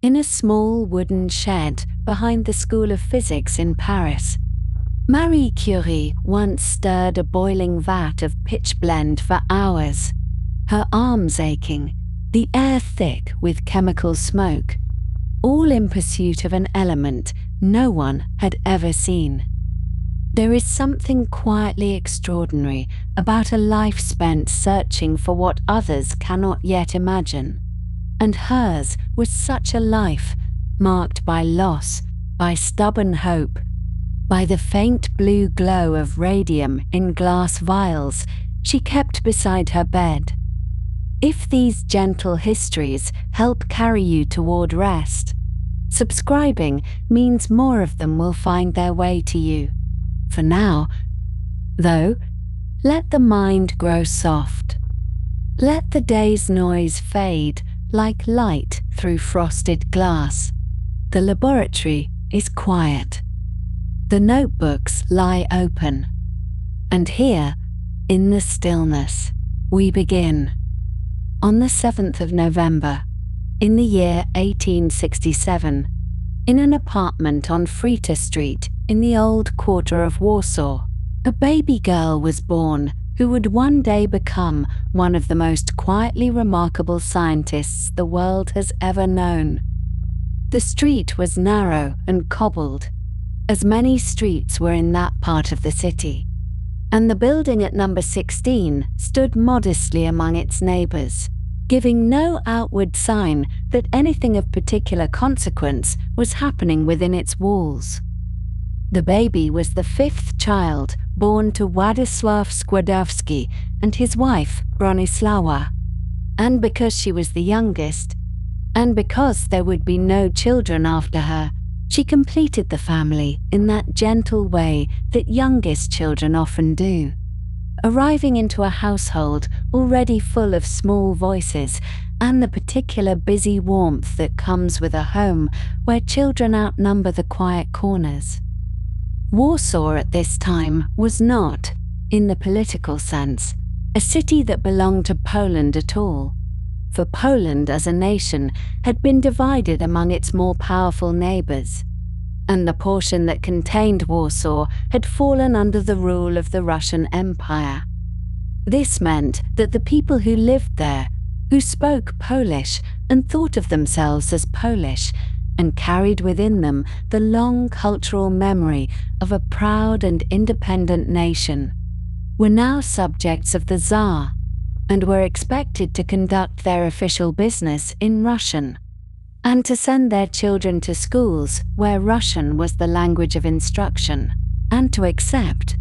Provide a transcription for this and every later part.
In a small wooden shed behind the School of Physics in Paris, Marie Curie once stirred a boiling vat of pitchblende for hours, her arms aching, the air thick with chemical smoke, all in pursuit of an element no one had ever seen. There is something quietly extraordinary about a life spent searching for what others cannot yet imagine. And hers was such a life, marked by loss, by stubborn hope, by the faint blue glow of radium in glass vials she kept beside her bed. If these gentle histories help carry you toward rest, subscribing means more of them will find their way to you. For now, though, let the mind grow soft. Let the day's noise fade like light through frosted glass. The laboratory is quiet. The notebooks lie open. And here, in the stillness, we begin. On the 7th of November, in the year 1867, in an apartment on Frita Street in the old quarter of Warsaw, a baby girl was born who would one day become one of the most quietly remarkable scientists the world has ever known. The street was narrow and cobbled, as many streets were in that part of the city, and the building at number 16 stood modestly among its neighbors, giving no outward sign that anything of particular consequence was happening within its walls. The baby was the fifth child born to Władysław Sklodowski and his wife Bronislawa, and because she was the youngest, and because there would be no children after her, she completed the family in that gentle way that youngest children often do, arriving into a household already full of small voices and the particular busy warmth that comes with a home where children outnumber the quiet corners. Warsaw at this time was not, in the political sense, a city that belonged to Poland at all, for Poland as a nation had been divided among its more powerful neighbors, and the portion that contained Warsaw had fallen under the rule of the Russian Empire. This meant that the people who lived there, who spoke Polish and thought of themselves as Polish, and carried within them the long cultural memory of a proud and independent nation, were now subjects of the Tsar, and were expected to conduct their official business in Russian, and to send their children to schools where Russian was the language of instruction, and to accept,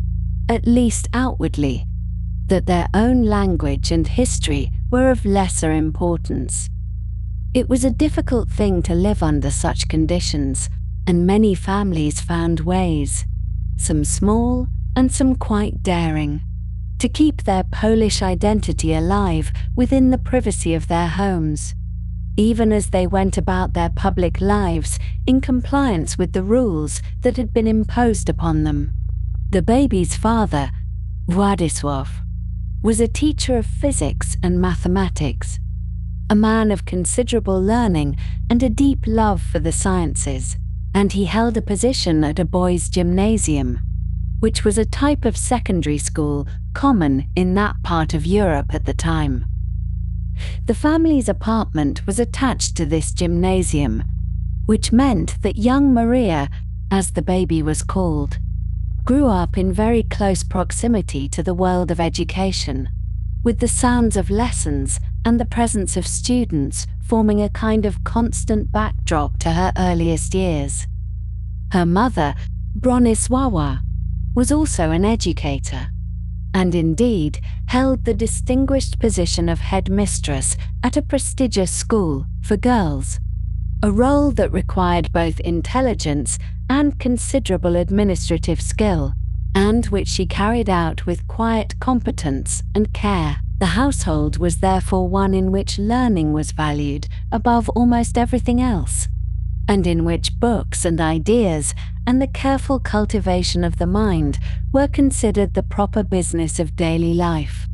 at least outwardly, that their own language and history were of lesser importance. It was a difficult thing to live under such conditions, and many families found ways, some small and some quite daring, to keep their Polish identity alive within the privacy of their homes, even as they went about their public lives in compliance with the rules that had been imposed upon them. The baby's father, Władysław, was a teacher of physics and mathematics, a man of considerable learning and a deep love for the sciences, and he held a position at a boys' gymnasium, which was a type of secondary school common in that part of Europe at the time. The family's apartment was attached to this gymnasium, which meant that young Maria, as the baby was called, grew up in very close proximity to the world of education, with the sounds of lessons and the presence of students forming a kind of constant backdrop to her earliest years. Her mother, Bronislawa, was also an educator, and indeed held the distinguished position of headmistress at a prestigious school for girls, a role that required both intelligence and considerable administrative skill, and which she carried out with quiet competence and care. The household was therefore one in which learning was valued above almost everything else, and in which books and ideas and the careful cultivation of the mind were considered the proper business of daily life.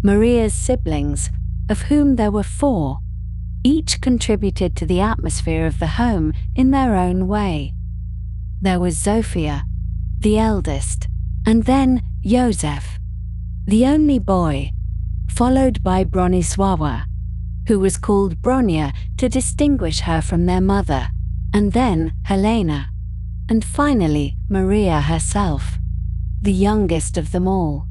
Maria's siblings, of whom there were 4, Each contributed to the atmosphere of the home in their own way. There was Zofia, the eldest, and then Joseph, the only boy, followed by Bronisława, who was called Bronia to distinguish her from their mother, and then Helena, and finally Maria herself, the youngest of them all.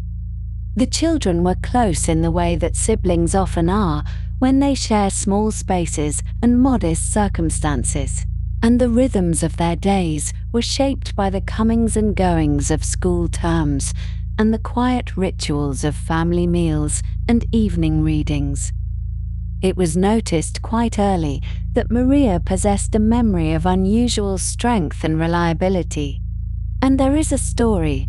The children were close in the way that siblings often are when they share small spaces and modest circumstances, and the rhythms of their days were shaped by the comings and goings of school terms and the quiet rituals of family meals and evening readings. It was noticed quite early that Maria possessed a memory of unusual strength and reliability, and there is a story,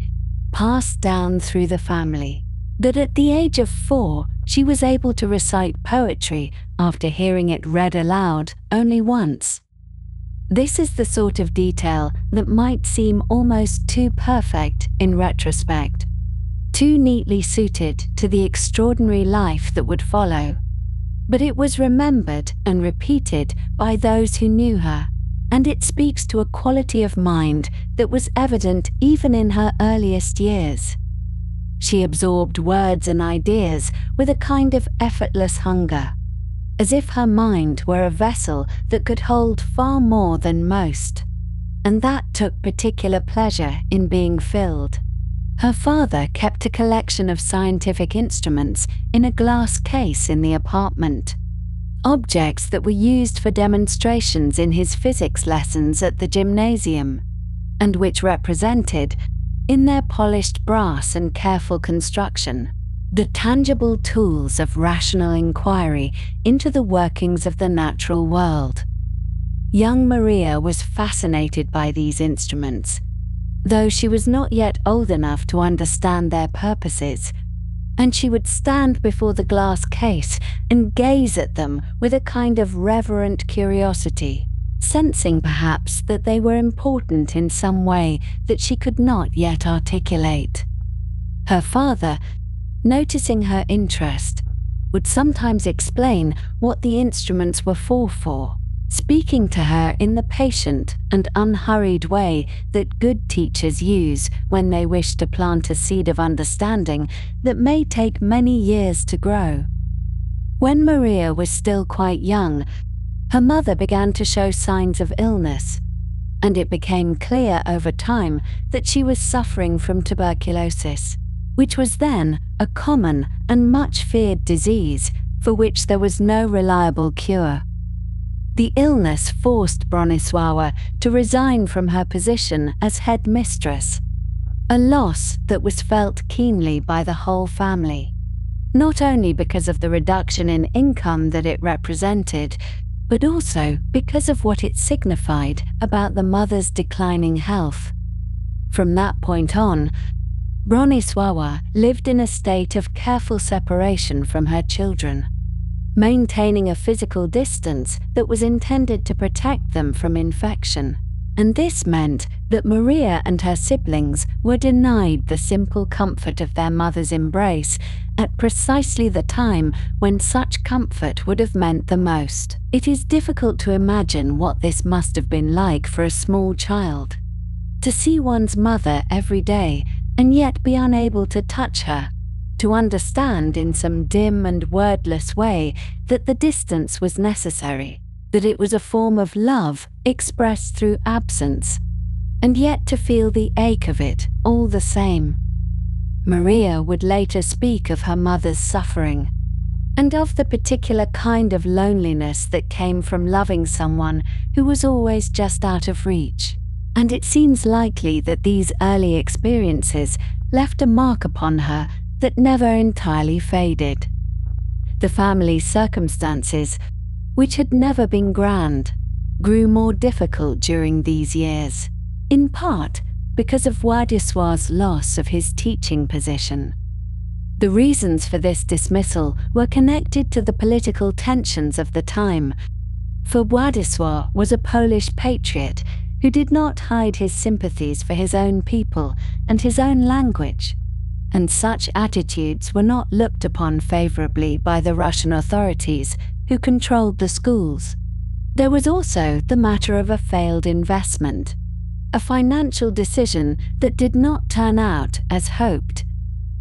passed down through the family, that at the age of 4 she was able to recite poetry after hearing it read aloud only once. This is the sort of detail that might seem almost too perfect in retrospect, too neatly suited to the extraordinary life that would follow. But it was remembered and repeated by those who knew her, and it speaks to a quality of mind that was evident even in her earliest years. She absorbed words and ideas with a kind of effortless hunger, as if her mind were a vessel that could hold far more than most, and that took particular pleasure in being filled. Her father kept a collection of scientific instruments in a glass case in the apartment, objects that were used for demonstrations in his physics lessons at the gymnasium, and which represented, in their polished brass and careful construction, the tangible tools of rational inquiry into the workings of the natural world. Young Maria was fascinated by these instruments, though she was not yet old enough to understand their purposes, and she would stand before the glass case and gaze at them with a kind of reverent curiosity, sensing perhaps that they were important in some way that she could not yet articulate. Her father, noticing her interest, would sometimes explain what the instruments were for, speaking to her in the patient and unhurried way that good teachers use when they wish to plant a seed of understanding that may take many years to grow. When Maria was still quite young, her mother began to show signs of illness, and it became clear over time that she was suffering from tuberculosis, which was then a common and much feared disease for which there was no reliable cure. The illness forced Bronisława to resign from her position as head mistress, a loss that was felt keenly by the whole family, not only because of the reduction in income that it represented, but also because of what it signified about the mother's declining health. From that point on, Bronisława lived in a state of careful separation from her children, maintaining a physical distance that was intended to protect them from infection, and this meant that Maria and her siblings were denied the simple comfort of their mother's embrace at precisely the time when such comfort would have meant the most. It is difficult to imagine what this must have been like for a small child, to see one's mother every day and yet be unable to touch her, to understand in some dim and wordless way that the distance was necessary, that it was a form of love expressed through absence, and yet to feel the ache of it all the same. Maria would later speak of her mother's suffering, and of the particular kind of loneliness that came from loving someone who was always just out of reach, and it seems likely that these early experiences left a mark upon her that never entirely faded. The family's circumstances, which had never been grand, grew more difficult during these years, in part because of Władysław's loss of his teaching position. The reasons for this dismissal were connected to the political tensions of the time, for Władysław was a Polish patriot who did not hide his sympathies for his own people and his own language, and such attitudes were not looked upon favorably by the Russian authorities, who controlled the schools. There was also the matter of a failed investment, a financial decision that did not turn out as hoped,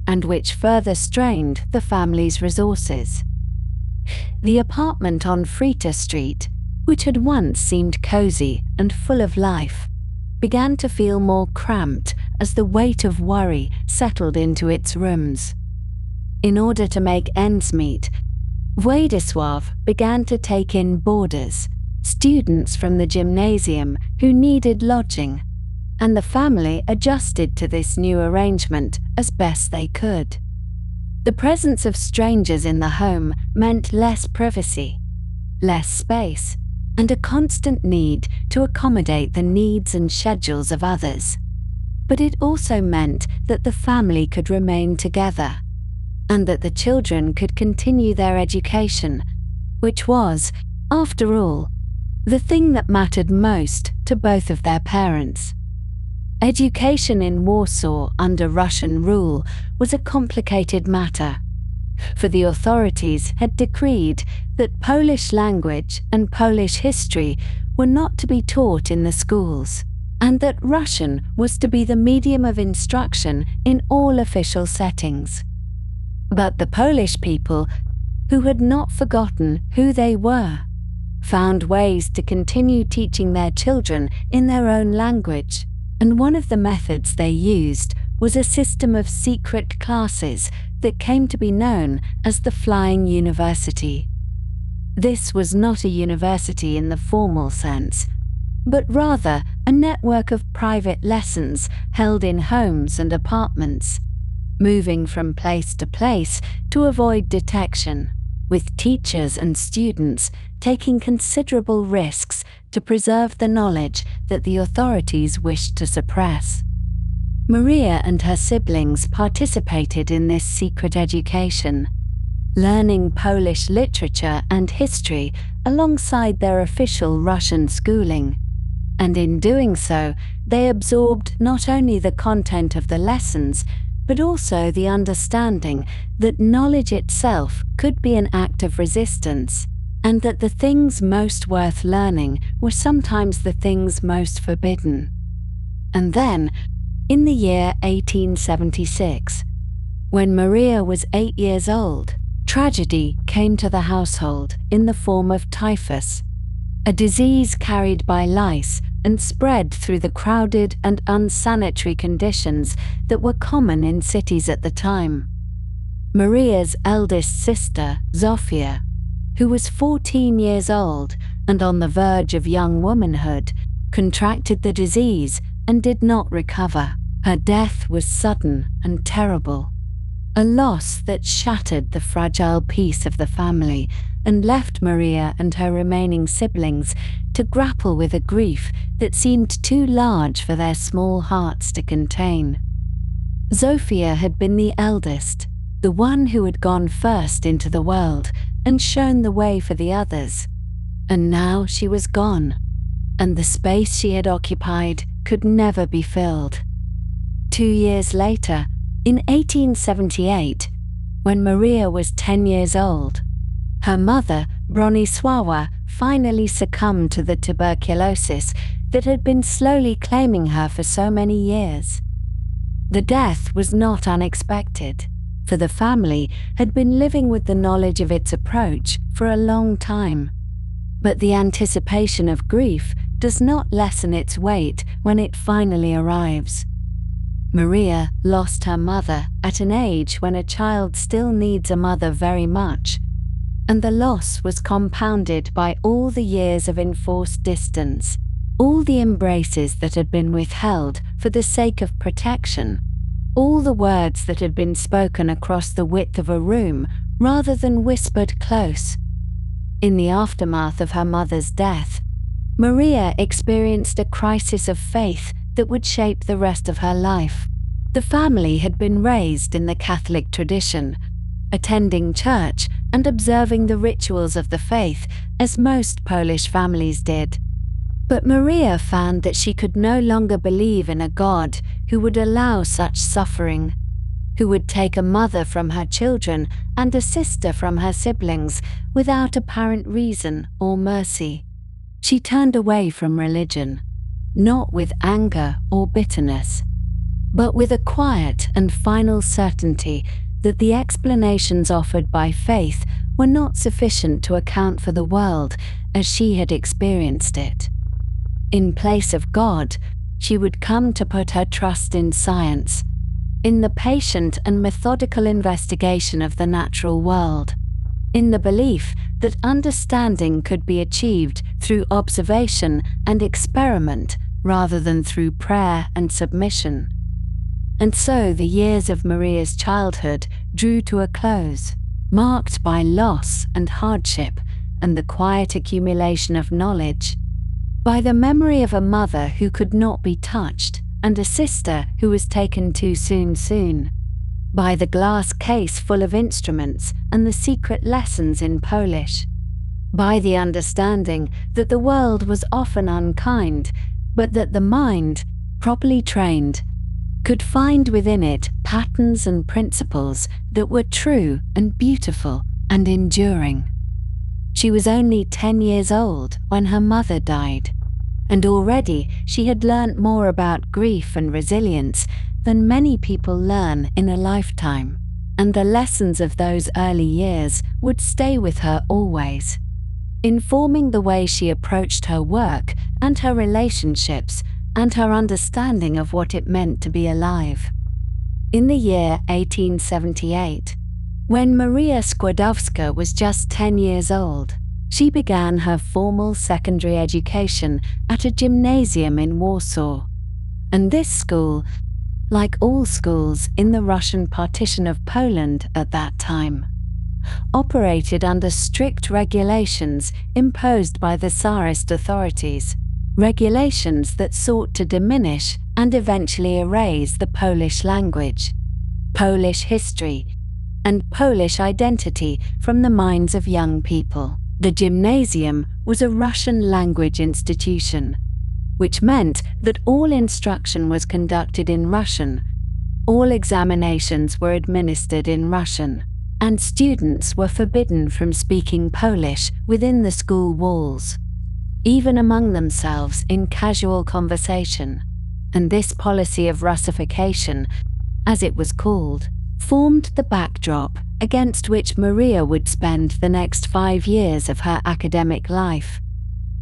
and which further strained the family's resources. The apartment on Frita Street, which had once seemed cozy and full of life, began to feel more cramped as the weight of worry settled into its rooms. In order to make ends meet, Władysław began to take in boarders, students from the gymnasium who needed lodging, and the family adjusted to this new arrangement as best they could. The presence of strangers in the home meant less privacy, less space, and a constant need to accommodate the needs and schedules of others. But it also meant that the family could remain together, and that the children could continue their education, which was, after all, the thing that mattered most to both of their parents. Education in Warsaw under Russian rule was a complicated matter, for the authorities had decreed that Polish language and Polish history were not to be taught in the schools, and that Russian was to be the medium of instruction in all official settings. But the Polish people, who had not forgotten who they were, found ways to continue teaching their children in their own language, and one of the methods they used was a system of secret classes that came to be known as the Flying University. This was not a university in the formal sense, but rather a network of private lessons held in homes and apartments, moving from place to place to avoid detection, with teachers and students taking considerable risks to preserve the knowledge that the authorities wished to suppress. Maria and her siblings participated in this secret education, learning Polish literature and history alongside their official Russian schooling, and in doing so, they absorbed not only the content of the lessons, but also the understanding that knowledge itself could be an act of resistance, and that the things most worth learning were sometimes the things most forbidden. And then, in the year 1876, when Maria was 8 years old, tragedy came to the household in the form of typhus, a disease carried by lice and spread through the crowded and unsanitary conditions that were common in cities at the time. Maria's eldest sister, Zofia, who was 14 years old and on the verge of young womanhood, contracted the disease and did not recover. Her death was sudden and terrible, a loss that shattered the fragile peace of the family and left Maria and her remaining siblings to grapple with a grief that seemed too large for their small hearts to contain. Zofia had been the eldest, the one who had gone first into the world and shown the way for the others. And now she was gone, and the space she had occupied could never be filled. 2 years later, in 1878, when Maria was 10 years old, her mother, Bronisława, finally succumbed to the tuberculosis that had been slowly claiming her for so many years. The death was not unexpected, for the family had been living with the knowledge of its approach for a long time. But the anticipation of grief does not lessen its weight when it finally arrives. Maria lost her mother at an age when a child still needs a mother very much, and the loss was compounded by all the years of enforced distance, all the embraces that had been withheld for the sake of protection, all the words that had been spoken across the width of a room rather than whispered close. In the aftermath of her mother's death, Maria experienced a crisis of faith that would shape the rest of her life. The family had been raised in the Catholic tradition, attending church and observing the rituals of the faith as most Polish families did. But Maria found that she could no longer believe in a God who would allow such suffering, who would take a mother from her children and a sister from her siblings without apparent reason or mercy. She turned away from religion, not with anger or bitterness, but with a quiet and final certainty that the explanations offered by faith were not sufficient to account for the world as she had experienced it. In place of God, she would come to put her trust in science, in the patient and methodical investigation of the natural world, in the belief that understanding could be achieved through observation and experiment rather than through prayer and submission. And so the years of Maria's childhood drew to a close, marked by loss and hardship and the quiet accumulation of knowledge, by the memory of a mother who could not be touched and a sister who was taken too soon, by the glass case full of instruments and the secret lessons in Polish, by the understanding that the world was often unkind, but that the mind, properly trained, could find within it patterns and principles that were true and beautiful and enduring. She was only 10 years old when her mother died, and already she had learnt more about grief and resilience than many people learn in a lifetime, and the lessons of those early years would stay with her always, informing the way she approached her work and her relationships and her understanding of what it meant to be alive. In the year 1878, when Maria Sklodowska was just 10 years old, she began her formal secondary education at a gymnasium in Warsaw. And this school, like all schools in the Russian partition of Poland at that time, operated under strict regulations imposed by the Tsarist authorities, regulations that sought to diminish and eventually erase the Polish language, Polish history, and Polish identity from the minds of young people. The gymnasium was a Russian language institution, which meant that all instruction was conducted in Russian, all examinations were administered in Russian, and students were forbidden from speaking Polish within the school walls, even among themselves in casual conversation. And this policy of Russification, as it was called, formed the backdrop against which Maria would spend the next 5 years of her academic life,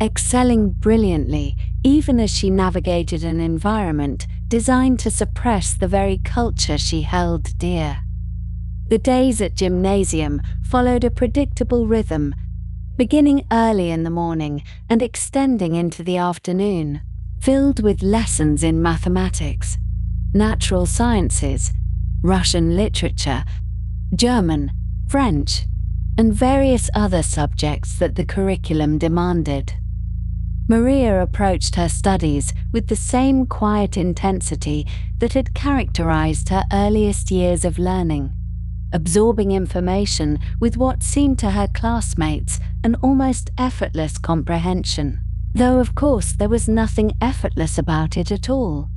excelling brilliantly even as she navigated an environment designed to suppress the very culture she held dear. The days at gymnasium followed a predictable rhythm, beginning early in the morning and extending into the afternoon, filled with lessons in mathematics, natural sciences, Russian literature, German, French, and various other subjects that the curriculum demanded. Maria approached her studies with the same quiet intensity that had characterized her earliest years of learning, absorbing information with what seemed to her classmates an almost effortless comprehension, though of course there was nothing effortless about it at all.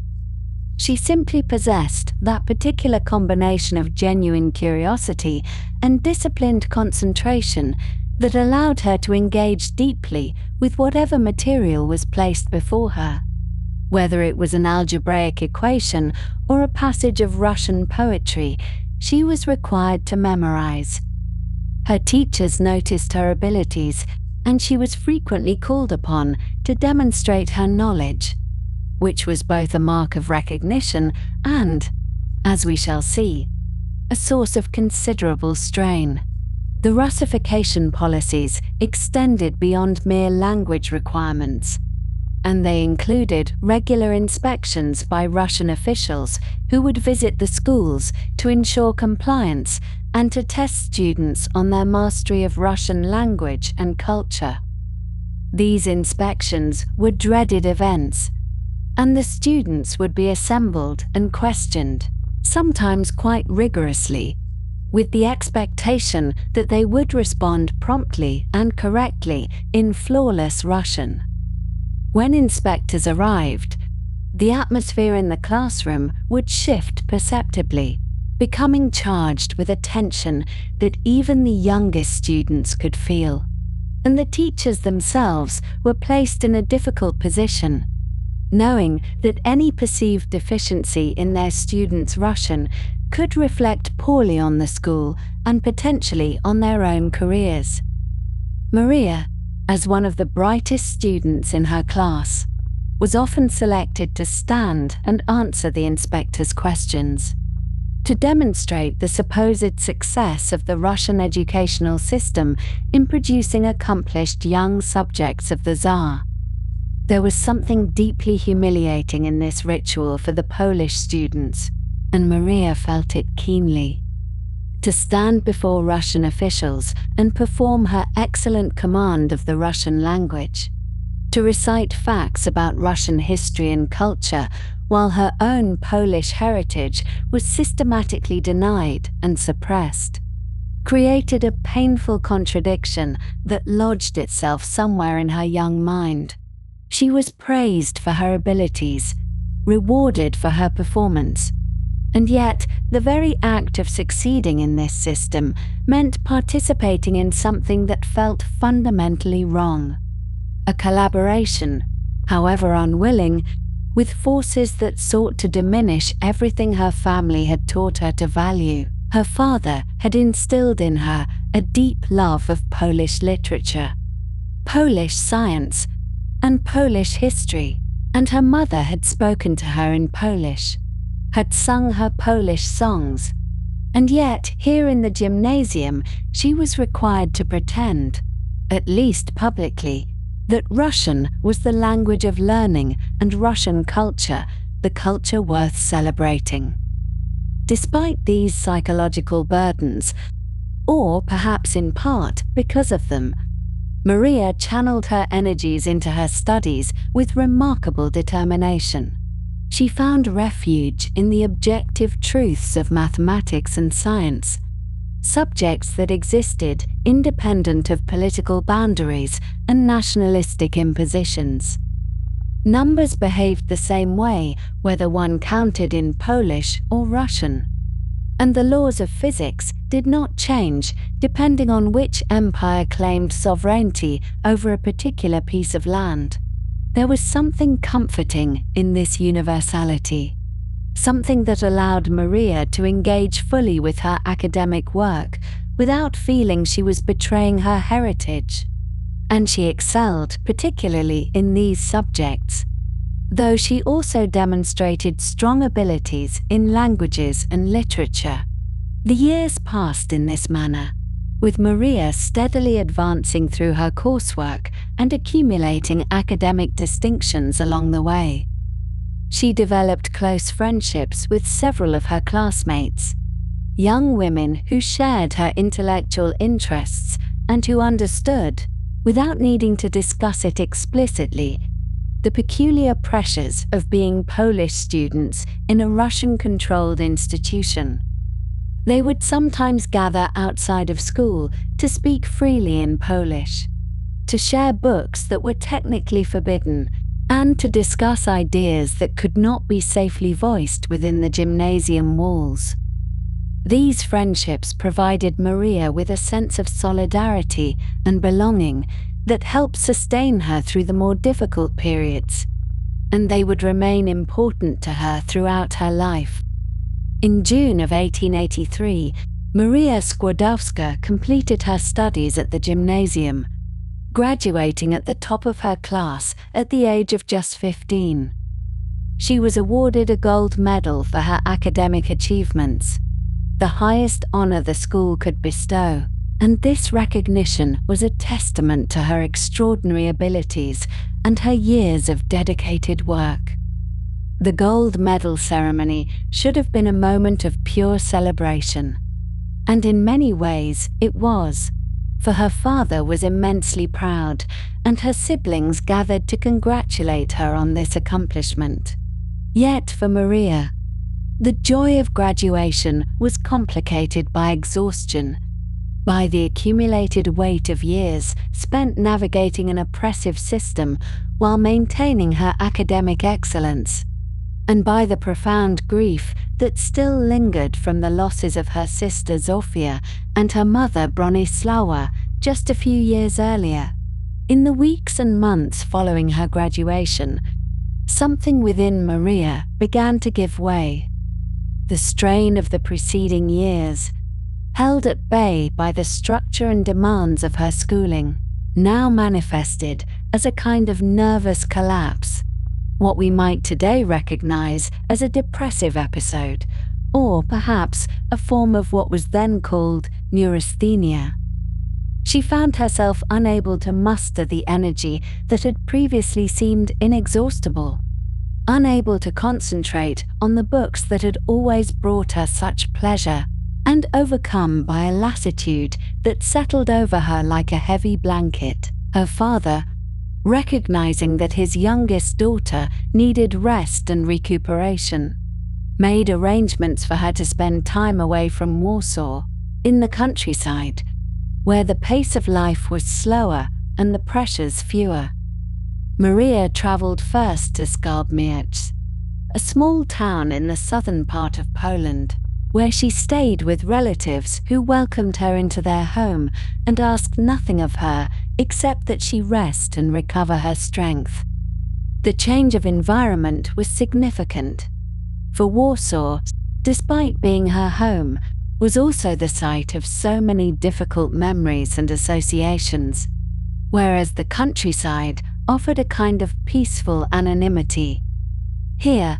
She simply possessed that particular combination of genuine curiosity and disciplined concentration that allowed her to engage deeply with whatever material was placed before her, whether it was an algebraic equation or a passage of Russian poetry. She was required to memorize. Her teachers noticed her abilities, and she was frequently called upon to demonstrate her knowledge, which was both a mark of recognition and, as we shall see, a source of considerable strain. The Russification policies extended beyond mere language requirements, and they included regular inspections by Russian officials who would visit the schools to ensure compliance and to test students on their mastery of Russian language and culture. These inspections were dreaded events, and the students would be assembled and questioned, sometimes quite rigorously, with the expectation that they would respond promptly and correctly in flawless Russian. When inspectors arrived, the atmosphere in the classroom would shift perceptibly. becoming charged with a tension that even the youngest students could feel. And the teachers themselves were placed in a difficult position, knowing that any perceived deficiency in their students' Russian could reflect poorly on the school and potentially on their own careers. Maria, as one of the brightest students in her class, was often selected to stand and answer the inspector's questions. To demonstrate the supposed success of the Russian educational system in producing accomplished young subjects of the Tsar. There was something deeply humiliating in this ritual for the Polish students, and Maria felt it keenly. To stand before Russian officials and perform her excellent command of the Russian language, to recite facts about Russian history and culture while her own Polish heritage was systematically denied and suppressed, created a painful contradiction that lodged itself somewhere in her young mind. She was praised for her abilities, rewarded for her performance, and yet the very act of succeeding in this system meant participating in something that felt fundamentally wrong. A collaboration, however unwilling, with forces that sought to diminish everything her family had taught her to value. Her father had instilled in her a deep love of Polish literature, Polish science, and Polish history, and her mother had spoken to her in Polish, had sung her Polish songs, and yet here in the gymnasium she was required to pretend, at least publicly, that Russian was the language of learning and Russian culture, the culture worth celebrating. Despite these psychological burdens, or perhaps in part because of them, Maria channeled her energies into her studies with remarkable determination. She found refuge in the objective truths of mathematics and science, subjects that existed independent of political boundaries and nationalistic impositions. Numbers behaved the same way whether one counted in Polish or Russian, and the laws of physics did not change depending on which empire claimed sovereignty over a particular piece of land. There was something comforting in this universality, something that allowed Maria to engage fully with her academic work without feeling she was betraying her heritage. And she excelled particularly in these subjects, though she also demonstrated strong abilities in languages and literature. The years passed in this manner, with Maria steadily advancing through her coursework and accumulating academic distinctions along the way. She developed close friendships with several of her classmates, young women who shared her intellectual interests and who understood, without needing to discuss it explicitly, the peculiar pressures of being Polish students in a Russian-controlled institution. They would sometimes gather outside of school to speak freely in Polish, to share books that were technically forbidden, and to discuss ideas that could not be safely voiced within the gymnasium walls. These friendships provided Maria with a sense of solidarity and belonging that helped sustain her through the more difficult periods, and they would remain important to her throughout her life. In June of 1883, Maria Sklodowska completed her studies at the gymnasium, graduating at the top of her class at the age of just 15. She was awarded a gold medal for her academic achievements, the highest honor the school could bestow, and this recognition was a testament to her extraordinary abilities and her years of dedicated work. The gold medal ceremony should have been a moment of pure celebration, and in many ways it was, for her father was immensely proud, and her siblings gathered to congratulate her on this accomplishment. Yet for Maria, the joy of graduation was complicated by exhaustion, by the accumulated weight of years spent navigating an oppressive system while maintaining her academic excellence, and by the profound grief that still lingered from the losses of her sister Zofia and her mother Bronislawa just a few years earlier. In the weeks and months following her graduation, something within Maria began to give way. The strain of the preceding years, held at bay by the structure and demands of her schooling, now manifested as a kind of nervous collapse, what we might today recognize as a depressive episode, or perhaps a form of what was then called neurasthenia. She found herself unable to muster the energy that had previously seemed inexhaustible, unable to concentrate on the books that had always brought her such pleasure, and overcome by a lassitude that settled over her like a heavy blanket. Her father, recognizing that his youngest daughter needed rest and recuperation, made arrangements for her to spend time away from Warsaw, in the countryside, where the pace of life was slower and the pressures fewer. Maria traveled first to Sklodowska, a small town in the southern part of Poland, where she stayed with relatives who welcomed her into their home and asked nothing of her except that she rest and recover her strength. The change of environment was significant, for Warsaw, despite being her home, was also the site of so many difficult memories and associations, whereas the countryside offered a kind of peaceful anonymity. Here,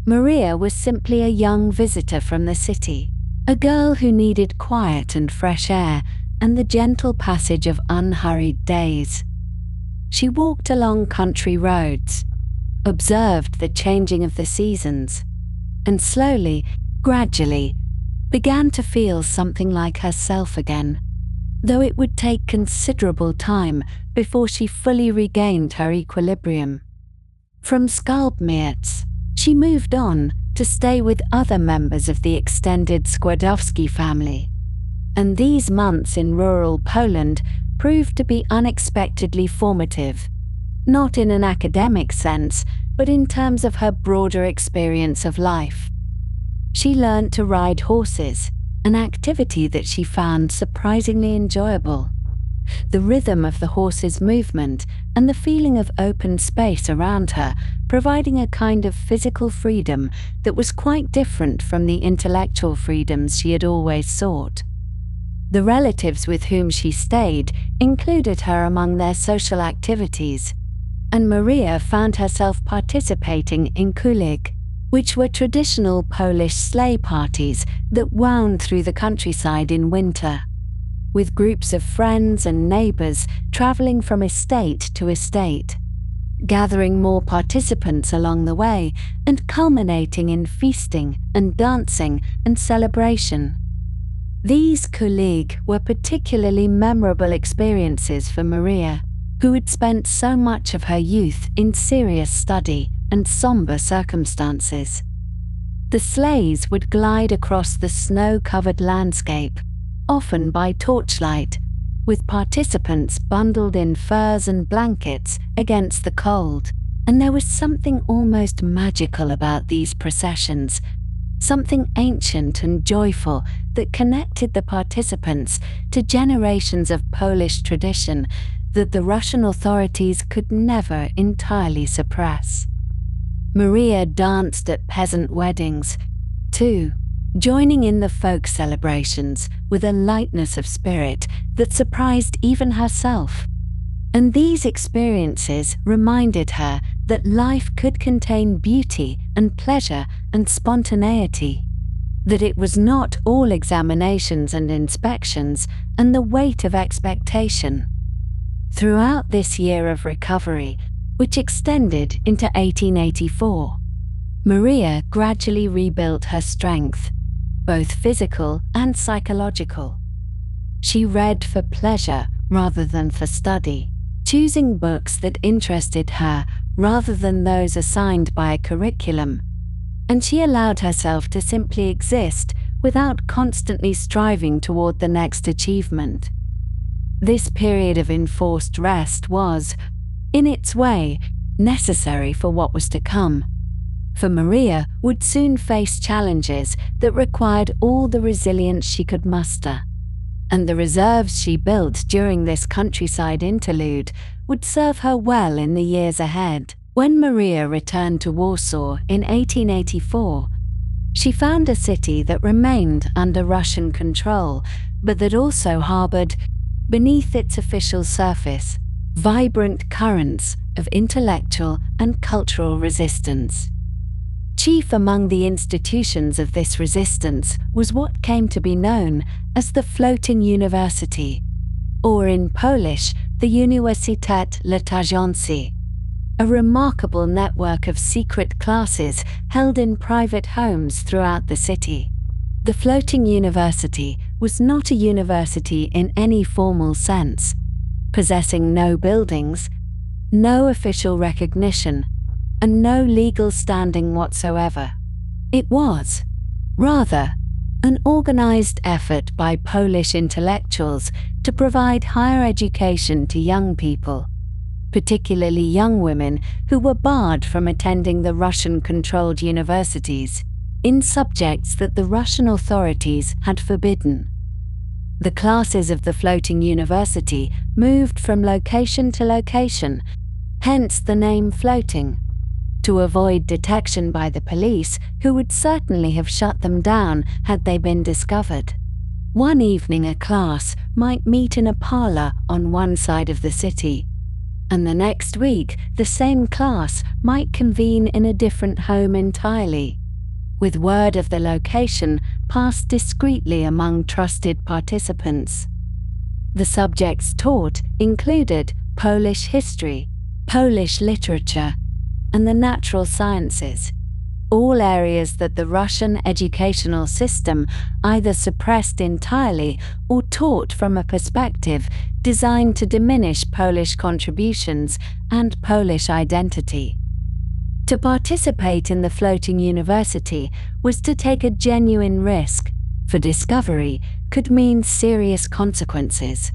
Maria was simply a young visitor from the city, a girl who needed quiet and fresh air and the gentle passage of unhurried days. She walked along country roads, observed the changing of the seasons, and slowly, gradually, began to feel something like herself again, though it would take considerable time before she fully regained her equilibrium. From Sklodowska, she moved on to stay with other members of the extended Sklodowski family, and these months in rural Poland proved to be unexpectedly formative, not in an academic sense, but in terms of her broader experience of life. She learned to ride horses, an activity that she found surprisingly enjoyable. The rhythm of the horse's movement and the feeling of open space around her providing a kind of physical freedom that was quite different from the intellectual freedoms she had always sought. The relatives with whom she stayed included her among their social activities, and Maria found herself participating in kulig, which were traditional Polish sleigh parties that wound through the countryside in winter, with groups of friends and neighbors traveling from estate to estate, gathering more participants along the way and culminating in feasting and dancing and celebration. These kulig were particularly memorable experiences for Maria, who had spent so much of her youth in serious study and somber circumstances. The sleighs would glide across the snow-covered landscape, often by torchlight, with participants bundled in furs and blankets against the cold, and there was something almost magical about these processions, something ancient and joyful that connected the participants to generations of Polish tradition that the Russian authorities could never entirely suppress. Maria danced at peasant weddings, too, joining in the folk celebrations with a lightness of spirit that surprised even herself. And these experiences reminded her that life could contain beauty and pleasure and spontaneity, that it was not all examinations and inspections and the weight of expectation. Throughout this year of recovery, which extended into 1884, Maria gradually rebuilt her strength, both physical and psychological. She read for pleasure rather than for study, choosing books that interested her rather than those assigned by a curriculum, and she allowed herself to simply exist without constantly striving toward the next achievement. This period of enforced rest was, in its way, necessary for what was to come. for Maria would soon face challenges that required all the resilience she could muster. And the reserves she built during this countryside interlude would serve her well in the years ahead. When Maria returned to Warsaw in 1884, she found a city that remained under Russian control, but that also harbored, beneath its official surface, vibrant currents of intellectual and cultural resistance. Chief among the institutions of this resistance was what came to be known as the Floating University, or in Polish, the Uniwersytet Latający, a remarkable network of secret classes held in private homes throughout the city. The Floating University was not a university in any formal sense, possessing no buildings, no official recognition, and no legal standing whatsoever. It was, rather, an organized effort by Polish intellectuals to provide higher education to young people, particularly young women who were barred from attending the Russian-controlled universities, in subjects that the Russian authorities had forbidden. The classes of the Floating University moved from location to location, hence the name floating, to avoid detection by the police, who would certainly have shut them down had they been discovered. One evening a class might meet in a parlor on one side of the city, and the next week the same class might convene in a different home entirely, with word of the location passed discreetly among trusted participants. The subjects taught included Polish history, Polish literature, and the natural sciences, all areas that the Russian educational system either suppressed entirely or taught from a perspective designed to diminish Polish contributions and Polish identity. To participate in the Floating University was to take a genuine risk, for discovery could mean serious consequences,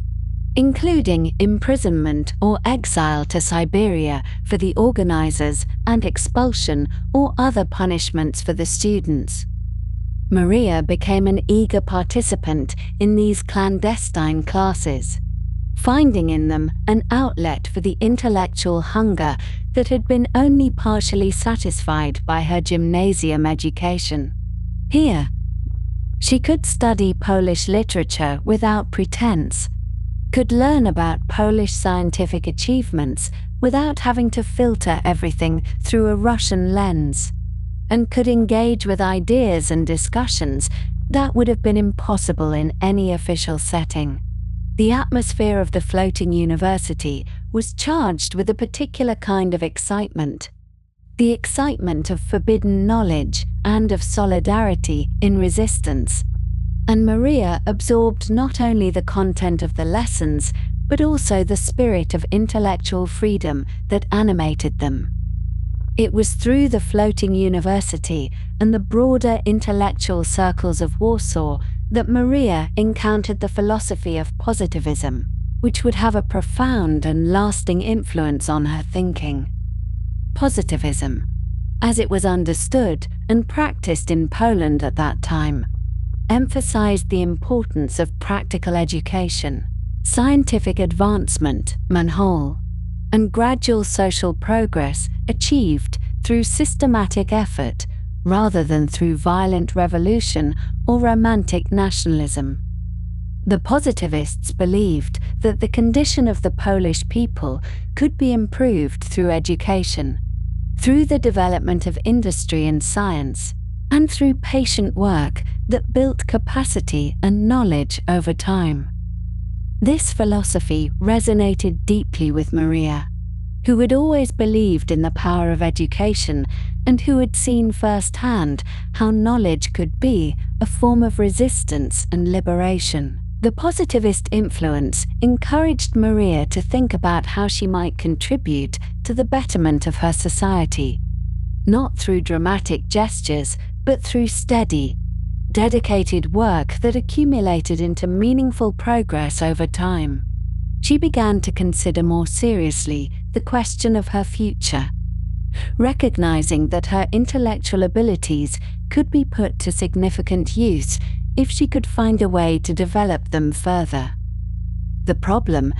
including imprisonment or exile to Siberia for the organizers and expulsion or other punishments for the students. Maria became an eager participant in these clandestine classes, finding in them an outlet for the intellectual hunger that had been only partially satisfied by her gymnasium education. Here, she could study Polish literature without pretense, could learn about Polish scientific achievements without having to filter everything through a Russian lens, and could engage with ideas and discussions that would have been impossible in any official setting. The atmosphere of the Floating University was charged with a particular kind of excitement, the excitement of forbidden knowledge and of solidarity in resistance. And Maria absorbed not only the content of the lessons, but also the spirit of intellectual freedom that animated them. It was through the Floating University and the broader intellectual circles of Warsaw that Maria encountered the philosophy of positivism, which would have a profound and lasting influence on her thinking. Positivism, as it was understood and practiced in Poland at that time, emphasized the importance of practical education, scientific advancement, manhol, and gradual social progress achieved through systematic effort rather than through violent revolution or romantic nationalism. The positivists believed that the condition of the Polish people could be improved through education, through the development of industry and science, and through patient work that built capacity and knowledge over time. This philosophy resonated deeply with Maria, who had always believed in the power of education and who had seen firsthand how knowledge could be a form of resistance and liberation. The positivist influence encouraged Maria to think about how she might contribute to the betterment of her society, not through dramatic gestures, but through steady, dedicated work that accumulated into meaningful progress over time. She began to consider more seriously the question of her future, recognizing that her intellectual abilities could be put to significant use if she could find a way to develop them further. The problem,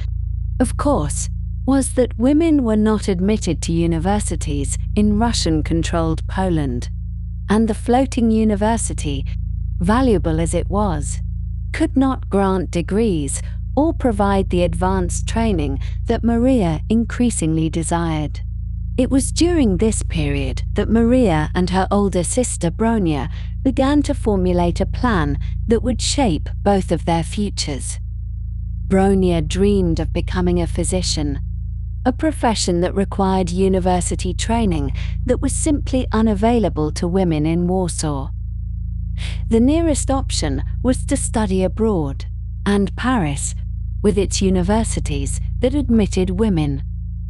of course, was that women were not admitted to universities in Russian-controlled Poland, and the floating university, valuable as it was, could not grant degrees or provide the advanced training that Maria increasingly desired. It was during this period that Maria and her older sister Bronia began to formulate a plan that would shape both of their futures. Bronia dreamed of becoming a physician, a profession that required university training that was simply unavailable to women in Warsaw. The nearest option was to study abroad, and Paris, with its universities that admitted women,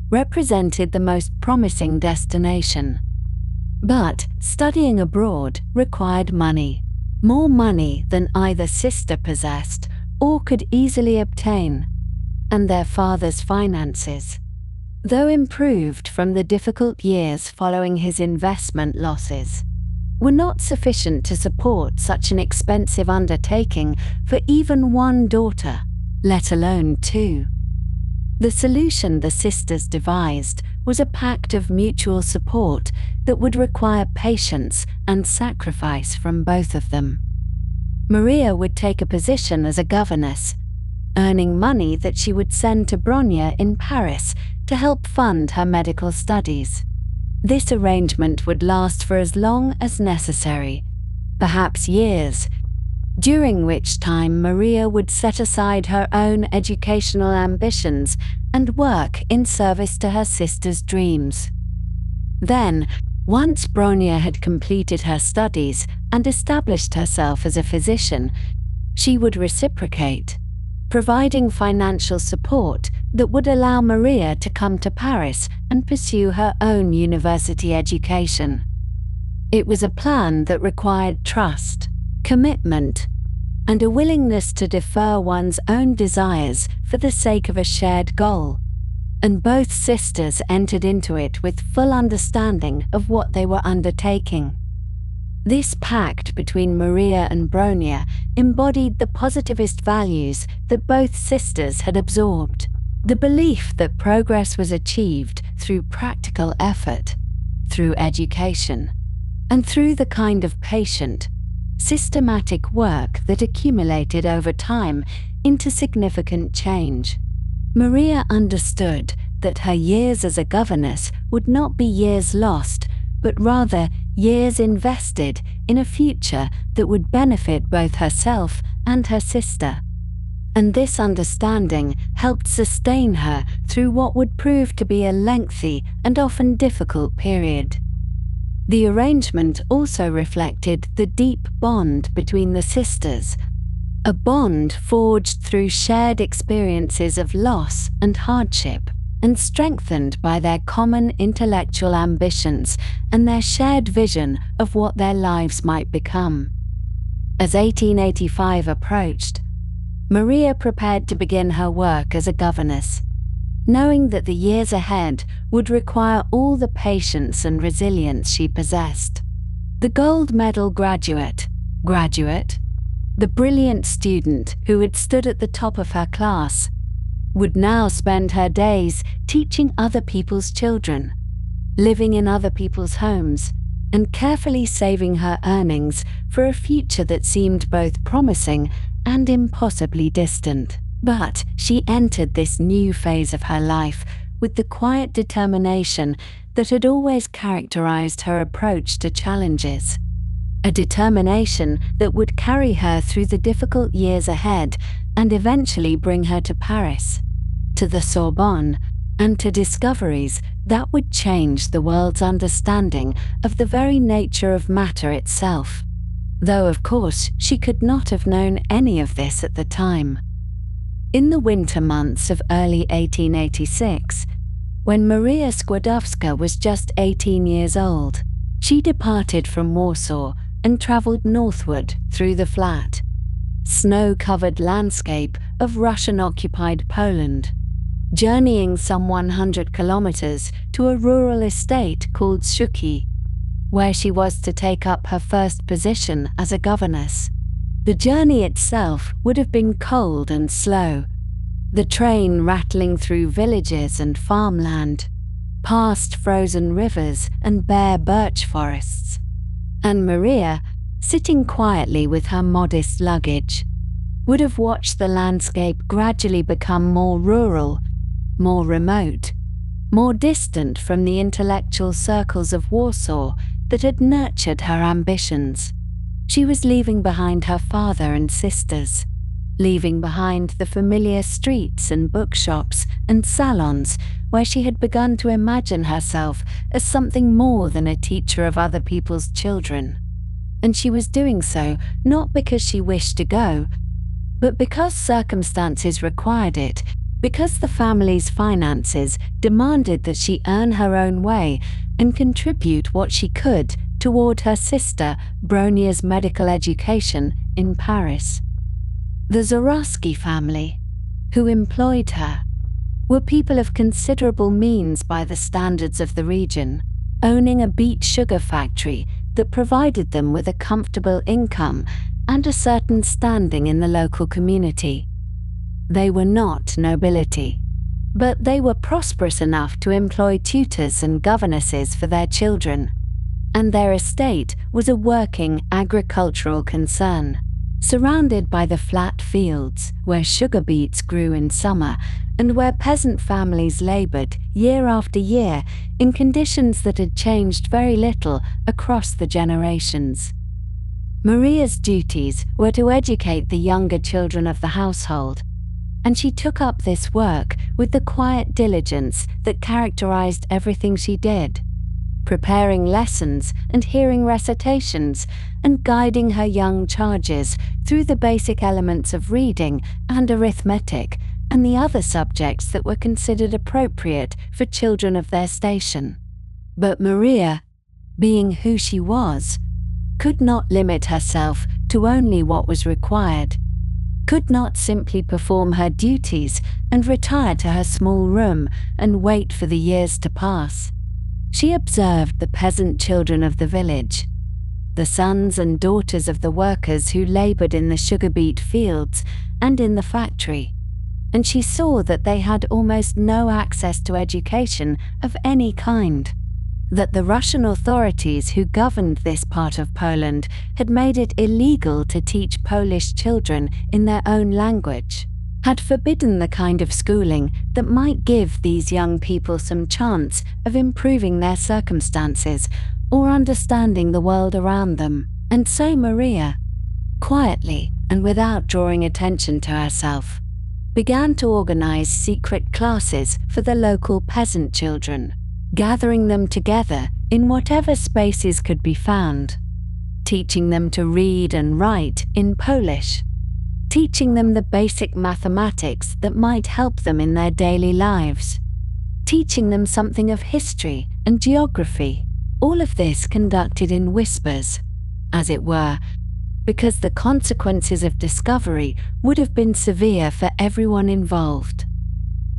represented the most promising destination. But studying abroad required money, more money than either sister possessed or could easily obtain, and their father's finances, though improved from the difficult years following his investment losses, were not sufficient to support such an expensive undertaking for even one daughter, let alone two. The solution the sisters devised was a pact of mutual support that would require patience and sacrifice from both of them. Maria would take a position as a governess, earning money that she would send to Bronia in Paris to help fund her medical studies. This arrangement would last for as long as necessary, perhaps years, during which time Maria would set aside her own educational ambitions and work in service to her sister's dreams. Then, once Bronia had completed her studies and established herself as a physician, she would reciprocate, providing financial support that would allow Maria to come to Paris and pursue her own university education. It was a plan that required trust, commitment, and a willingness to defer one's own desires for the sake of a shared goal, and both sisters entered into it with full understanding of what they were undertaking. This pact between Maria and Bronia embodied the positivist values that both sisters had absorbed, the belief that progress was achieved through practical effort, through education, and through the kind of patient, systematic work that accumulated over time into significant change. Maria understood that her years as a governess would not be years lost, but rather years invested in a future that would benefit both herself and her sister. And this understanding helped sustain her through what would prove to be a lengthy and often difficult period. The arrangement also reflected the deep bond between the sisters, a bond forged through shared experiences of loss and hardship, and strengthened by their common intellectual ambitions and their shared vision of what their lives might become. As 1885 approached, Maria prepared to begin her work as a governess, knowing that the years ahead would require all the patience and resilience she possessed. The gold medal graduate, the brilliant student who had stood at the top of her class, would now spend her days teaching other people's children, living in other people's homes, and carefully saving her earnings for a future that seemed both promising and impossibly distant. But she entered this new phase of her life with the quiet determination that had always characterized her approach to challenges. A determination that would carry her through the difficult years ahead and eventually bring her to Paris, to the Sorbonne, and to discoveries that would change the world's understanding of the very nature of matter itself. Though, of course, she could not have known any of this at the time. In the winter months of early 1886, when Maria Sklodowska was just 18 years old, she departed from Warsaw and travelled northward through the flat, snow-covered landscape of Russian-occupied Poland. journeying some 100 kilometers to a rural estate called Shuki, where she was to take up her first position as a governess. The journey itself would have been cold and slow, the train rattling through villages and farmland, past frozen rivers and bare birch forests. And Maria, sitting quietly with her modest luggage, would have watched the landscape gradually become more rural, more remote, more distant from the intellectual circles of Warsaw that had nurtured her ambitions. She was leaving behind her father and sisters, leaving behind the familiar streets and bookshops and salons where she had begun to imagine herself as something more than a teacher of other people's children. And she was doing so not because she wished to go, but because circumstances required it, because the family's finances demanded that she earn her own way and contribute what she could toward her sister Bronia's medical education in Paris. The Zoroski family, who employed her, were people of considerable means by the standards of the region, owning a beet sugar factory that provided them with a comfortable income and a certain standing in the local community. They were not nobility, but they were prosperous enough to employ tutors and governesses for their children, and their estate was a working agricultural concern, surrounded by the flat fields where sugar beets grew in summer and where peasant families labored year after year in conditions that had changed very little across the generations. Maria's duties were to educate the younger children of the household, and she took up this work with the quiet diligence that characterized everything she did, preparing lessons and hearing recitations and guiding her young charges through the basic elements of reading and arithmetic and the other subjects that were considered appropriate for children of their station. But Maria, being who she was, could not limit herself to only what was required, could not simply perform her duties and retire to her small room and wait for the years to pass. She observed the peasant children of the village, the sons and daughters of the workers who labored in the sugar beet fields and in the factory, and she saw that they had almost no access to education of any kind, that the Russian authorities who governed this part of Poland had made it illegal to teach Polish children in their own language, had forbidden the kind of schooling that might give these young people some chance of improving their circumstances or understanding the world around them. And so Maria, quietly and without drawing attention to herself, began to organize secret classes for the local peasant children, gathering them together in whatever spaces could be found, teaching them to read and write in Polish, teaching them the basic mathematics that might help them in their daily lives, teaching them something of history and geography, all of this conducted in whispers, as it were, because the consequences of discovery would have been severe for everyone involved.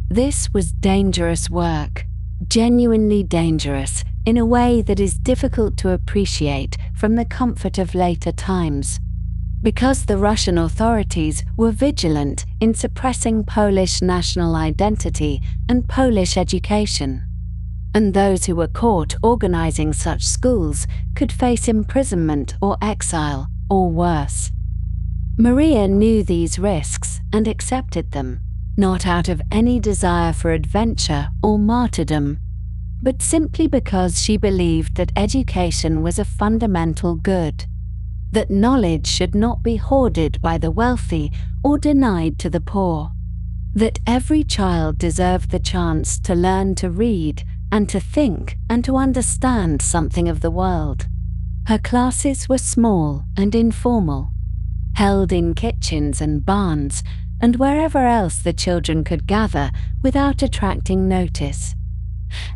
This was dangerous work, genuinely dangerous in a way that is difficult to appreciate from the comfort of later times, because the Russian authorities were vigilant in suppressing Polish national identity and Polish education, and those who were caught organizing such schools could face imprisonment or exile, or worse. Maria knew these risks and accepted them, not out of any desire for adventure or martyrdom, but simply because she believed that education was a fundamental good, that knowledge should not be hoarded by the wealthy or denied to the poor, that every child deserved the chance to learn to read and to think and to understand something of the world. Her classes were small and informal, held in kitchens and barns and wherever else the children could gather without attracting notice.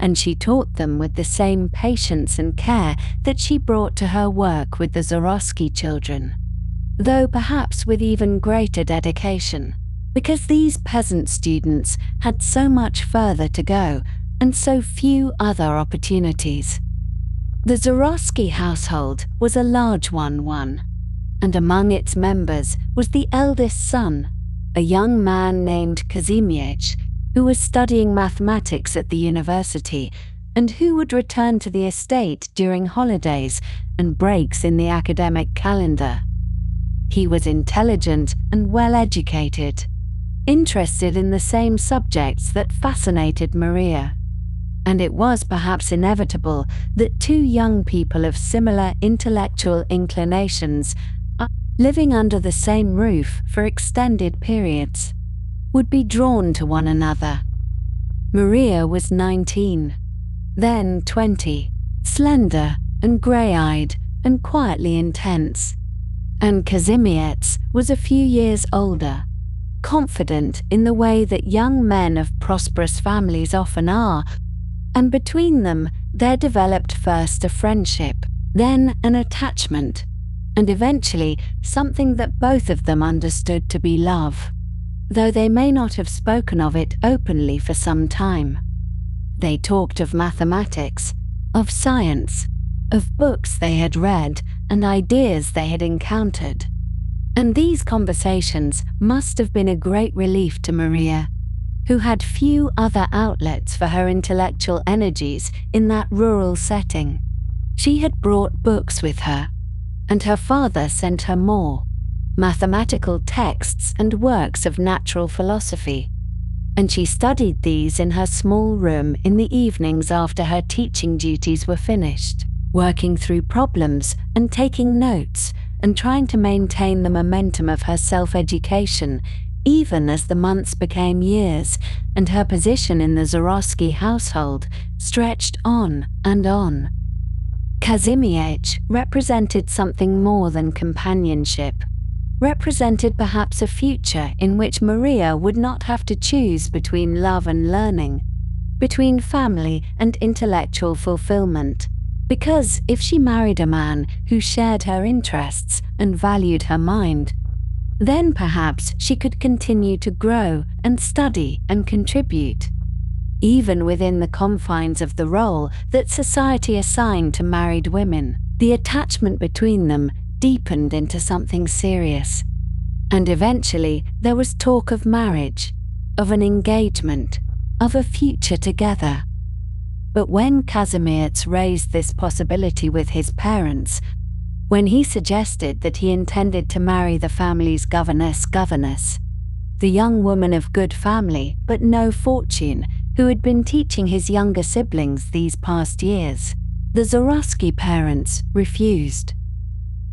And she taught them with the same patience and care that she brought to her work with the Zoroski children, though perhaps with even greater dedication. because these peasant students had so much further to go and so few other opportunities. The Zborowski household was a large one, and among its members was the eldest son, a young man named Kazimierz, who was studying mathematics at the university and who would return to the estate during holidays and breaks in the academic calendar. He was intelligent and well-educated, interested in the same subjects that fascinated Maria. And it was perhaps inevitable that two young people of similar intellectual inclinations, living under the same roof for extended periods, would be drawn to one another. Maria was 19, then 20, slender and grey-eyed and quietly intense. And Kazimierz was a few years older, confident in the way that young men of prosperous families often are, and between them there developed first a friendship, then an attachment, and eventually something that both of them understood to be love, though they may not have spoken of it openly for some time. They talked of mathematics, of science, of books they had read and ideas they had encountered. And these conversations must have been a great relief to Maria, who had few other outlets for her intellectual energies in that rural setting. She had brought books with her, and her father sent her more, mathematical texts and works of natural philosophy, and she studied these in her small room in the evenings after her teaching duties were finished, working through problems and taking notes and trying to maintain the momentum of her self-education even as the months became years and her position in the Zborowski household stretched on and on. Kazimierz represented something more than companionship, represented perhaps a future in which Maria would not have to choose between love and learning, between family and intellectual fulfillment, because if she married a man who shared her interests and valued her mind, then perhaps she could continue to grow and study and contribute. Even within the confines of the role that society assigned to married women, the attachment between them deepened into something serious. And eventually there was talk of marriage, of an engagement, of a future together. But when Kazimierz raised this possibility with his parents, when he suggested that he intended to marry the family's governess, the young woman of good family but no fortune, who had been teaching his younger siblings these past years, the Zborowski parents refused.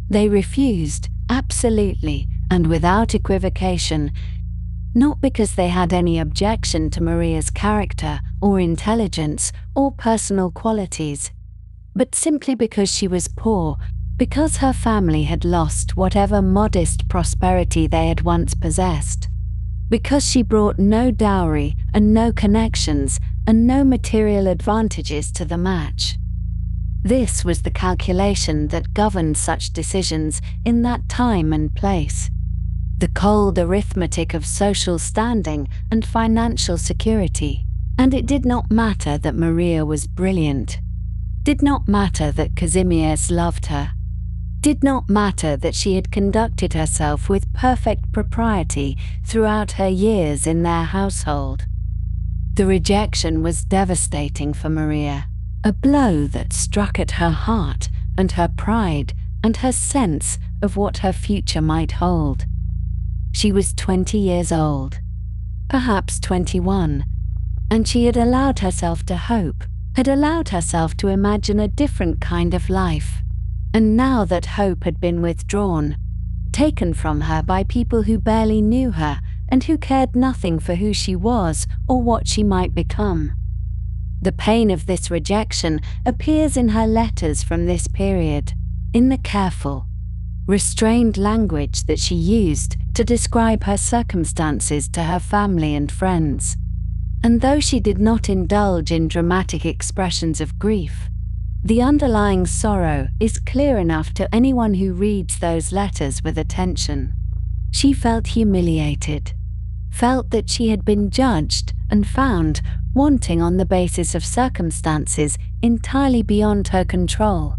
They refused, absolutely and without equivocation, not because they had any objection to Maria's character or intelligence or personal qualities, but simply because she was poor, because her family had lost whatever modest prosperity they had once possessed, because she brought no dowry and no connections and no material advantages to the match. This was the calculation that governed such decisions in that time and place. The cold arithmetic of social standing and financial security. And it did not matter that Maria was brilliant. Did not matter that Kazimierz loved her. Did not matter that she had conducted herself with perfect propriety throughout her years in their household. The rejection was devastating for Maria, a blow that struck at her heart and her pride and her sense of what her future might hold. She was 20 years old, perhaps 21, and she had allowed herself to hope, had allowed herself to imagine a different kind of life. And now that hope had been withdrawn, taken from her by people who barely knew her and who cared nothing for who she was or what she might become. The pain of this rejection appears in her letters from this period, in the careful, restrained language that she used to describe her circumstances to her family and friends. And though she did not indulge in dramatic expressions of grief, the underlying sorrow is clear enough to anyone who reads those letters with attention. She felt humiliated. felt that she had been judged and found wanting on the basis of circumstances entirely beyond her control,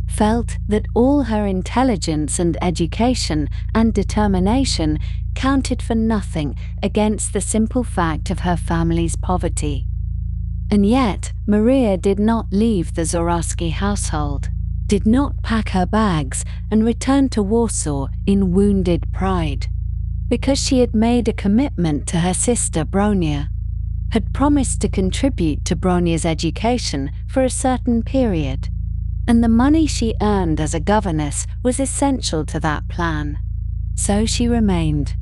felt that all her intelligence and education and determination counted for nothing against the simple fact of her family's poverty. And yet, Maria did not leave the Zoroarsky household, did not pack her bags and return to Warsaw in wounded pride, because she had made a commitment to her sister Bronia, had promised to contribute to Bronia's education for a certain period, and the money she earned as a governess was essential to that plan. So she remained,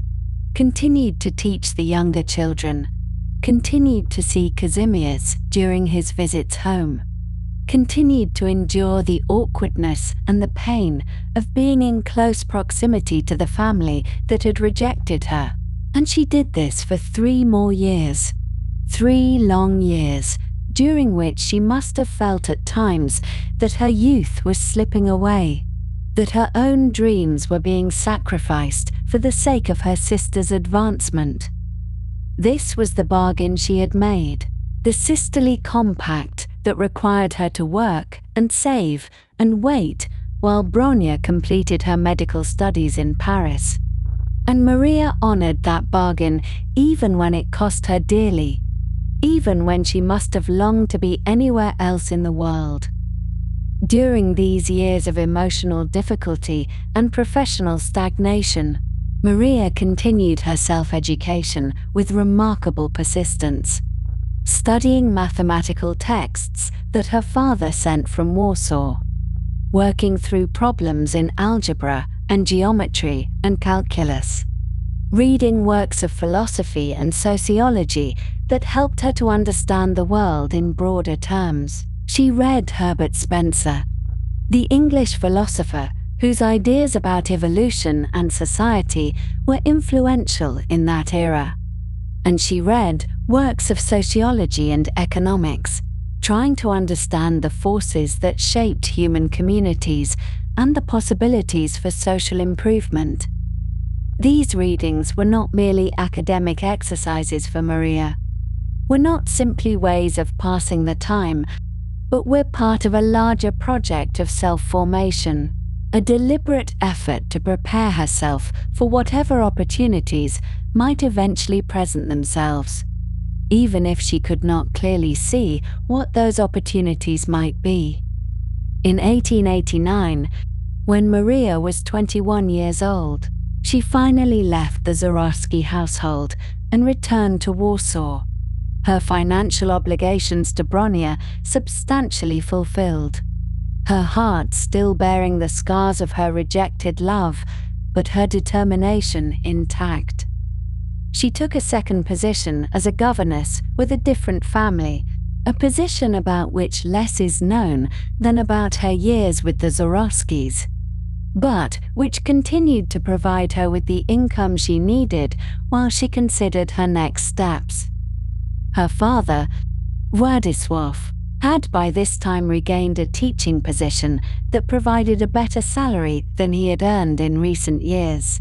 continued to teach the younger children, continued to see Kazimierz during his visits home, continued to endure the awkwardness and the pain of being in close proximity to the family that had rejected her. And she did this for 3 more years. 3 long years, during which she must have felt at times that her youth was slipping away, that her own dreams were being sacrificed for the sake of her sister's advancement. This was the bargain she had made, the sisterly compact that required her to work and save and wait while Bronia completed her medical studies in Paris. And Maria honored that bargain even when it cost her dearly, even when she must have longed to be anywhere else in the world. During these years of emotional difficulty and professional stagnation, Maria continued her self-education with remarkable persistence, studying mathematical texts that her father sent from Warsaw, working through problems in algebra and geometry and calculus, reading works of philosophy and sociology that helped her to understand the world in broader terms. She read Herbert Spencer, the English philosopher whose ideas about evolution and society were influential in that era. And she read works of sociology and economics, trying to understand the forces that shaped human communities and the possibilities for social improvement. These readings were not merely academic exercises for Maria, were not simply ways of passing the time, but were part of a larger project of self-formation, a deliberate effort to prepare herself for whatever opportunities might eventually present themselves, even if she could not clearly see what those opportunities might be. In 1889, when Maria was 21 years old, she finally left the Zoroarsky household and returned to Warsaw, her financial obligations to Bronia substantially fulfilled, her heart still bearing the scars of her rejected love, but her determination intact. She took a second position as a governess with a different family, a position about which less is known than about her years with the Zoroarskys, but which continued to provide her with the income she needed while she considered her next steps. Her father, Władysław, had by this time regained a teaching position that provided a better salary than he had earned in recent years,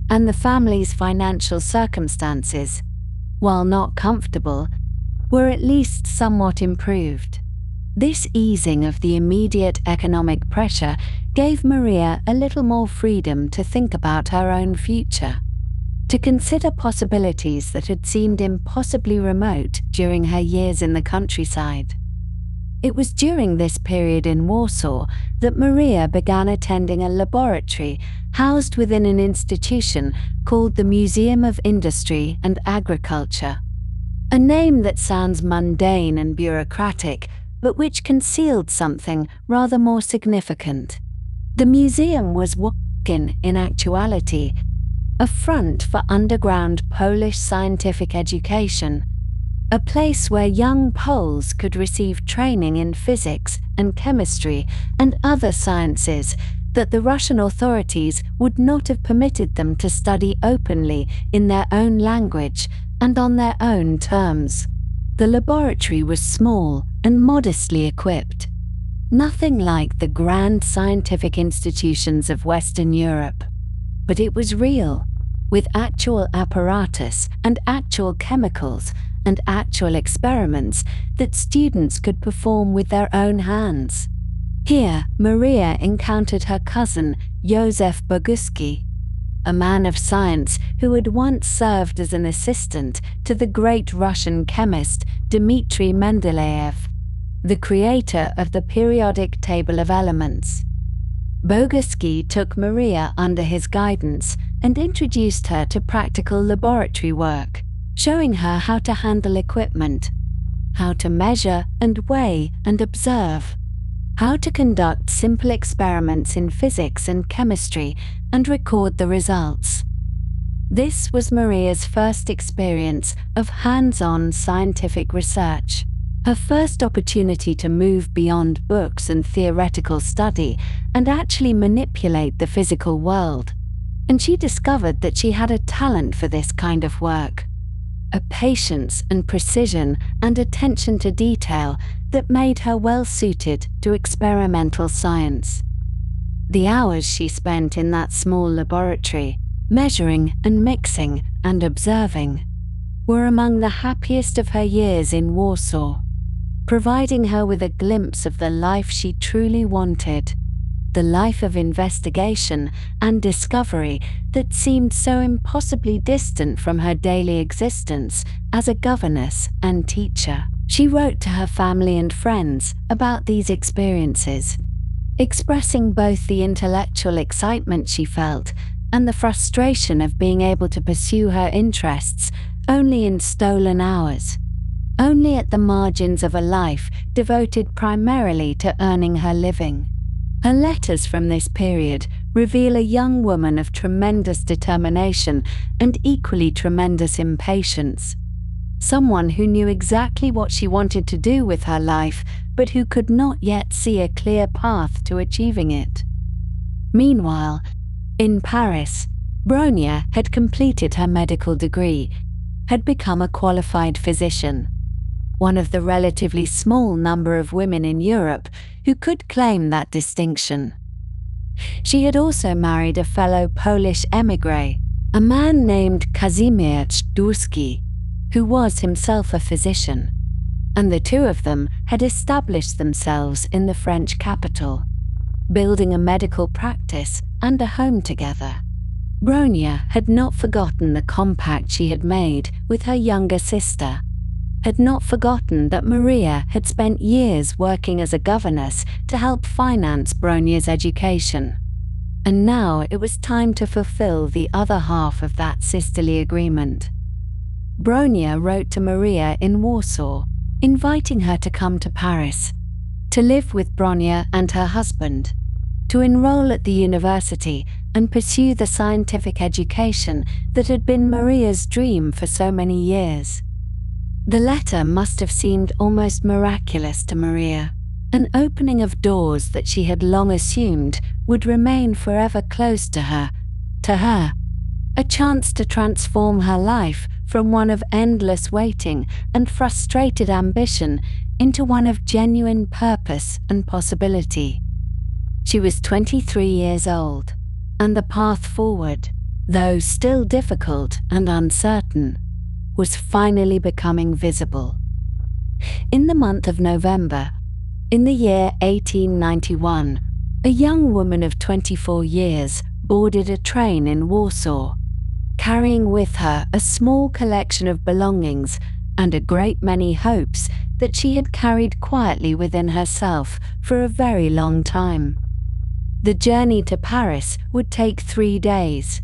and the family's financial circumstances, while not comfortable, were at least somewhat improved. This easing of the immediate economic pressure gave Maria a little more freedom to think about her own future, to consider possibilities that had seemed impossibly remote during her years in the countryside. It was during this period in Warsaw that Maria began attending a laboratory housed within an institution called the Museum of Industry and Agriculture, a name that sounds mundane and bureaucratic, but which concealed something rather more significant. The museum was in actuality, a front for underground Polish scientific education, a place where young Poles could receive training in physics and chemistry and other sciences that the Russian authorities would not have permitted them to study openly in their own language and on their own terms. The laboratory was small and modestly equipped, nothing like the grand scientific institutions of Western Europe. But it was real, with actual apparatus and actual chemicals and actual experiments that students could perform with their own hands. Here, Maria encountered her cousin, Józef Boguski, a man of science who had once served as an assistant to the great Russian chemist Dmitry Mendeleev, the creator of the periodic table of elements. Boguski took Maria under his guidance and introduced her to practical laboratory work, showing her how to handle equipment, how to measure and weigh and observe, how to conduct simple experiments in physics and chemistry and record the results. This was Maria's first experience of hands-on scientific research, her first opportunity to move beyond books and theoretical study and actually manipulate the physical world. And she discovered that she had a talent for this kind of work, a patience and precision and attention to detail that made her well suited to experimental science. The hours she spent in that small laboratory, measuring and mixing and observing, were among the happiest of her years in Warsaw, providing her with a glimpse of the life she truly wanted, the life of investigation and discovery that seemed so impossibly distant from her daily existence as a governess and teacher. She wrote to her family and friends about these experiences, expressing both the intellectual excitement she felt and the frustration of being able to pursue her interests only in stolen hours, only at the margins of a life devoted primarily to earning her living. Her letters from this period reveal a young woman of tremendous determination and equally tremendous impatience. Someone who knew exactly what she wanted to do with her life, but who could not yet see a clear path to achieving it. Meanwhile, in Paris, Bronia had completed her medical degree, had become a qualified physician, one of the relatively small number of women in Europe who could claim that distinction. She had also married a fellow Polish émigré, a man named Kazimierz Durski, who was himself a physician, and the two of them had established themselves in the French capital, building a medical practice and a home together. Bronia had not forgotten the compact she had made with her younger sister, had not forgotten that Maria had spent years working as a governess to help finance Bronia's education. And now it was time to fulfill the other half of that sisterly agreement. Bronia wrote to Maria in Warsaw, inviting her to come to Paris, to live with Bronia and her husband, to enroll at the university and pursue the scientific education that had been Maria's dream for so many years. The letter must have seemed almost miraculous to Maria, an opening of doors that she had long assumed would remain forever closed to her, a chance to transform her life from one of endless waiting and frustrated ambition into one of genuine purpose and possibility. She was 23 years old, and the path forward, though still difficult and uncertain, was finally becoming visible. In the month of November, in the year 1891, a young woman of 24 years boarded a train in Warsaw, carrying with her a small collection of belongings and a great many hopes that she had carried quietly within herself for a very long time. The journey to Paris would take 3 days,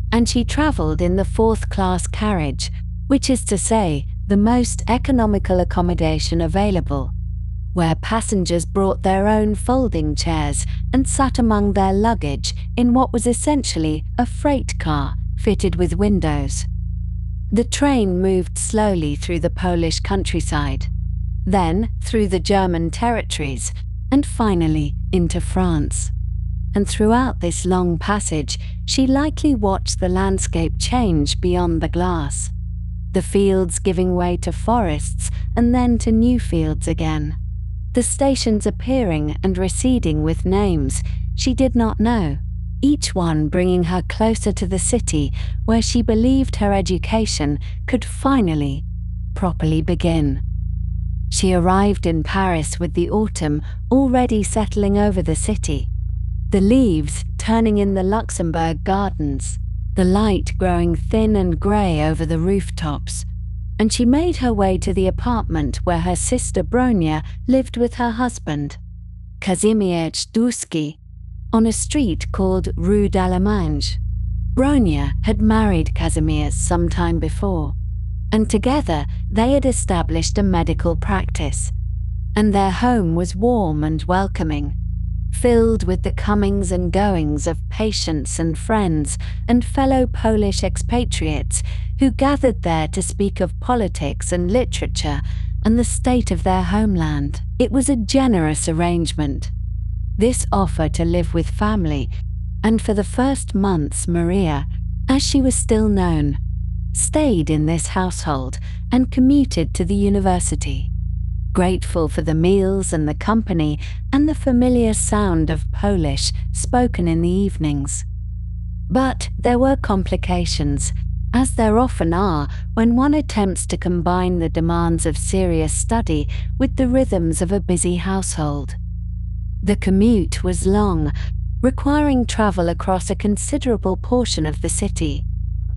and she travelled in the fourth-class carriage, which is to say, the most economical accommodation available, where passengers brought their own folding chairs and sat among their luggage in what was essentially a freight car fitted with windows. The train moved slowly through the Polish countryside, then through the German territories, and finally into France. And throughout this long passage, she likely watched the landscape change beyond the glass, the fields giving way to forests and then to new fields again, the stations appearing and receding with names she did not know, each one bringing her closer to the city where she believed her education could finally, properly begin. She arrived in Paris with the autumn already settling over the city, the leaves turning in the Luxembourg gardens, the light growing thin and grey over the rooftops, and she made her way to the apartment where her sister Bronia lived with her husband, Kazimierz Duski, on a street called Rue d'Allemagne. Bronia had married Kazimierz some time before, and together they had established a medical practice, and their home was warm and welcoming, filled with the comings and goings of patients and friends and fellow Polish expatriates who gathered there to speak of politics and literature and the state of their homeland. It was a generous arrangement, this offer to live with family, and for the first months Maria, as she was still known, stayed in this household and commuted to the university, grateful for the meals and the company and the familiar sound of Polish spoken in the evenings. But there were complications, as there often are when one attempts to combine the demands of serious study with the rhythms of a busy household. The commute was long, requiring travel across a considerable portion of the city,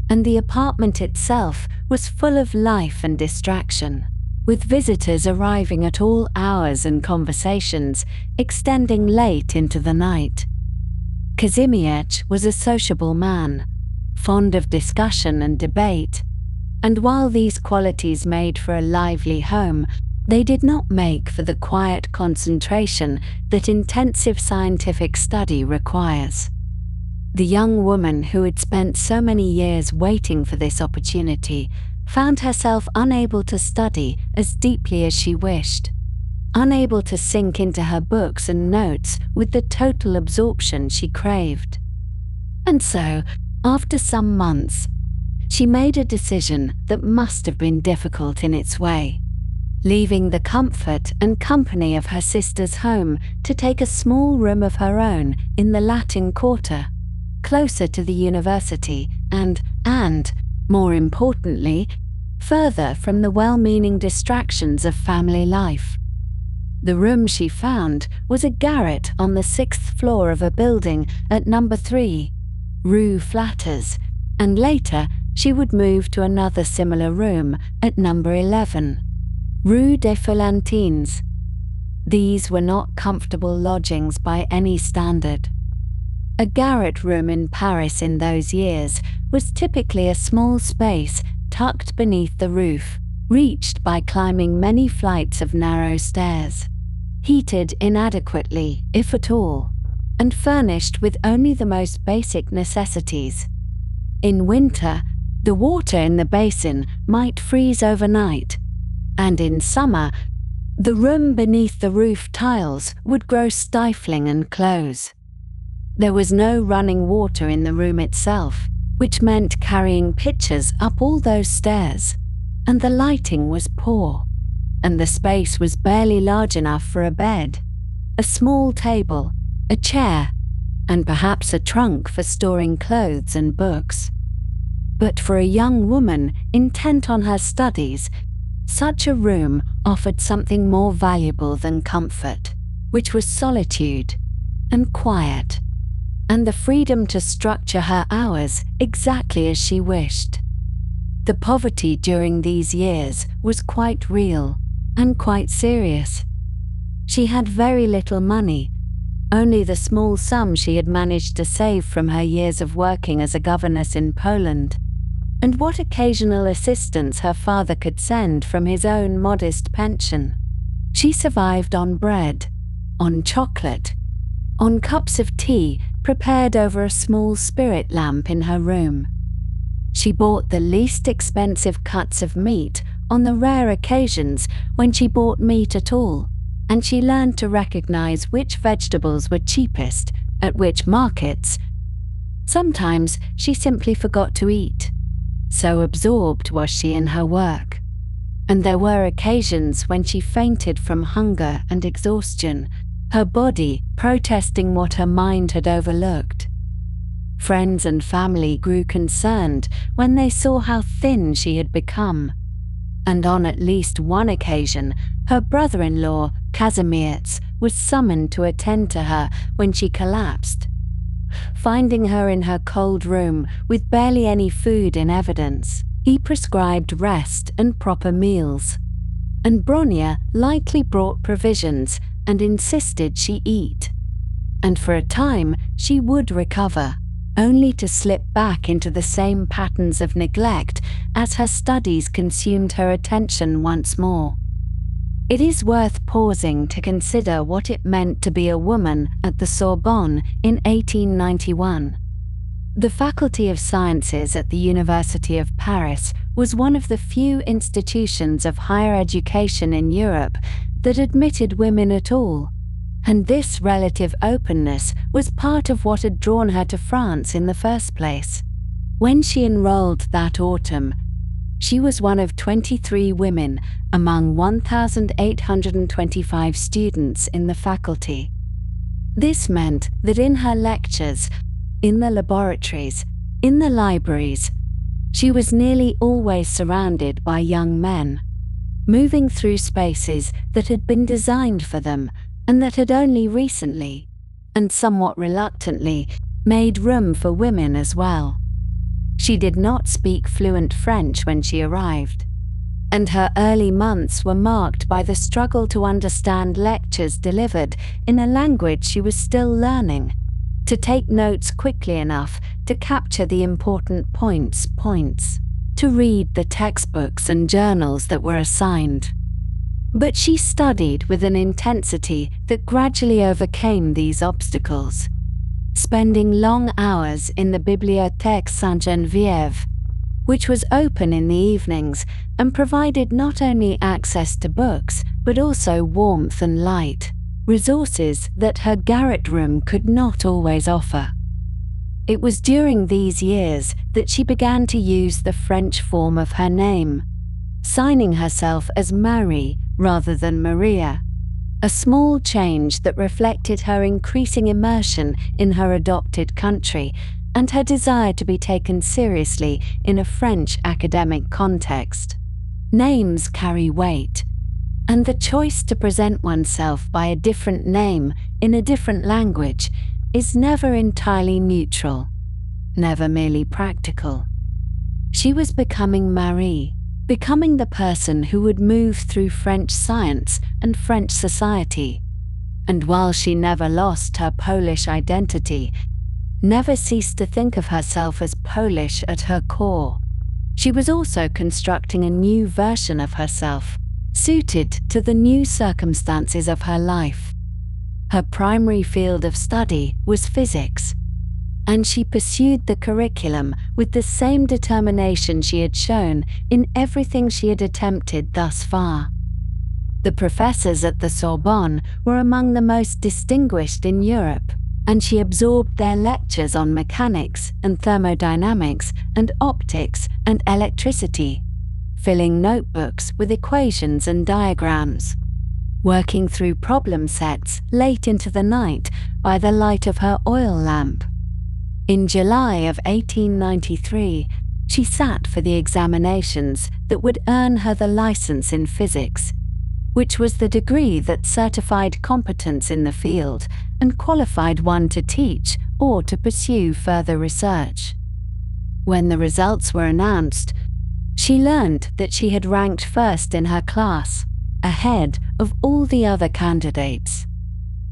and the apartment itself was full of life and distraction, with visitors arriving at all hours and conversations extending late into the night. Kazimierz was a sociable man, fond of discussion and debate, and while these qualities made for a lively home, they did not make for the quiet concentration that intensive scientific study requires. The young woman who had spent so many years waiting for this opportunity found herself unable to study as deeply as she wished, unable to sink into her books and notes with the total absorption she craved. And so, after some months, she made a decision that must have been difficult in its way, leaving the comfort and company of her sister's home to take a small room of her own in the Latin Quarter, closer to the university and, more importantly, further from the well-meaning distractions of family life. The room she found was a garret on the 6th floor of a building at number 3, Rue Flatters, and later she would move to another similar room at number 11, Rue des Folentines. These were not comfortable lodgings by any standard. A garret room in Paris in those years was typically a small space tucked beneath the roof, reached by climbing many flights of narrow stairs, heated inadequately, if at all, and furnished with only the most basic necessities. In winter, the water in the basin might freeze overnight, and in summer, the room beneath the roof tiles would grow stifling and close. There was no running water in the room itself, which meant carrying pitchers up all those stairs, and the lighting was poor, and the space was barely large enough for a bed, a small table, a chair, and perhaps a trunk for storing clothes and books. But for a young woman intent on her studies, such a room offered something more valuable than comfort, which was solitude and quiet, and the freedom to structure her hours exactly as she wished. The poverty during these years was quite real and quite serious. She had very little money, only the small sum she had managed to save from her years of working as a governess in Poland, and what occasional assistance her father could send from his own modest pension. She survived on bread, on chocolate, on cups of tea prepared over a small spirit lamp in her room. She bought the least expensive cuts of meat on the rare occasions when she bought meat at all, and she learned to recognize which vegetables were cheapest at which markets. Sometimes she simply forgot to eat, so absorbed was she in her work, and there were occasions when she fainted from hunger and exhaustion, her body protesting what her mind had overlooked. Friends and family grew concerned when they saw how thin she had become. And on at least one occasion, her brother-in-law, Kazimierz, was summoned to attend to her when she collapsed. Finding her in her cold room with barely any food in evidence, he prescribed rest and proper meals. And Bronya lightly brought provisions and insisted she eat. And for a time she would recover, only to slip back into the same patterns of neglect as her studies consumed her attention once more. It is worth pausing to consider what it meant to be a woman at the Sorbonne in 1891. The Faculty of Sciences at the University of Paris was one of the few institutions of higher education in Europe that admitted women at all, and this relative openness was part of what had drawn her to France in the first place. When she enrolled that autumn, she was one of 23 women among 1,825 students in the faculty. This meant that in her lectures, in the laboratories, in the libraries, she was nearly always surrounded by young men, moving through spaces that had been designed for them and that had only recently, and somewhat reluctantly, made room for women as well. She did not speak fluent French when she arrived, and her early months were marked by the struggle to understand lectures delivered in a language she was still learning, to take notes quickly enough to capture the important points, to read the textbooks and journals that were assigned. But she studied with an intensity that gradually overcame these obstacles, spending long hours in the Bibliothèque Sainte-Geneviève, which was open in the evenings and provided not only access to books, but also warmth and light, resources that her garret room could not always offer. It was during these years that she began to use the French form of her name, signing herself as Marie rather than Maria, a small change that reflected her increasing immersion in her adopted country and her desire to be taken seriously in a French academic context. Names carry weight, and the choice to present oneself by a different name in a different language is never entirely neutral, never merely practical. She was becoming Marie, becoming the person who would move through French science and French society. And while she never lost her Polish identity, never ceased to think of herself as Polish at her core, she was also constructing a new version of herself, suited to the new circumstances of her life. Her primary field of study was physics, and she pursued the curriculum with the same determination she had shown in everything she had attempted thus far. The professors at the Sorbonne were among the most distinguished in Europe, and she absorbed their lectures on mechanics and thermodynamics and optics and electricity, filling notebooks with equations and diagrams, working through problem sets late into the night by the light of her oil lamp. In July of 1893, she sat for the examinations that would earn her the license in physics, which was the degree that certified competence in the field and qualified one to teach or to pursue further research. When the results were announced, she learned that she had ranked first in her class, ahead of all the other candidates.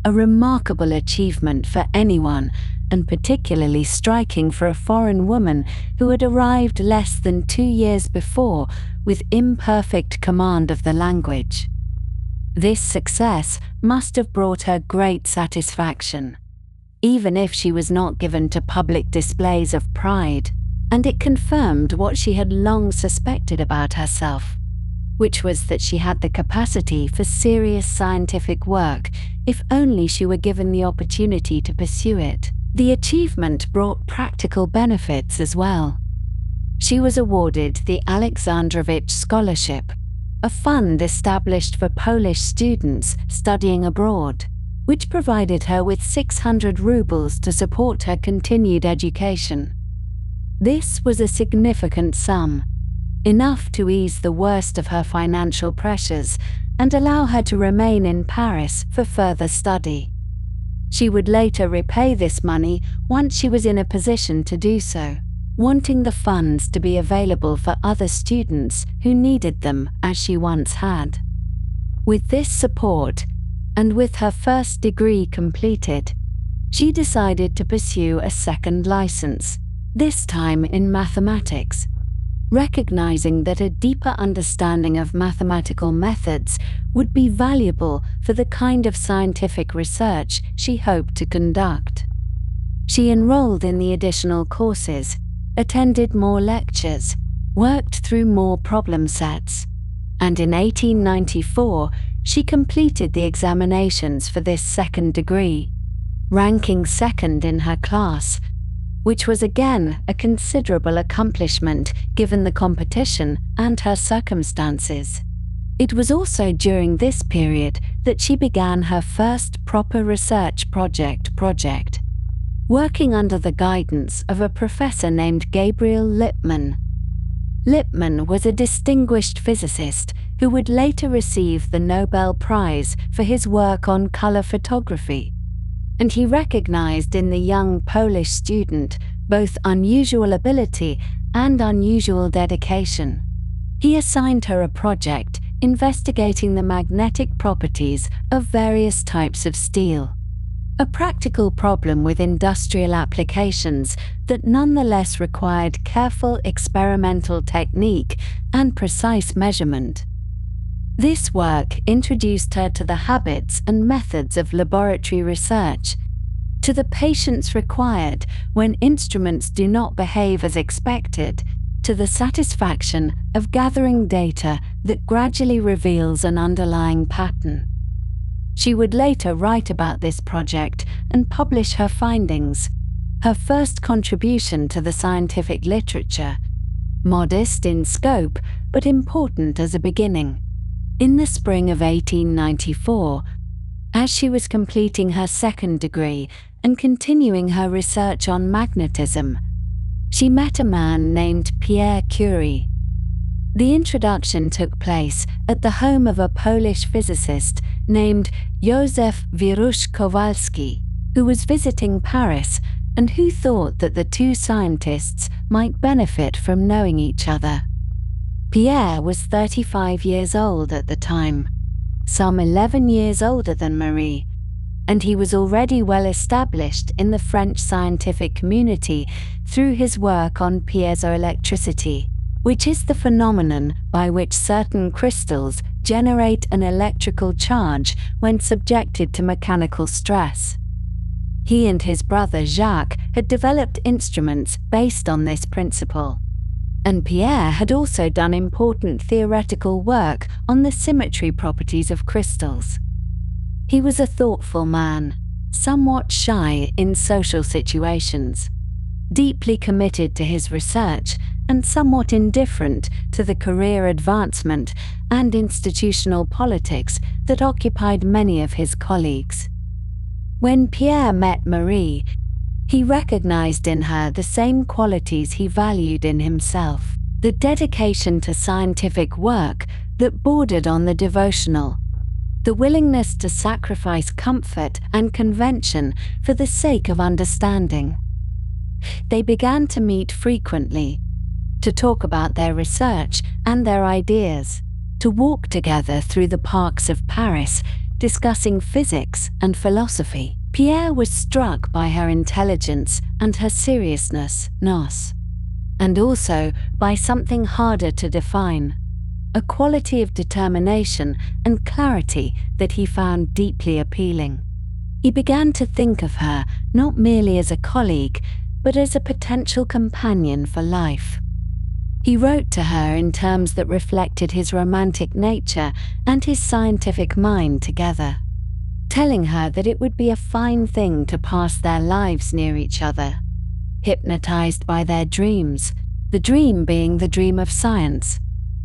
A remarkable achievement for anyone, and particularly striking for a foreign woman who had arrived less than 2 years before with imperfect command of the language. This success must have brought her great satisfaction, even if she was not given to public displays of pride, and it confirmed what she had long suspected about herself, which was that she had the capacity for serious scientific work if only she were given the opportunity to pursue it. The achievement brought practical benefits as well. She was awarded the Alexandrovich Scholarship, a fund established for Polish students studying abroad, which provided her with 600 rubles to support her continued education. This was a significant sum, enough to ease the worst of her financial pressures and allow her to remain in Paris for further study. She would later repay this money once she was in a position to do so, wanting the funds to be available for other students who needed them as she once had. With this support, and with her first degree completed, she decided to pursue a second license, this time in mathematics, recognizing that a deeper understanding of mathematical methods would be valuable for the kind of scientific research she hoped to conduct. She enrolled in the additional courses, attended more lectures, worked through more problem sets, and in 1894 she completed the examinations for this second degree, ranking second in her class, which was again a considerable accomplishment given the competition and her circumstances. It was also during this period that she began her first proper research project, working under the guidance of a professor named Gabriel Lippmann. Lippmann was a distinguished physicist who would later receive the Nobel Prize for his work on color photography, and he recognized in the young Polish student both unusual ability and unusual dedication. He assigned her a project investigating the magnetic properties of various types of steel, a practical problem with industrial applications that nonetheless required careful experimental technique and precise measurement. This work introduced her to the habits and methods of laboratory research, to the patience required when instruments do not behave as expected, to the satisfaction of gathering data that gradually reveals an underlying pattern. She would later write about this project and publish her findings, her first contribution to the scientific literature, modest in scope but important as a beginning. In the spring of 1894, as she was completing her second degree and continuing her research on magnetism, she met a man named Pierre Curie. The introduction took place at the home of a Polish physicist named Józef Wirusz Kowalski, who was visiting Paris and who thought that the two scientists might benefit from knowing each other. Pierre was 35 years old at the time, some 11 years older than Marie, and he was already well established in the French scientific community through his work on piezoelectricity, which is the phenomenon by which certain crystals generate an electrical charge when subjected to mechanical stress. He and his brother Jacques had developed instruments based on this principle, and Pierre had also done important theoretical work on the symmetry properties of crystals. He was a thoughtful man, somewhat shy in social situations, deeply committed to his research and somewhat indifferent to the career advancement and institutional politics that occupied many of his colleagues. When Pierre met Marie, he recognized in her the same qualities he valued in himself, the dedication to scientific work that bordered on the devotional, the willingness to sacrifice comfort and convention for the sake of understanding. They began to meet frequently, to talk about their research and their ideas, to walk together through the parks of Paris, discussing physics and philosophy. Pierre was struck by her intelligence and her seriousness, and also by something harder to define, a quality of determination and clarity that he found deeply appealing. He began to think of her not merely as a colleague, but as a potential companion for life. He wrote to her in terms that reflected his romantic nature and his scientific mind together, telling her that it would be a fine thing to pass their lives near each other, hypnotized by their dreams, the dream being the dream of science,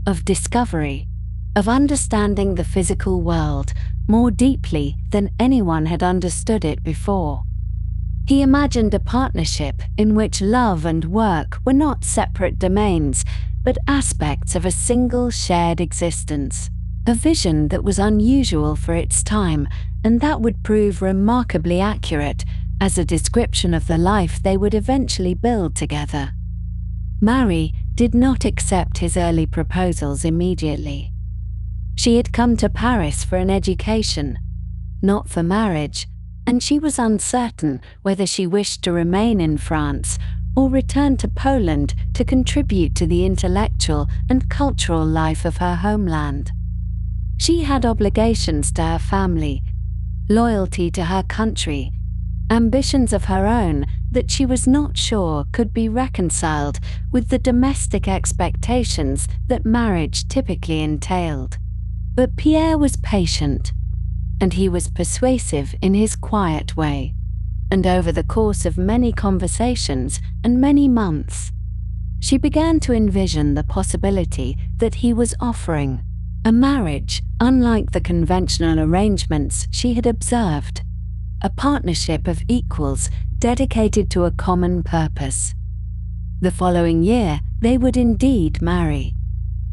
of discovery, of understanding the physical world more deeply than anyone had understood it before. He imagined a partnership in which love and work were not separate domains, but aspects of a single shared existence. A vision that was unusual for its time, and that would prove remarkably accurate as a description of the life they would eventually build together. Marie did not accept his early proposals immediately. She had come to Paris for an education, not for marriage, and she was uncertain whether she wished to remain in France or return to Poland to contribute to the intellectual and cultural life of her homeland. She had obligations to her family, loyalty to her country, ambitions of her own that she was not sure could be reconciled with the domestic expectations that marriage typically entailed. But Pierre was patient, and he was persuasive in his quiet way, and over the course of many conversations and many months, she began to envision the possibility that he was offering a marriage unlike the conventional arrangements she had observed, a partnership of equals dedicated to a common purpose. The following year, they would indeed marry.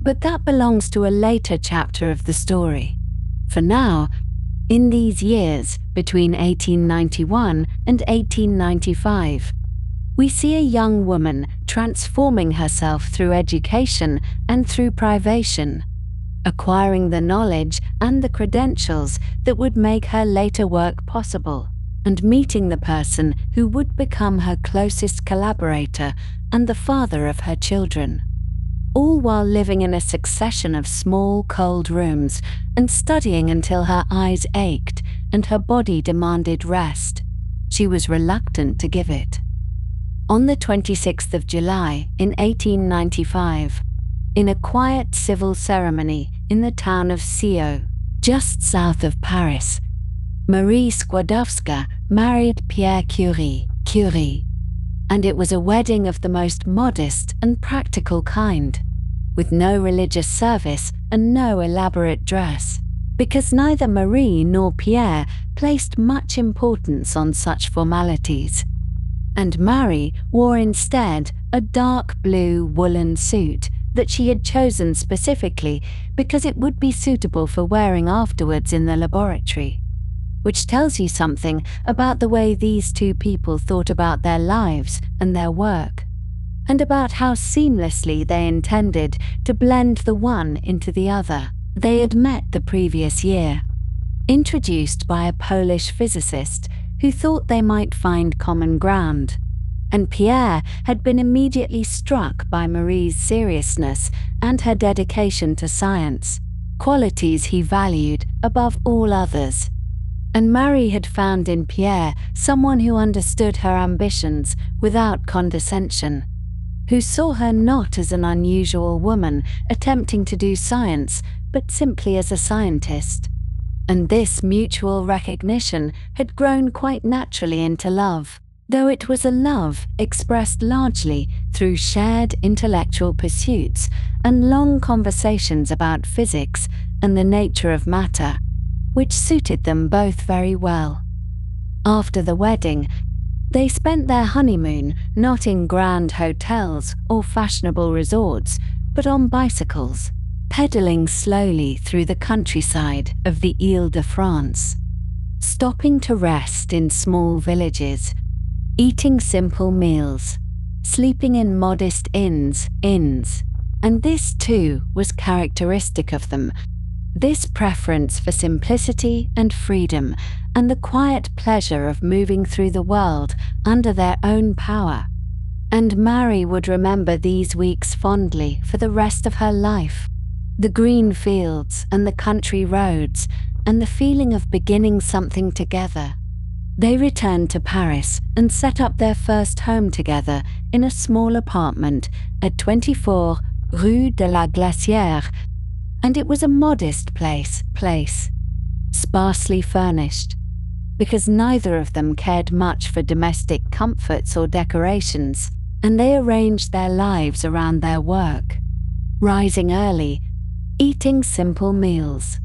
But that belongs to a later chapter of the story. For now, in these years between 1891 and 1895, we see a young woman transforming herself through education and through privation, acquiring the knowledge and the credentials that would make her later work possible, and meeting the person who would become her closest collaborator and the father of her children. All while living in a succession of small, cold rooms and studying until her eyes ached and her body demanded rest. She was reluctant to give it. On the 26th of July in 1895, in a quiet civil ceremony in the town of Sceaux, just south of Paris, Marie Sklodowska married Pierre Curie, and it was a wedding of the most modest and practical kind, with no religious service and no elaborate dress, because neither Marie nor Pierre placed much importance on such formalities. And Marie wore instead a dark blue woolen suit that she had chosen specifically because it would be suitable for wearing afterwards in the laboratory, which tells you something about the way these two people thought about their lives and their work, and about how seamlessly they intended to blend the one into the other. They had met the previous year, introduced by a Polish physicist who thought they might find common ground, and Pierre had been immediately struck by Marie's seriousness and her dedication to science, qualities he valued above all others. And Marie had found in Pierre someone who understood her ambitions without condescension, who saw her not as an unusual woman attempting to do science, but simply as a scientist. And this mutual recognition had grown quite naturally into love, though it was a love expressed largely through shared intellectual pursuits and long conversations about physics and the nature of matter, which suited them both very well. After the wedding, they spent their honeymoon not in grand hotels or fashionable resorts, but on bicycles, pedaling slowly through the countryside of the Île-de-France, stopping to rest in small villages, eating simple meals, sleeping in modest inns, and this too was characteristic of them, this preference for simplicity and freedom and the quiet pleasure of moving through the world under their own power. And Marie would remember these weeks fondly for the rest of her life. The green fields and the country roads and the feeling of beginning something together. They returned to Paris and set up their first home together in a small apartment at 24 Rue de la Glacière, and it was a modest place, sparsely furnished, because neither of them cared much for domestic comforts or decorations, and they arranged their lives around their work, rising early, eating simple meals,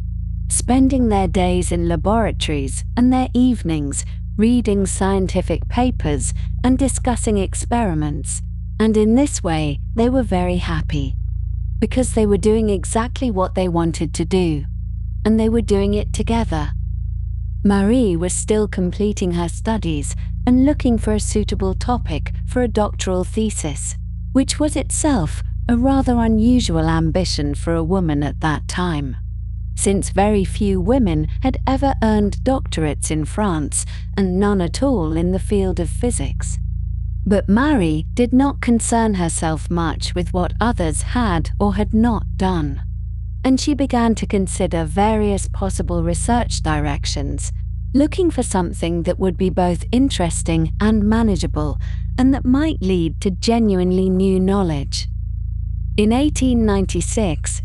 spending their days in laboratories and their evenings reading scientific papers and discussing experiments. And in this way, they were very happy, because they were doing exactly what they wanted to do, and they were doing it together. Marie was still completing her studies and looking for a suitable topic for a doctoral thesis, which was itself a rather unusual ambition for a woman at that time, since very few women had ever earned doctorates in France and none at all in the field of physics. But Marie did not concern herself much with what others had or had not done, and she began to consider various possible research directions, looking for something that would be both interesting and manageable, and that might lead to genuinely new knowledge. In 1896,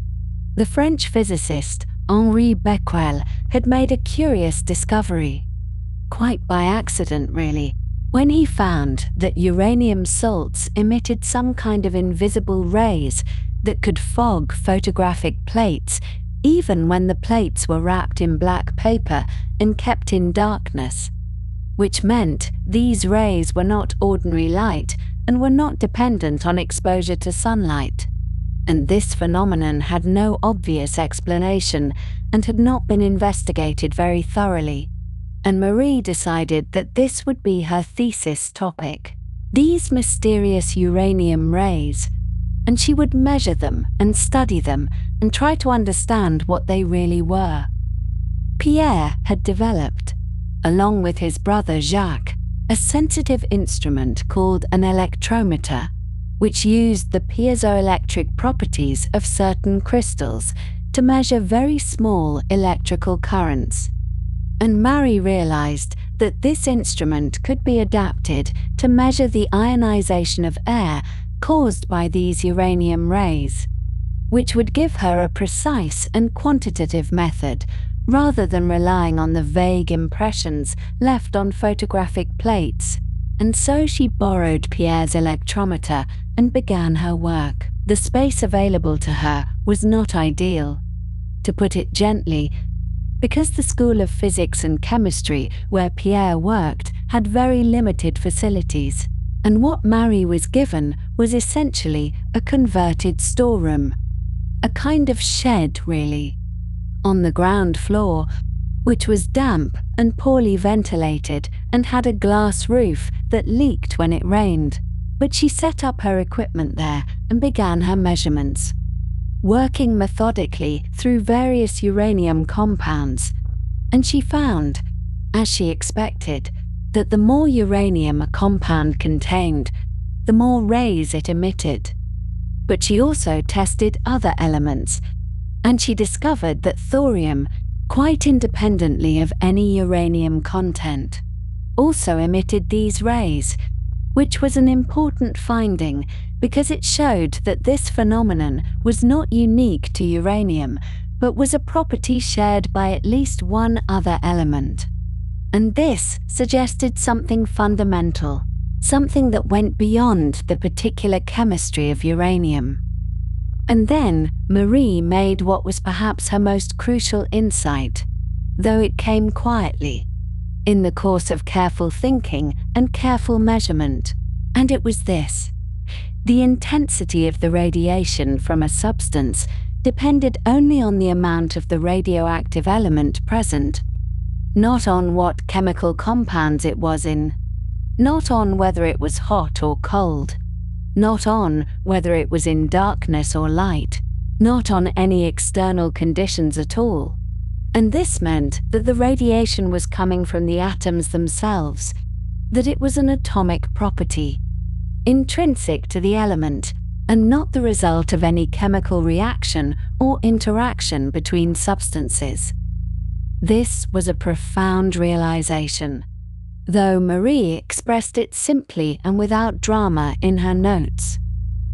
the French physicist Henri Becquerel had made a curious discovery, quite by accident really, when he found that uranium salts emitted some kind of invisible rays that could fog photographic plates even when the plates were wrapped in black paper and kept in darkness, which meant these rays were not ordinary light and were not dependent on exposure to sunlight. And this phenomenon had no obvious explanation and had not been investigated very thoroughly. And Marie decided that this would be her thesis topic, these mysterious uranium rays, and she would measure them and study them and try to understand what they really were. Pierre had developed, along with his brother Jacques, a sensitive instrument called an electrometer, which used the piezoelectric properties of certain crystals to measure very small electrical currents. And Marie realized that this instrument could be adapted to measure the ionization of air caused by these uranium rays, which would give her a precise and quantitative method rather than relying on the vague impressions left on photographic plates. And so she borrowed Pierre's electrometer and began her work. The space available to her was not ideal, to put it gently, because the School of Physics and Chemistry where Pierre worked had very limited facilities, and what Marie was given was essentially a converted storeroom, a kind of shed really, on the ground floor, which was damp and poorly ventilated and had a glass roof that leaked when it rained. But she set up her equipment there and began her measurements, working methodically through various uranium compounds, and she found, as she expected, that the more uranium a compound contained, the more rays it emitted. But she also tested other elements, and she discovered that thorium, quite independently of any uranium content, also emitted these rays, which was an important finding because it showed that this phenomenon was not unique to uranium, but was a property shared by at least one other element. And this suggested something fundamental, something that went beyond the particular chemistry of uranium. And then Marie made what was perhaps her most crucial insight, though it came quietly, in the course of careful thinking and careful measurement, and it was this: the intensity of the radiation from a substance depended only on the amount of the radioactive element present, not on what chemical compounds it was in, not on whether it was hot or cold, not on whether it was in darkness or light, not on any external conditions at all. And this meant that the radiation was coming from the atoms themselves, that it was an atomic property, intrinsic to the element, and not the result of any chemical reaction or interaction between substances. This was a profound realization, though Marie expressed it simply and without drama in her notes,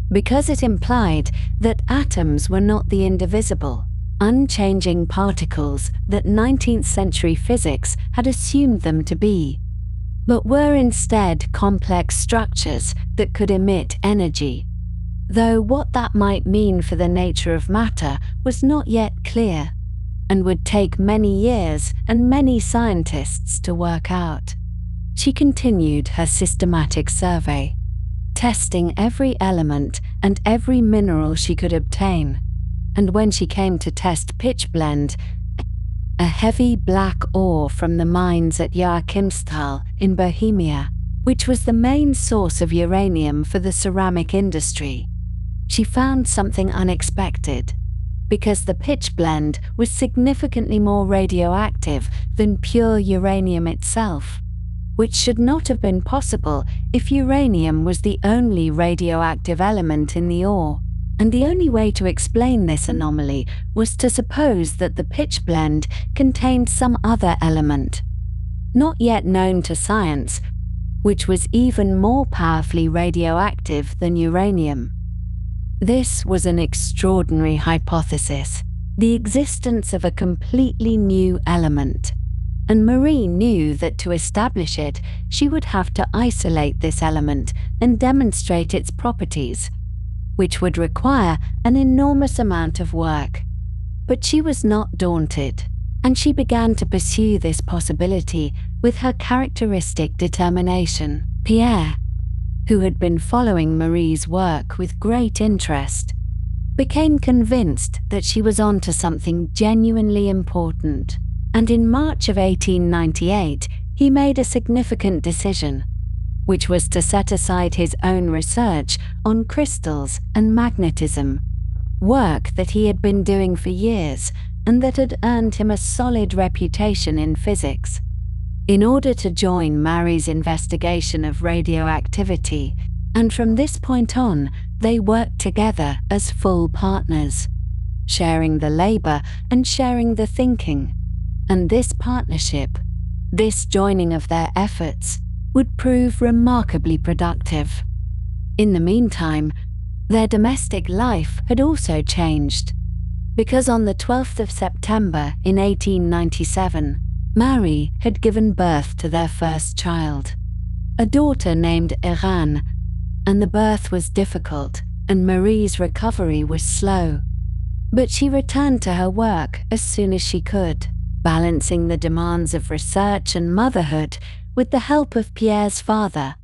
because it implied that atoms were not the indivisible, unchanging particles that 19th century physics had assumed them to be, but were instead complex structures that could emit energy, though what that might mean for the nature of matter was not yet clear. and would take many years and many scientists to work out. She continued her systematic survey, testing every element and every mineral she could obtain. And when she came to test pitchblende, a heavy black ore from the mines at Joachimsthal in Bohemia, which was the main source of uranium for the ceramic industry, she found something unexpected, because the pitchblende was significantly more radioactive than pure uranium itself, which should not have been possible if uranium was the only radioactive element in the ore. And the only way to explain this anomaly was to suppose that the pitchblende contained some other element, not yet known to science, which was even more powerfully radioactive than uranium. This was an extraordinary hypothesis, the existence of a completely new element, and Marie knew that to establish it, she would have to isolate this element and demonstrate its properties, which would require an enormous amount of work. But she was not daunted, and she began to pursue this possibility with her characteristic determination. Pierre, who had been following Marie's work with great interest, became convinced that she was onto something genuinely important, and in March of 1898 he made a significant decision, which was to set aside his own research on crystals and magnetism, work that he had been doing for years and that had earned him a solid reputation in physics, in order to join Marie's investigation of radioactivity, and from this point on, they worked together as full partners, sharing the labor and sharing the thinking. And this partnership, this joining of their efforts, would prove remarkably productive. In the meantime, their domestic life had also changed, because on the 12th of September in 1897, Marie had given birth to their first child, a daughter named Iran, and the birth was difficult and Marie's recovery was slow. But she returned to her work as soon as she could, balancing the demands of research and motherhood with the help of Pierre's father,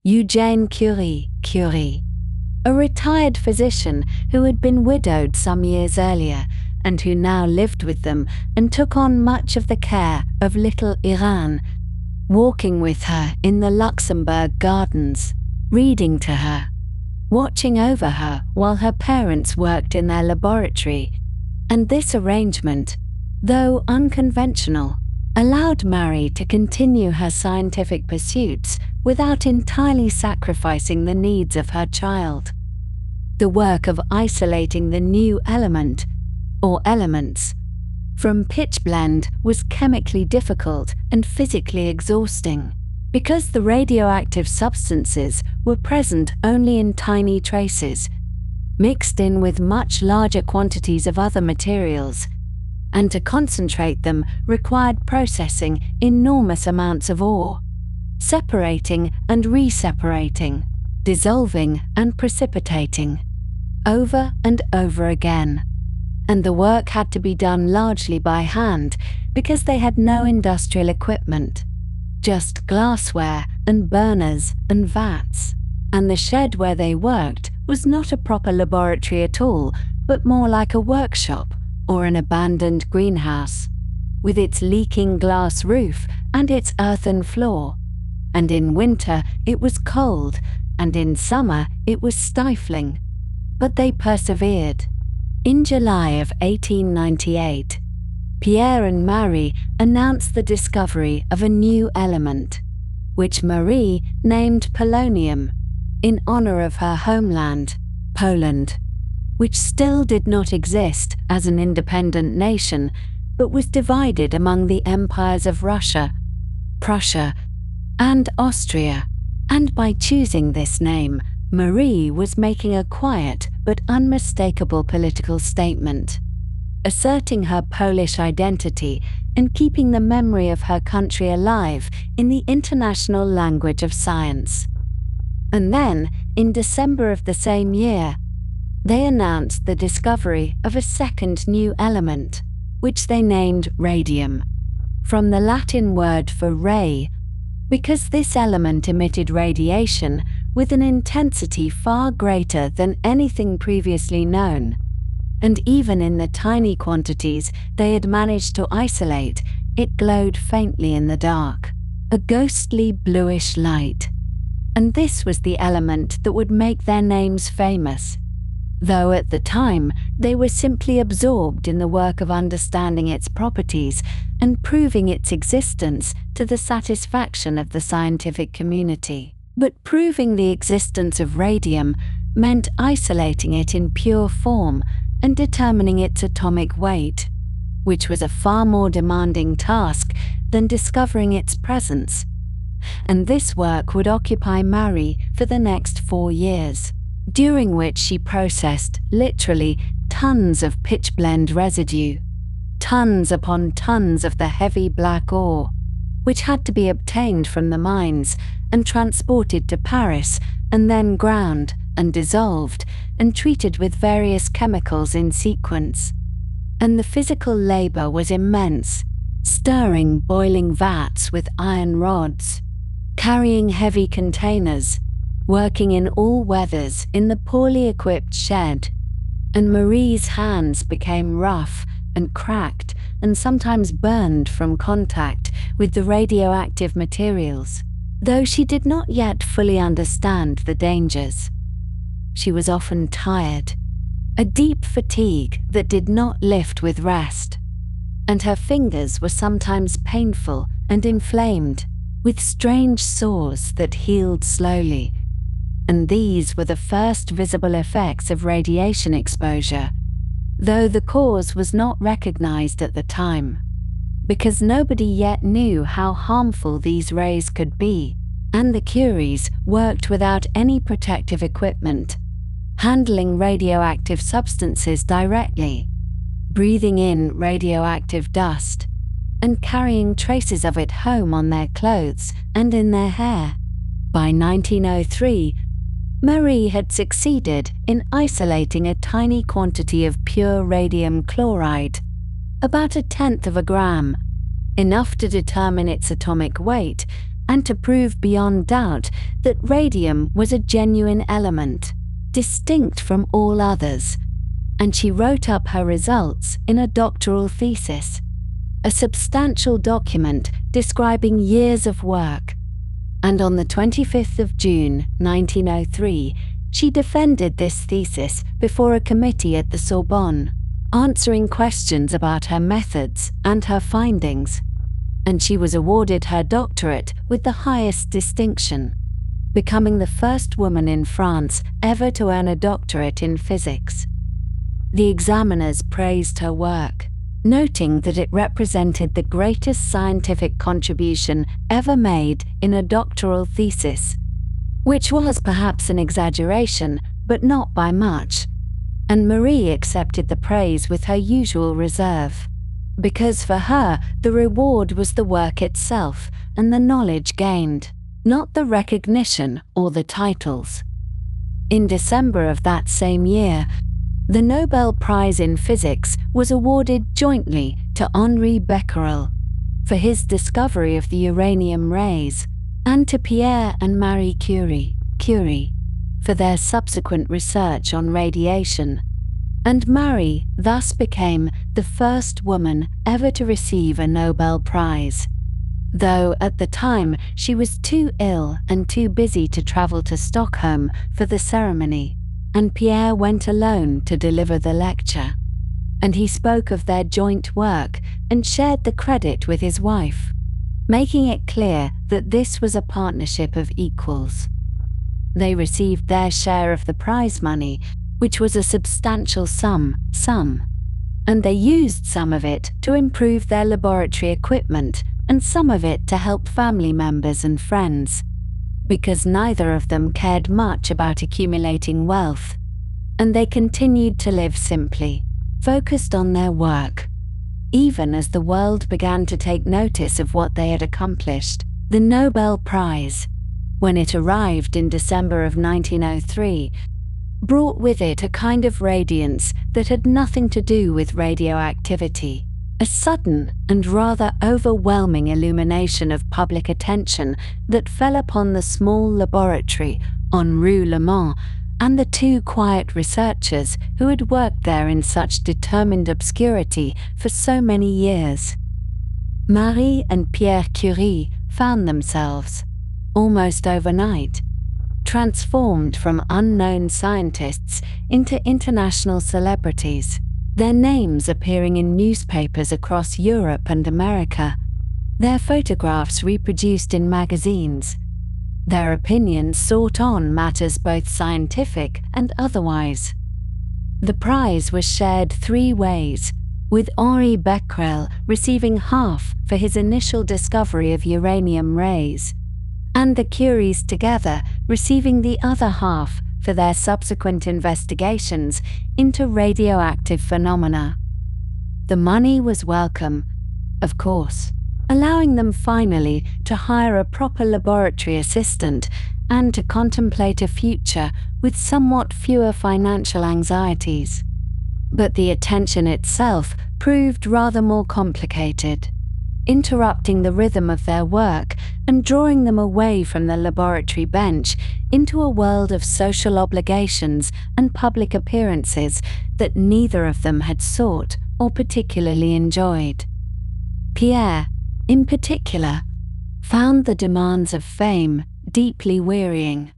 Eugène Curie, a retired physician who had been widowed some years earlier and who now lived with them and took on much of the care of little Iran, walking with her in the Luxembourg gardens, reading to her, watching over her while her parents worked in their laboratory. And this arrangement, though unconventional, allowed Marie to continue her scientific pursuits without entirely sacrificing the needs of her child. The work of isolating the new element, or elements, from pitchblende was chemically difficult and physically exhausting, because the radioactive substances were present only in tiny traces, mixed in with much larger quantities of other materials, and to concentrate them required processing enormous amounts of ore, separating and reseparating, dissolving and precipitating, over and over again. And the work had to be done largely by hand because they had no industrial equipment, just glassware and burners and vats. And the shed where they worked was not a proper laboratory at all, but more like a workshop or an abandoned greenhouse, with its leaking glass roof and its earthen floor. And in winter it was cold, and in summer it was stifling. But they persevered. In July of 1898, Pierre and Marie announced the discovery of a new element, which Marie named polonium, in honor of her homeland, Poland, which still did not exist as an independent nation, but was divided among the empires of Russia, Prussia, and Austria. And by choosing this name, Marie was making a quiet but unmistakable political statement, asserting her Polish identity and keeping the memory of her country alive in the international language of science. And then, in December of the same year, they announced the discovery of a second new element, which they named radium, from the Latin word for ray, because this element emitted radiation with an intensity far greater than anything previously known. And even in the tiny quantities they had managed to isolate, it glowed faintly in the dark, a ghostly bluish light. And this was the element that would make their names famous, though at the time they were simply absorbed in the work of understanding its properties and proving its existence to the satisfaction of the scientific community. But proving the existence of radium meant isolating it in pure form and determining its atomic weight, which was a far more demanding task than discovering its presence. And this work would occupy Marie for the next 4 years, during which she processed literally tons of pitchblende residue, tons upon tons of the heavy black ore, which had to be obtained from the mines and transported to Paris and then ground and dissolved and treated with various chemicals in sequence. And the physical labor was immense, stirring boiling vats with iron rods, carrying heavy containers, working in all weathers in the poorly equipped shed. And Marie's hands became rough and cracked and sometimes burned from contact with the radioactive materials, though she did not yet fully understand the dangers. She was often tired, a deep fatigue that did not lift with rest, and her fingers were sometimes painful and inflamed, with strange sores that healed slowly. And these were the first visible effects of radiation exposure, though the cause was not recognized at the time, because nobody yet knew how harmful these rays could be, and the Curies worked without any protective equipment, handling radioactive substances directly, breathing in radioactive dust, and carrying traces of it home on their clothes and in their hair. By 1903, Marie had succeeded in isolating a tiny quantity of pure radium chloride, about 1/10 of a gram, enough to determine its atomic weight and to prove beyond doubt that radium was a genuine element, distinct from all others. And she wrote up her results in a doctoral thesis, a substantial document describing years of work. And on the 25th of June, 1903, she defended this thesis before a committee at the Sorbonne, answering questions about her methods and her findings. And she was awarded her doctorate with the highest distinction, becoming the first woman in France ever to earn a doctorate in physics. The examiners praised her work, noting that it represented the greatest scientific contribution ever made in a doctoral thesis, which was perhaps an exaggeration, but not by much. And Marie accepted the praise with her usual reserve, because for her the reward was the work itself and the knowledge gained, not the recognition or the titles. In December of that same year, the Nobel Prize in Physics was awarded jointly to Henri Becquerel for his discovery of the uranium rays, and to Pierre and Marie Curie for their subsequent research on radiation. And Marie thus became the first woman ever to receive a Nobel Prize, though at the time she was too ill and too busy to travel to Stockholm for the ceremony. And Pierre went alone to deliver the lecture, and he spoke of their joint work and shared the credit with his wife, making it clear that this was a partnership of equals. They received their share of the prize money, which was a substantial sum, and they used some of it to improve their laboratory equipment and some of it to help family members and friends, because neither of them cared much about accumulating wealth, and they continued to live simply, focused on their work. Even as the world began to take notice of what they had accomplished, the Nobel Prize, when it arrived in December of 1903, brought with it a kind of radiance that had nothing to do with radioactivity, a sudden and rather overwhelming illumination of public attention that fell upon the small laboratory on Rue Le Mans and the two quiet researchers who had worked there in such determined obscurity for so many years. Marie and Pierre Curie found themselves, almost overnight, transformed from unknown scientists into international celebrities, their names appearing in newspapers across Europe and America, their photographs reproduced in magazines, their opinions sought on matters both scientific and otherwise. The prize was shared three ways, with Henri Becquerel receiving half for his initial discovery of uranium rays, and the Curies together receiving the other half for their subsequent investigations into radioactive phenomena. The money was welcome, of course, allowing them finally to hire a proper laboratory assistant and to contemplate a future with somewhat fewer financial anxieties. But the attention itself proved rather more complicated, interrupting the rhythm of their work and drawing them away from the laboratory bench into a world of social obligations and public appearances that neither of them had sought or particularly enjoyed. Pierre, in particular, found the demands of fame deeply wearying,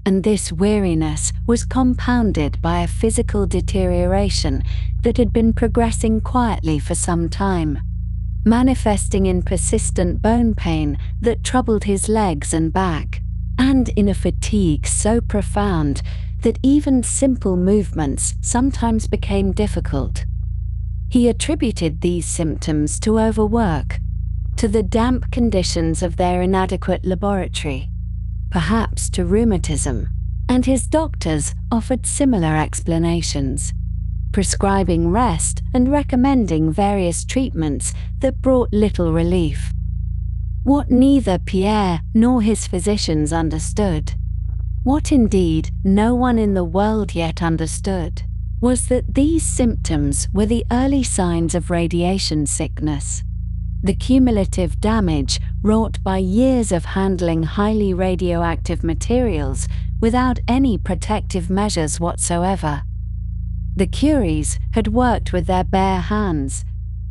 and this weariness was compounded by a physical deterioration that had been progressing quietly for some time, manifesting in persistent bone pain that troubled his legs and back, and in a fatigue so profound that even simple movements sometimes became difficult. He attributed these symptoms to overwork, to the damp conditions of their inadequate laboratory, perhaps to rheumatism, and his doctors offered similar explanations, prescribing rest and recommending various treatments that brought little relief. What neither Pierre nor his physicians understood, what indeed no one in the world yet understood, was that these symptoms were the early signs of radiation sickness, the cumulative damage wrought by years of handling highly radioactive materials without any protective measures whatsoever. The Curies had worked with their bare hands,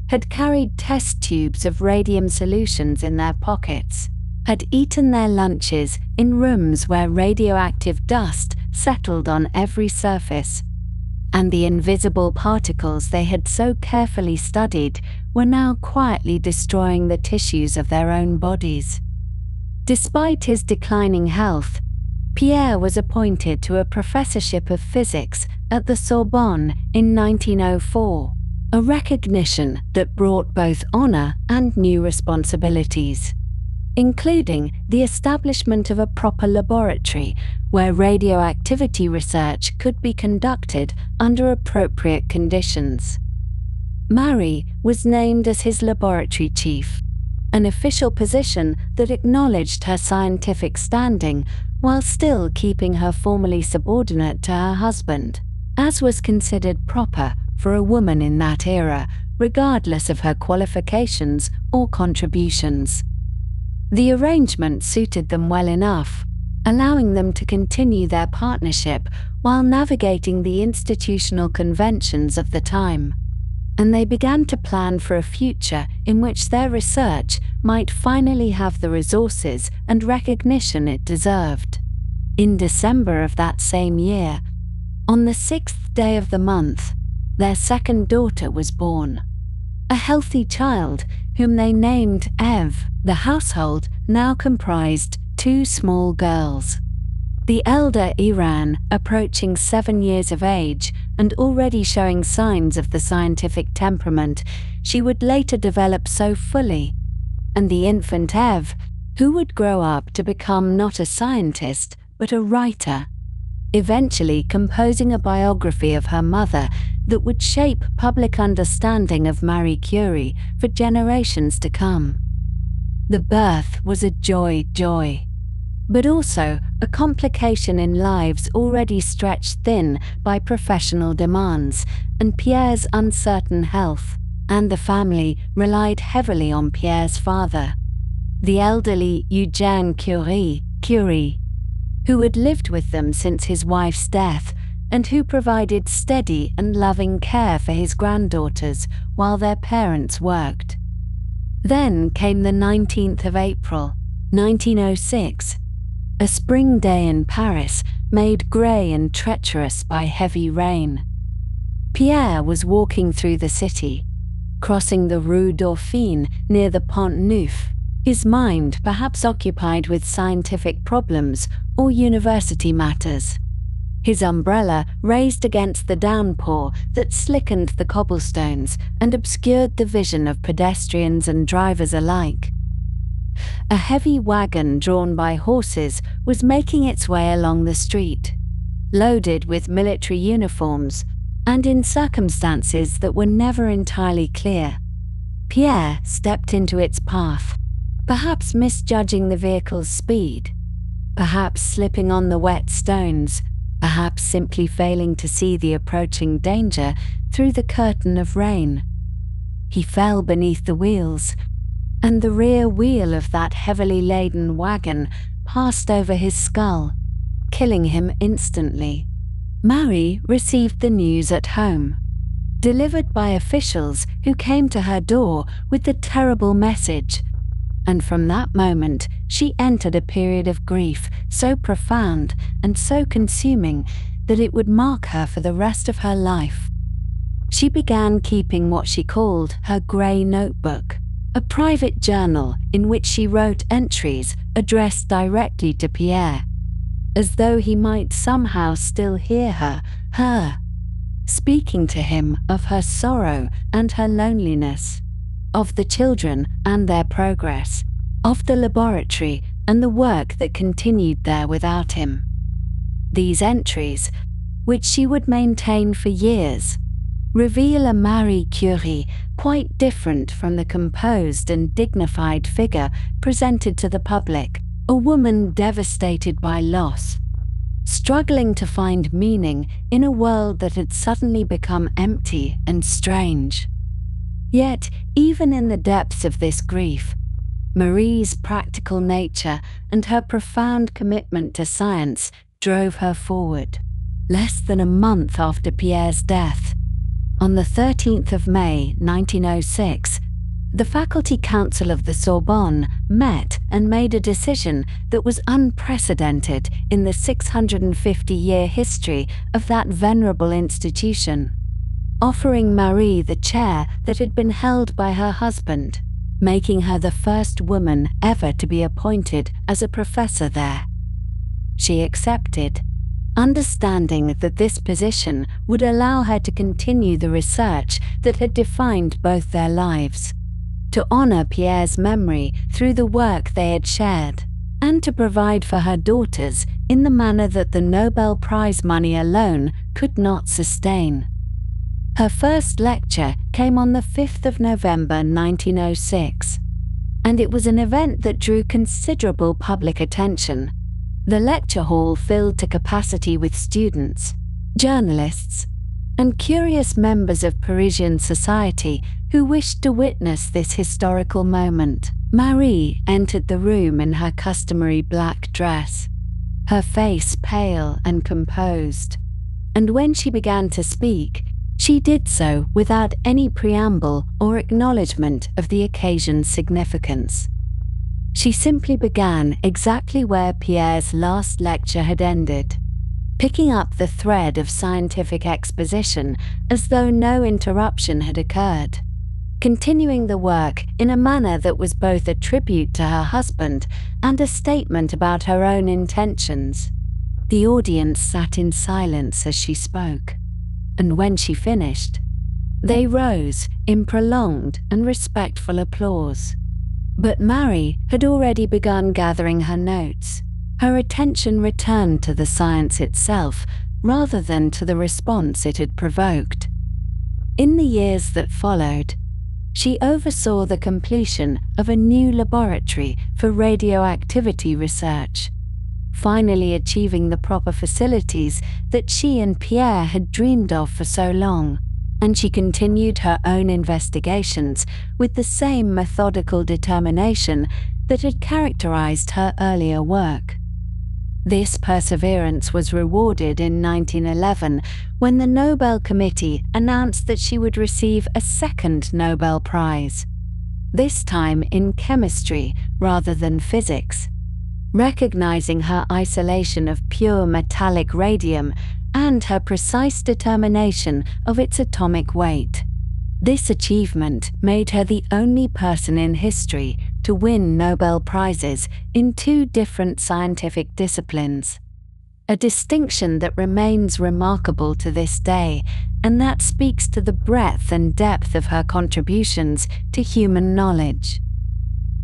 had carried test tubes of radium solutions in their pockets, had eaten their lunches in rooms where radioactive dust settled on every surface, and the invisible particles they had so carefully studied were now quietly destroying the tissues of their own bodies. Despite his declining health, Pierre was appointed to a professorship of physics at the Sorbonne in 1904, a recognition that brought both honor and new responsibilities, including the establishment of a proper laboratory where radioactivity research could be conducted under appropriate conditions. Marie was named as his laboratory chief, an official position that acknowledged her scientific standing while still keeping her formally subordinate to her husband, as was considered proper for a woman in that era, regardless of her qualifications or contributions. The arrangement suited them well enough, allowing them to continue their partnership while navigating the institutional conventions of the time, and they began to plan for a future in which their research might finally have the resources and recognition it deserved. In December of that same year, on the 6th day of the month, their second daughter was born, a healthy child whom they named Eve. The household now comprised two small girls. The elder Iran, approaching 7 years of age and already showing signs of the scientific temperament she would later develop so fully, and the infant Eve, who would grow up to become not a scientist but a writer, eventually composing a biography of her mother that would shape public understanding of Marie Curie for generations to come. The birth was a joy, but also a complication in lives already stretched thin by professional demands and Pierre's uncertain health, and the family relied heavily on Pierre's father, the elderly Eugène Curie, who had lived with them since his wife's death and who provided steady and loving care for his granddaughters while their parents worked. Then came the 19th of April, 1906, a spring day in Paris made grey and treacherous by heavy rain. Pierre was walking through the city, crossing the Rue Dauphine near the Pont Neuf, his mind perhaps occupied with scientific problems or university matters. His umbrella raised against the downpour that slickened the cobblestones and obscured the vision of pedestrians and drivers alike. A heavy wagon drawn by horses was making its way along the street, loaded with military uniforms and in circumstances that were never entirely clear. Pierre stepped into its path, perhaps misjudging the vehicle's speed, perhaps slipping on the wet stones, perhaps simply failing to see the approaching danger through the curtain of rain. He fell beneath the wheels, and the rear wheel of that heavily laden wagon passed over his skull, killing him instantly. Marie received the news at home, delivered by officials who came to her door with the terrible message, and from that moment she entered a period of grief so profound and so consuming that it would mark her for the rest of her life. She began keeping what she called her grey notebook, a private journal in which she wrote entries addressed directly to Pierre, as though he might somehow still hear her, speaking to him of her sorrow and her loneliness, of the children and their progress, of the laboratory and the work that continued there without him. These entries, which she would maintain for years, reveal a Marie Curie quite different from the composed and dignified figure presented to the public, a woman devastated by loss, struggling to find meaning in a world that had suddenly become empty and strange. Yet, even in the depths of this grief, Marie's practical nature and her profound commitment to science drove her forward. Less than a month after Pierre's death, on the 13th of May 1906, the Faculty Council of the Sorbonne met and made a decision that was unprecedented in the 650-year history of that venerable institution, offering Marie the chair that had been held by her husband, making her the first woman ever to be appointed as a professor there. She accepted, understanding that this position would allow her to continue the research that had defined both their lives, to honor Pierre's memory through the work they had shared, and to provide for her daughters in the manner that the Nobel Prize money alone could not sustain. Her first lecture came on the 5th of November 1906, and it was an event that drew considerable public attention. The lecture hall filled to capacity with students, journalists, and curious members of Parisian society who wished to witness this historical moment. Marie entered the room in her customary black dress, her face pale and composed, and when she began to speak, she did so without any preamble or acknowledgement of the occasion's significance. She simply began exactly where Pierre's last lecture had ended, picking up the thread of scientific exposition as though no interruption had occurred, continuing the work in a manner that was both a tribute to her husband and a statement about her own intentions. The audience sat in silence as she spoke, and when she finished, they rose in prolonged and respectful applause. But Marie had already begun gathering her notes. Her attention returned to the science itself rather than to the response it had provoked. In the years that followed, she oversaw the completion of a new laboratory for radioactivity research, finally achieving the proper facilities that she and Pierre had dreamed of for so long. and she continued her own investigations with the same methodical determination that had characterized her earlier work. This perseverance was rewarded in 1911 when the Nobel Committee announced that she would receive a second Nobel Prize, this time in chemistry rather than physics, recognizing her isolation of pure metallic radium and her precise determination of its atomic weight. This achievement made her the only person in history to win Nobel Prizes in two different scientific disciplines, a distinction that remains remarkable to this day, and that speaks to the breadth and depth of her contributions to human knowledge.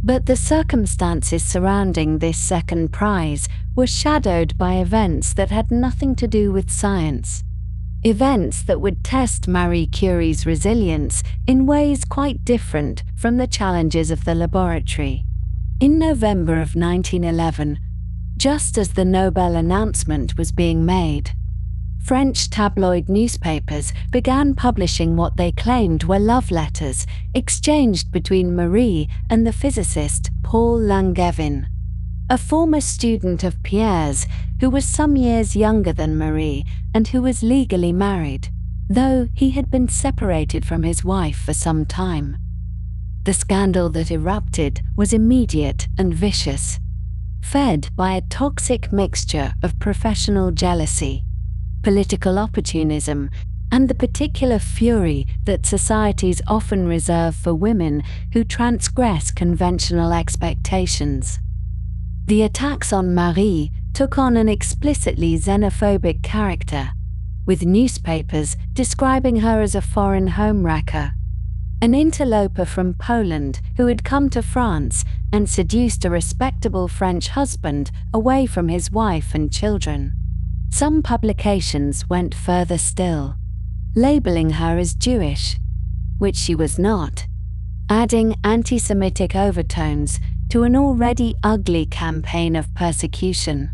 But the circumstances surrounding this second prize were shadowed by events that had nothing to do with science. Events that would test Marie Curie's resilience in ways quite different from the challenges of the laboratory. In November of 1911, just as the Nobel announcement was being made, French tabloid newspapers began publishing what they claimed were love letters exchanged between Marie and the physicist Paul Langevin, a former student of Pierre's who was some years younger than Marie and who was legally married, though he had been separated from his wife for some time. The scandal that erupted was immediate and vicious, fed by a toxic mixture of professional jealousy, political opportunism, and the particular fury that societies often reserve for women who transgress conventional expectations. The attacks on Marie took on an explicitly xenophobic character, with newspapers describing her as a foreign homewrecker, an interloper from Poland who had come to France and seduced a respectable French husband away from his wife and children. Some publications went further still, labeling her as Jewish, which she was not, adding anti-Semitic overtones to an already ugly campaign of persecution.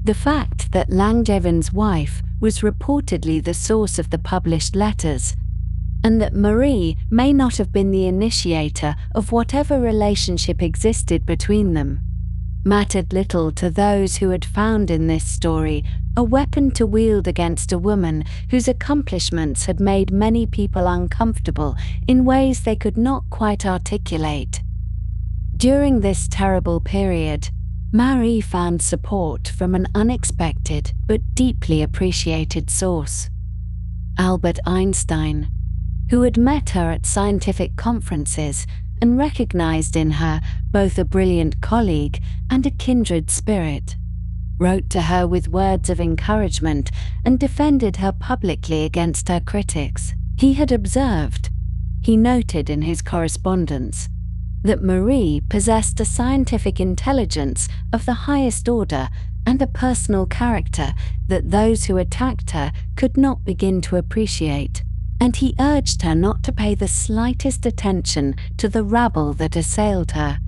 The fact that Langevin's wife was reportedly the source of the published letters, and that Marie may not have been the initiator of whatever relationship existed between them, mattered little to those who had found in this story a weapon to wield against a woman whose accomplishments had made many people uncomfortable in ways they could not quite articulate. During this terrible period, Marie found support from an unexpected but deeply appreciated source: Albert Einstein, who had met her at scientific conferences and recognized in her both a brilliant colleague and a kindred spirit, wrote to her with words of encouragement and defended her publicly against her critics. He had observed, he noted in his correspondence, that Marie possessed a scientific intelligence of the highest order and a personal character that those who attacked her could not begin to appreciate, and he urged her not to pay the slightest attention to the rabble that assailed her,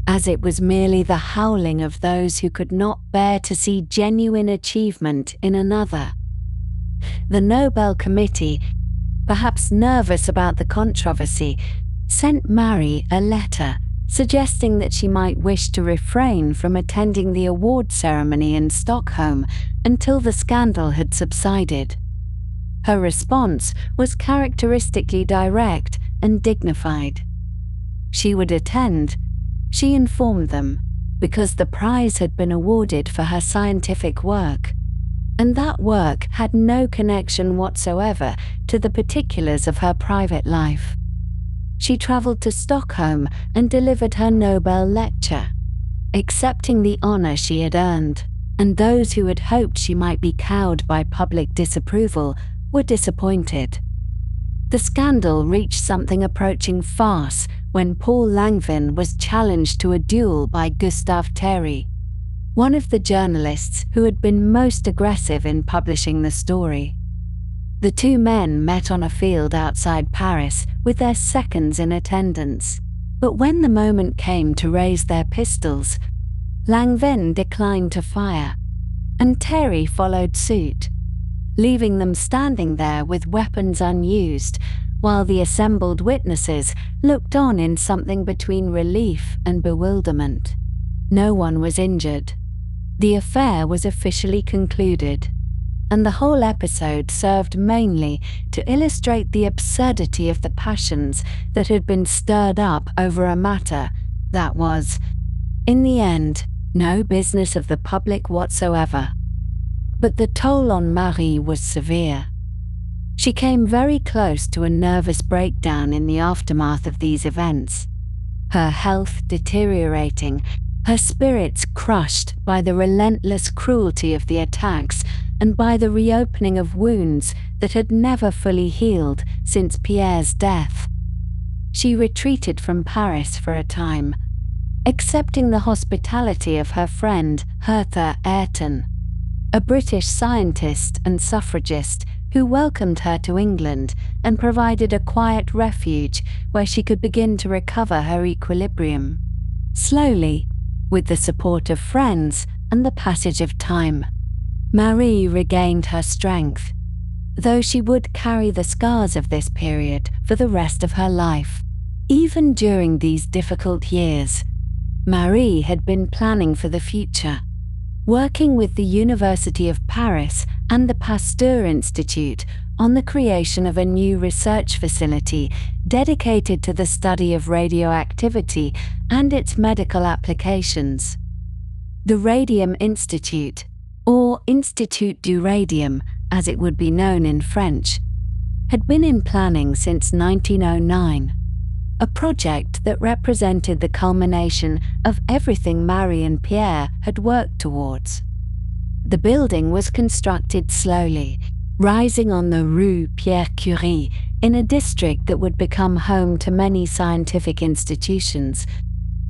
as it was merely the howling of those who could not bear to see genuine achievement in another. The Nobel Committee, perhaps nervous about the controversy, sent Marie a letter suggesting that she might wish to refrain from attending the award ceremony in Stockholm until the scandal had subsided. Her response was characteristically direct and dignified. She would attend, she informed them, because the prize had been awarded for her scientific work, and that work had no connection whatsoever to the particulars of her private life. She traveled to Stockholm and delivered her Nobel lecture, accepting the honor she had earned, and those who had hoped she might be cowed by public disapproval were disappointed. The scandal reached something approaching farce when Paul Langevin was challenged to a duel by Gustave Thierry, one of the journalists who had been most aggressive in publishing the story. The two men met on a field outside Paris with their seconds in attendance, but when the moment came to raise their pistols, Langevin declined to fire, and Thierry followed suit, leaving them standing there with weapons unused, while the assembled witnesses looked on in something between relief and bewilderment. No one was injured. The affair was officially concluded, and the whole episode served mainly to illustrate the absurdity of the passions that had been stirred up over a matter that was, in the end, no business of the public whatsoever. But the toll on Marie was severe. She came very close to a nervous breakdown in the aftermath of these events, her health deteriorating, her spirits crushed by the relentless cruelty of the attacks and by the reopening of wounds that had never fully healed since Pierre's death. She retreated from Paris for a time, accepting the hospitality of her friend Hertha Ayrton, a British scientist and suffragist who welcomed her to England and provided a quiet refuge where she could begin to recover her equilibrium. Slowly, with the support of friends and the passage of time, Marie regained her strength, though she would carry the scars of this period for the rest of her life. Even during these difficult years, Marie had been planning for the future, working with the University of Paris and the Pasteur Institute on the creation of a new research facility dedicated to the study of radioactivity and its medical applications. The Radium Institute, or Institut du Radium as it would be known in French, had been in planning since 1909, a project that represented the culmination of everything Marie and Pierre had worked towards. The building was constructed slowly, rising on the Rue Pierre Curie in a district that would become home to many scientific institutions,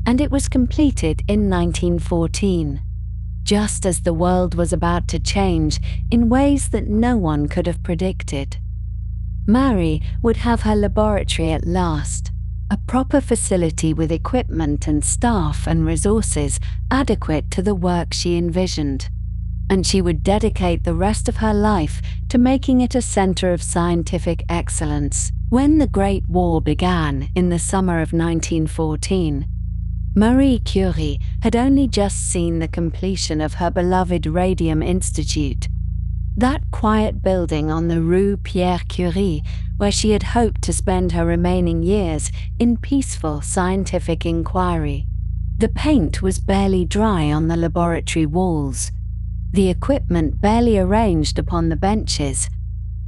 and it was completed in 1914, just as the world was about to change in ways that no one could have predicted. Marie would have her laboratory at last, a proper facility with equipment and staff and resources adequate to the work she envisioned, and she would dedicate the rest of her life to making it a center of scientific excellence. When the Great War began in the summer of 1914, Marie Curie had only just seen the completion of her beloved Radium Institute, that quiet building on the Rue Pierre Curie where she had hoped to spend her remaining years in peaceful scientific inquiry. The paint was barely dry on the laboratory walls, the equipment barely arranged upon the benches,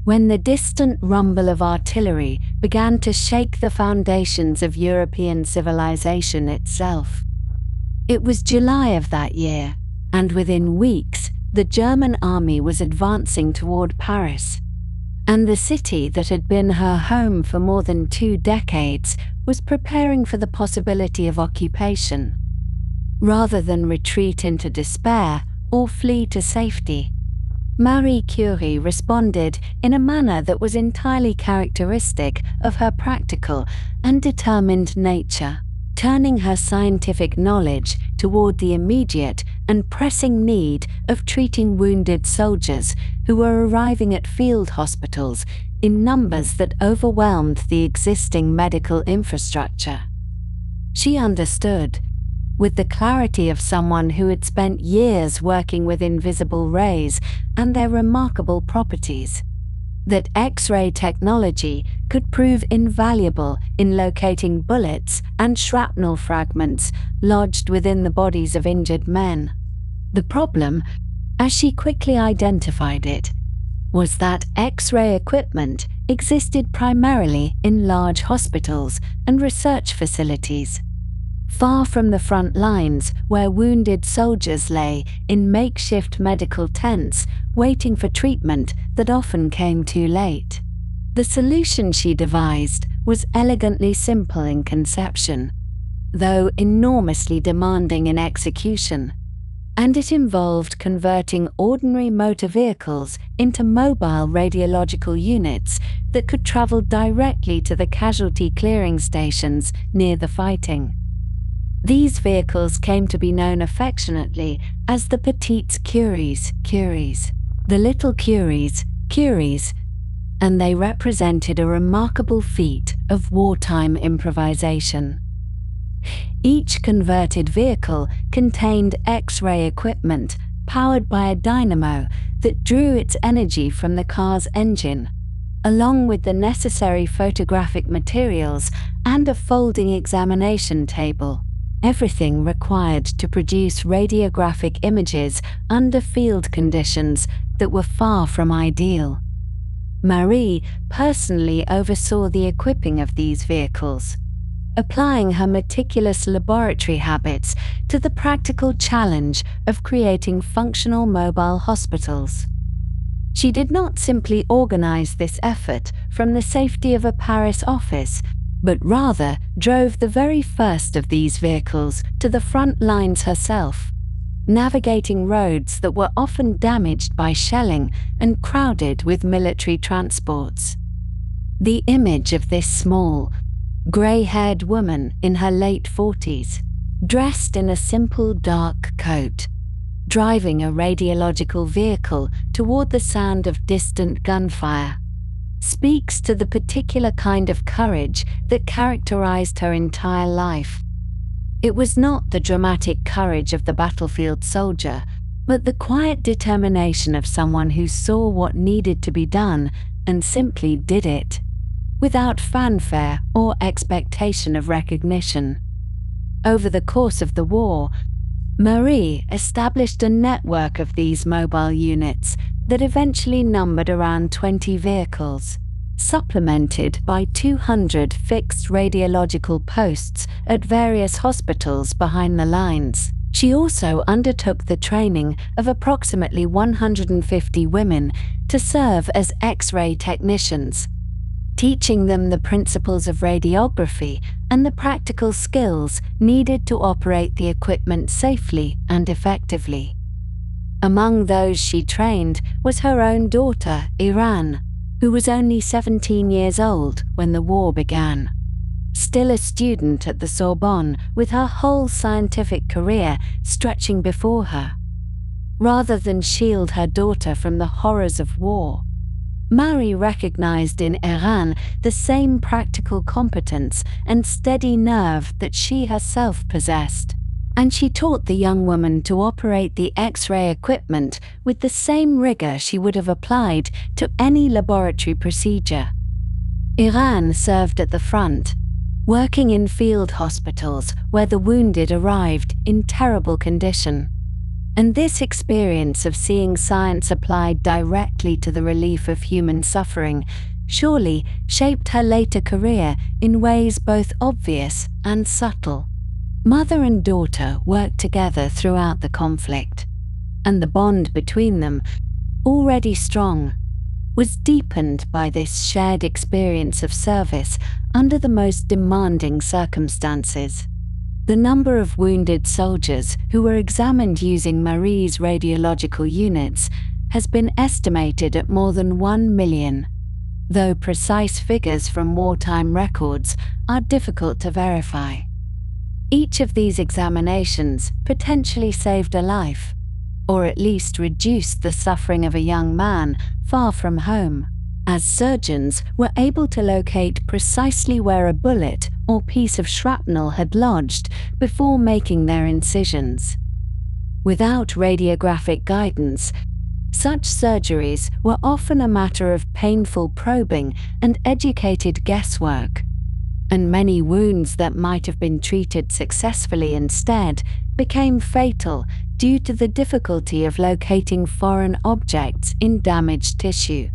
when the distant rumble of artillery began to shake the foundations of European civilization itself. It was July of that year, and within weeks, the German army was advancing toward Paris, and the city that had been her home for more than 2 decades was preparing for the possibility of occupation. Rather than retreat into despair or flee to safety, Marie Curie responded in a manner that was entirely characteristic of her practical and determined nature, turning her scientific knowledge toward the immediate and pressing need of treating wounded soldiers who were arriving at field hospitals in numbers that overwhelmed the existing medical infrastructure. She understood, with the clarity of someone who had spent years working with invisible rays and their remarkable properties, that X-ray technology could prove invaluable in locating bullets and shrapnel fragments lodged within the bodies of injured men. The problem, as she quickly identified it, was that X-ray equipment existed primarily in large hospitals and research facilities, far from the front lines where wounded soldiers lay in makeshift medical tents waiting for treatment that often came too late. The solution she devised was elegantly simple in conception, though enormously demanding in execution, and it involved converting ordinary motor vehicles into mobile radiological units that could travel directly to the casualty clearing stations near the fighting. These vehicles came to be known affectionately as the Petites Curies, Curies. The little Curies, Curies, and they represented a remarkable feat of wartime improvisation. Each converted vehicle contained X-ray equipment powered by a dynamo that drew its energy from the car's engine, along with the necessary photographic materials and a folding examination table, everything required to produce radiographic images under field conditions that were far from ideal. Marie personally oversaw the equipping of these vehicles, applying her meticulous laboratory habits to the practical challenge of creating functional mobile hospitals. She did not simply organize this effort from the safety of a Paris office, but rather drove the very first of these vehicles to the front lines herself, navigating roads that were often damaged by shelling and crowded with military transports. The image of this small, grey-haired woman in her late 40s, dressed in a simple dark coat, driving a radiological vehicle toward the sound of distant gunfire, speaks to the particular kind of courage that characterized her entire life. It was not the dramatic courage of the battlefield soldier, but the quiet determination of someone who saw what needed to be done and simply did it, without fanfare or expectation of recognition. Over the course of the war, Marie established a network of these mobile units that eventually numbered around 20 vehicles, supplemented by 200 fixed radiological posts at various hospitals behind the lines. She also undertook the training of approximately 150 women to serve as X-ray technicians, teaching them the principles of radiography and the practical skills needed to operate the equipment safely and effectively. Among those she trained was her own daughter, Iran, who was only 17 years old when the war began. Still a student at the Sorbonne with her whole scientific career stretching before her. Rather than shield her daughter from the horrors of war, Marie recognized in Iran the same practical competence and steady nerve that she herself possessed, and she taught the young woman to operate the X-ray equipment with the same rigor she would have applied to any laboratory procedure. Iran served at the front, working in field hospitals where the wounded arrived in terrible condition. And this experience of seeing science applied directly to the relief of human suffering surely shaped her later career in ways both obvious and subtle. Mother and daughter worked together throughout the conflict, and the bond between them, already strong, was deepened by this shared experience of service under the most demanding circumstances. The number of wounded soldiers who were examined using Marie's radiological units has been estimated at more than 1 million, though precise figures from wartime records are difficult to verify. Each of these examinations potentially saved a life, or at least reduced the suffering of a young man far from home, as surgeons were able to locate precisely where a bullet or piece of shrapnel had lodged before making their incisions. Without radiographic guidance, such surgeries were often a matter of painful probing and educated guesswork, and many wounds that might have been treated successfully instead became fatal due to the difficulty of locating foreign objects in damaged tissue.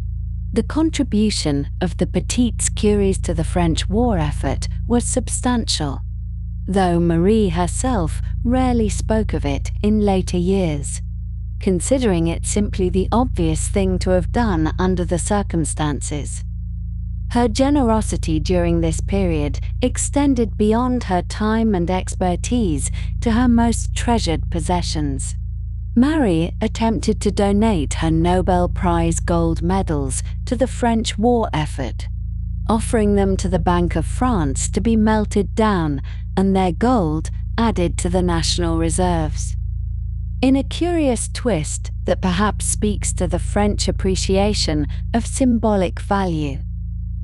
The contribution of the Petites Curies to the French war effort was substantial, though Marie herself rarely spoke of it in later years, considering it simply the obvious thing to have done under the circumstances. Her generosity during this period extended beyond her time and expertise to her most treasured possessions. Marie attempted to donate her Nobel Prize gold medals to the French war effort, offering them to the Bank of France to be melted down and their gold added to the national reserves. In a curious twist that perhaps speaks to the French appreciation of symbolic value,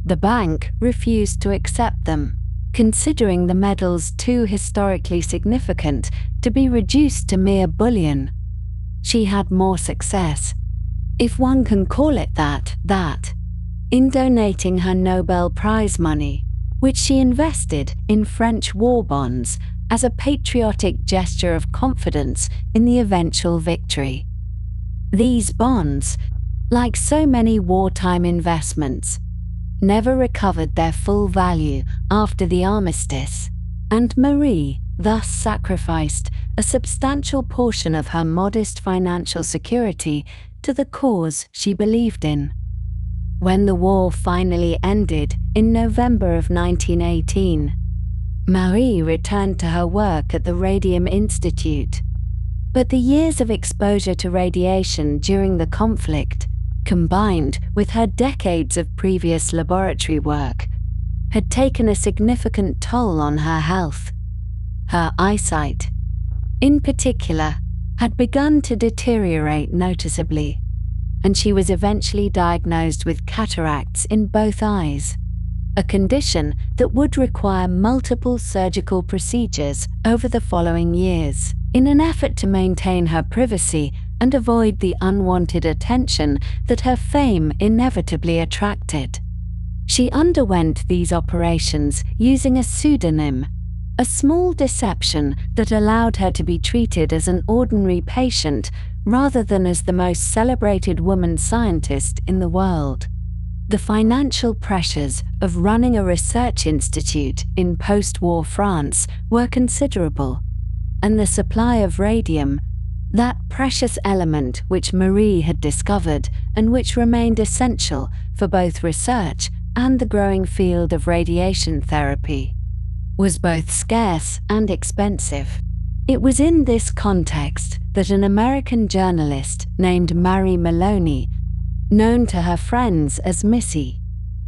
the bank refused to accept them, considering the medals too historically significant to be reduced to mere bullion. She had more success, if one can call it that, in donating her Nobel Prize money, which she invested in French war bonds as a patriotic gesture of confidence in the eventual victory. These bonds, like so many wartime investments, never recovered their full value after the armistice, and Marie thus sacrificed a substantial portion of her modest financial security to the cause she believed in. When the war finally ended in November of 1918, Marie returned to her work at the Radium Institute. But the years of exposure to radiation during the conflict, combined with her decades of previous laboratory work, had taken a significant toll on her health. Her eyesight, in particular, had begun to deteriorate noticeably, and she was eventually diagnosed with cataracts in both eyes, a condition that would require multiple surgical procedures over the following years, in an effort to maintain her privacy and avoid the unwanted attention that her fame inevitably attracted. She underwent these operations using a pseudonym, a small deception that allowed her to be treated as an ordinary patient rather than as the most celebrated woman scientist in the world. The financial pressures of running a research institute in post-war France were considerable, and the supply of radium, that precious element which Marie had discovered and which remained essential for both research and the growing field of radiation therapy, was both scarce and expensive. It was in this context that an American journalist named Marie Maloney, known to her friends as Missy,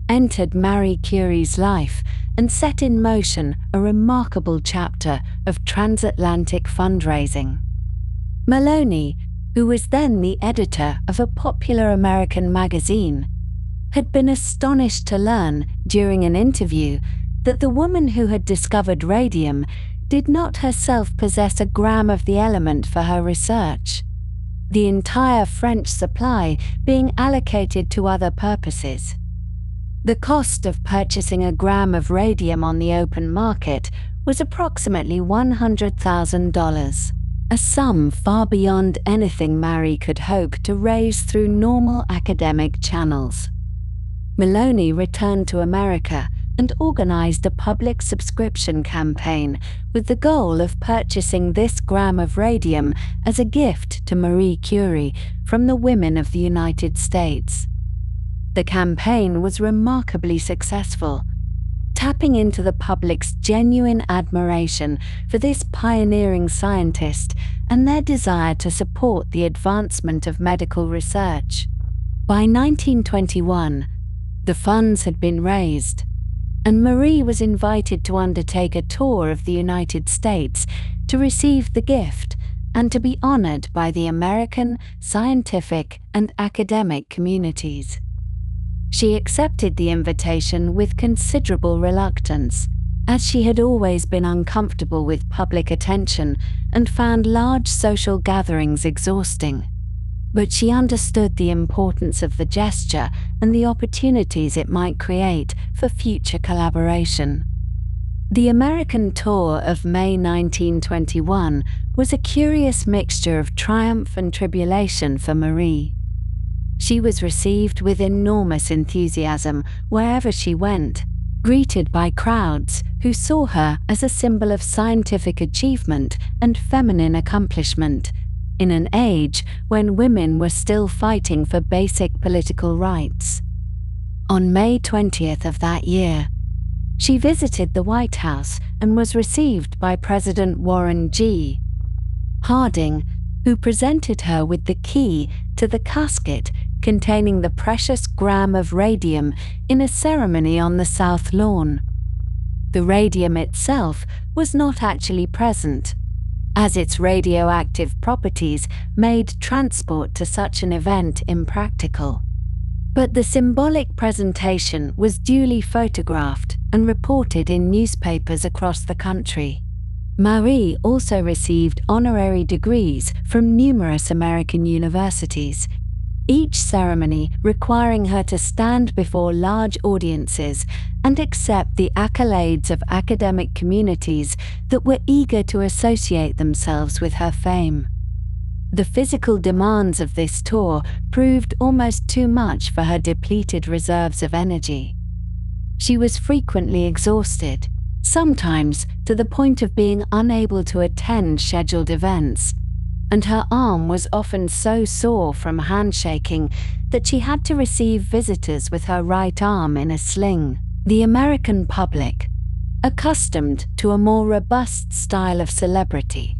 entered Marie Curie's life and set in motion a remarkable chapter of transatlantic fundraising. Maloney, who was then the editor of a popular American magazine, had been astonished to learn during an interview that the woman who had discovered radium did not herself possess a gram of the element for her research, the entire French supply being allocated to other purposes. The cost of purchasing a gram of radium on the open market was approximately $100,000, a sum far beyond anything Marie could hope to raise through normal academic channels. Maloney returned to America and organized a public subscription campaign with the goal of purchasing this gram of radium as a gift to Marie Curie from the women of the United States. The campaign was remarkably successful, tapping into the public's genuine admiration for this pioneering scientist and their desire to support the advancement of medical research. By 1921, the funds had been raised, and Marie was invited to undertake a tour of the United States to receive the gift and to be honored by the American scientific and academic communities. She accepted the invitation with considerable reluctance, as she had always been uncomfortable with public attention and found large social gatherings exhausting. But she understood the importance of the gesture and the opportunities it might create for future collaboration. The American tour of May 1921 was a curious mixture of triumph and tribulation for Marie. She was received with enormous enthusiasm wherever she went, greeted by crowds who saw her as a symbol of scientific achievement and feminine accomplishment, in an age when women were still fighting for basic political rights. On May 20th of that year, she visited the White House and was received by President Warren G. Harding, who presented her with the key to the casket containing the precious gram of radium in a ceremony on the South Lawn. The radium itself was not actually present, as its radioactive properties made transport to such an event impractical. But the symbolic presentation was duly photographed and reported in newspapers across the country. Marie also received honorary degrees from numerous American universities, each ceremony requiring her to stand before large audiences and accept the accolades of academic communities that were eager to associate themselves with her fame. The physical demands of this tour proved almost too much for her depleted reserves of energy. She was frequently exhausted, sometimes to the point of being unable to attend scheduled events, and her arm was often so sore from handshaking that she had to receive visitors with her right arm in a sling. The American public, accustomed to a more robust style of celebrity,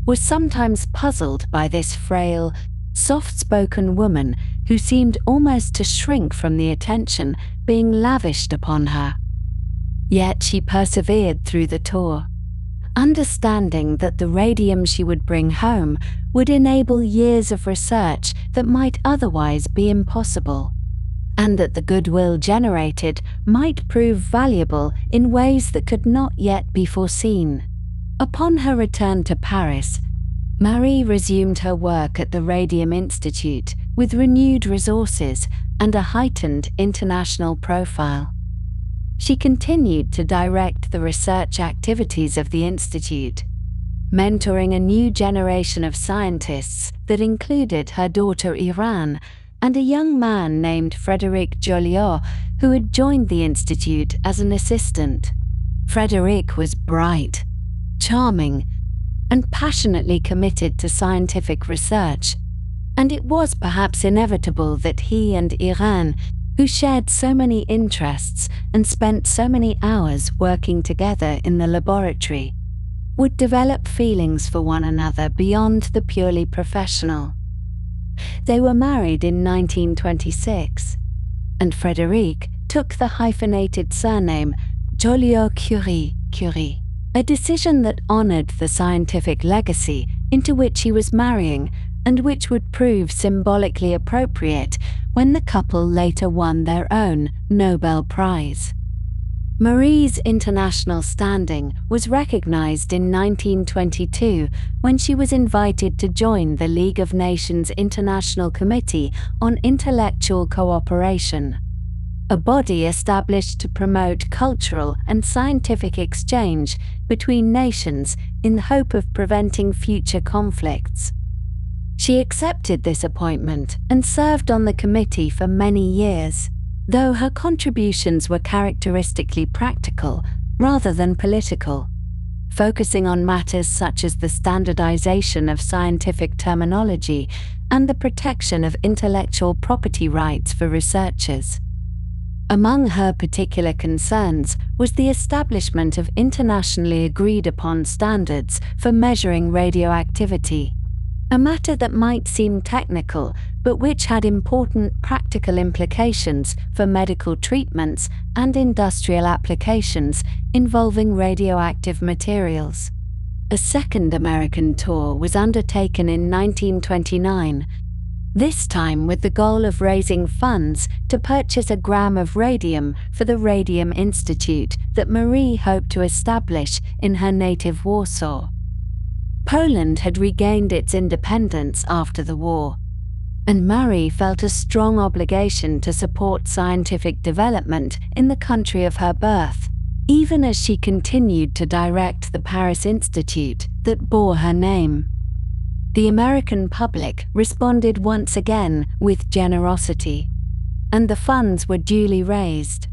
was sometimes puzzled by this frail, soft-spoken woman who seemed almost to shrink from the attention being lavished upon her. Yet she persevered through the tour, understanding that the radium she would bring home would enable years of research that might otherwise be impossible, and that the goodwill generated might prove valuable in ways that could not yet be foreseen. Upon her return to Paris, Marie resumed her work at the Radium Institute with renewed resources and a heightened international profile. She continued to direct the research activities of the Institute, mentoring a new generation of scientists that included her daughter Irene and a young man named Frédéric Joliot, who had joined the Institute as an assistant. Frédéric was bright, charming, and passionately committed to scientific research, and it was perhaps inevitable that he and Irene, who shared so many interests and spent so many hours working together in the laboratory, would develop feelings for one another beyond the purely professional. They were married in 1926, and Frédéric took the hyphenated surname Joliot-Curie, a decision that honored the scientific legacy into which he was marrying and which would prove symbolically appropriate when the couple later won their own Nobel Prize. Marie's international standing was recognized in 1922 when she was invited to join the League of Nations International Committee on Intellectual Cooperation, a body established to promote cultural and scientific exchange between nations in the hope of preventing future conflicts. She accepted this appointment and served on the committee for many years, though her contributions were characteristically practical rather than political, focusing on matters such as the standardization of scientific terminology and the protection of intellectual property rights for researchers. Among her particular concerns was the establishment of internationally agreed-upon standards for measuring radioactivity, a matter that might seem technical but which had important practical implications for medical treatments and industrial applications involving radioactive materials. A second American tour was undertaken in 1929, this time with the goal of raising funds to purchase a gram of radium for the Radium Institute that Marie hoped to establish in her native Warsaw. Poland had regained its independence after the war, and Marie felt a strong obligation to support scientific development in the country of her birth, even as she continued to direct the Paris Institute that bore her name. The American public responded once again with generosity, and the funds were duly raised,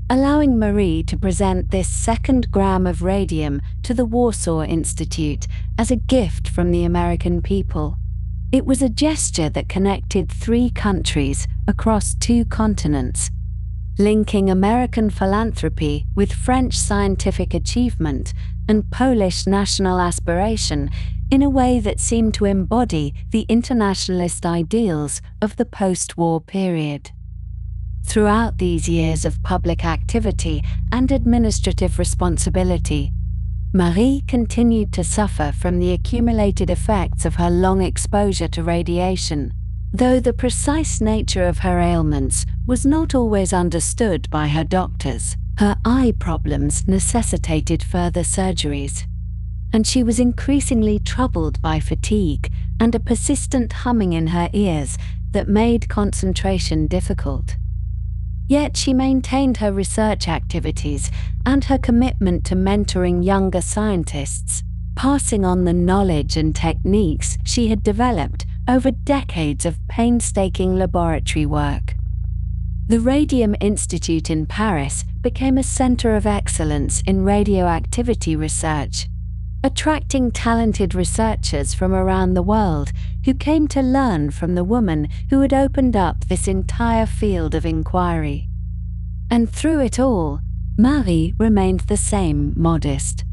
allowing Marie to present this second gram of radium to the Warsaw Institute as a gift from the American people. It was a gesture that connected 3 countries across 2 continents, linking American philanthropy with French scientific achievement and Polish national aspiration in a way that seemed to embody the internationalist ideals of the post-war period. Throughout these years of public activity and administrative responsibility, Marie continued to suffer from the accumulated effects of her long exposure to radiation, though the precise nature of her ailments was not always understood by her doctors. Her eye problems necessitated further surgeries, and she was increasingly troubled by fatigue and a persistent humming in her ears that made concentration difficult. Yet she maintained her research activities and her commitment to mentoring younger scientists, passing on the knowledge and techniques she had developed over decades of painstaking laboratory work. The Radium Institute in Paris became a center of excellence in radioactivity research, attracting talented researchers from around the world who came to learn from the woman who had opened up this entire field of inquiry. And through it all, Marie remained the same modest,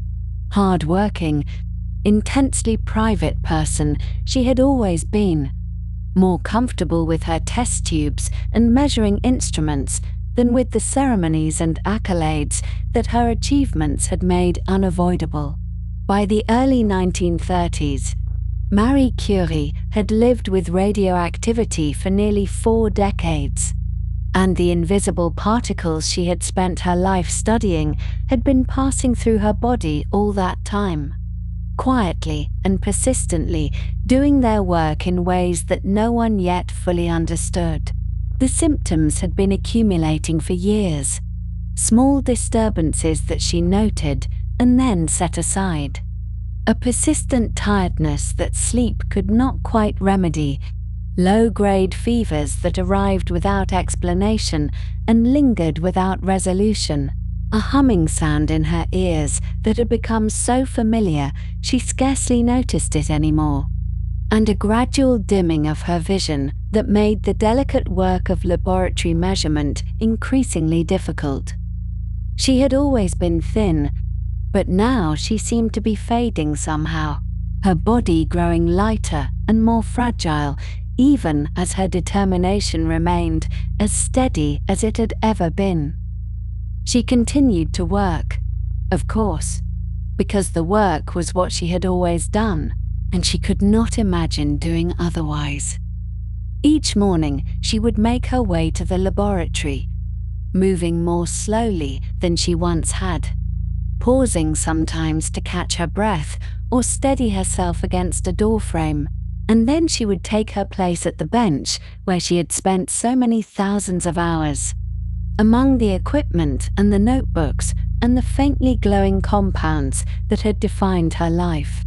hard-working, intensely private person she had always been, more comfortable with her test tubes and measuring instruments than with the ceremonies and accolades that her achievements had made unavoidable. By the early 1930s, Marie Curie had lived with radioactivity for nearly 4 decades, and the invisible particles she had spent her life studying had been passing through her body all that time, quietly and persistently doing their work in ways that no one yet fully understood. The symptoms had been accumulating for years, small disturbances that she noted and then set aside. A persistent tiredness that sleep could not quite remedy, low-grade fevers that arrived without explanation and lingered without resolution, a humming sound in her ears that had become so familiar she scarcely noticed it anymore, and a gradual dimming of her vision that made the delicate work of laboratory measurement increasingly difficult. She had always been thin, but now she seemed to be fading somehow, her body growing lighter and more fragile, even as her determination remained as steady as it had ever been. She continued to work, of course, because the work was what she had always done, and she could not imagine doing otherwise. Each morning she would make her way to the laboratory, moving more slowly than she once had, pausing sometimes to catch her breath or steady herself against a doorframe, and then she would take her place at the bench where she had spent so many thousands of hours, among the equipment and the notebooks and the faintly glowing compounds that had defined her life.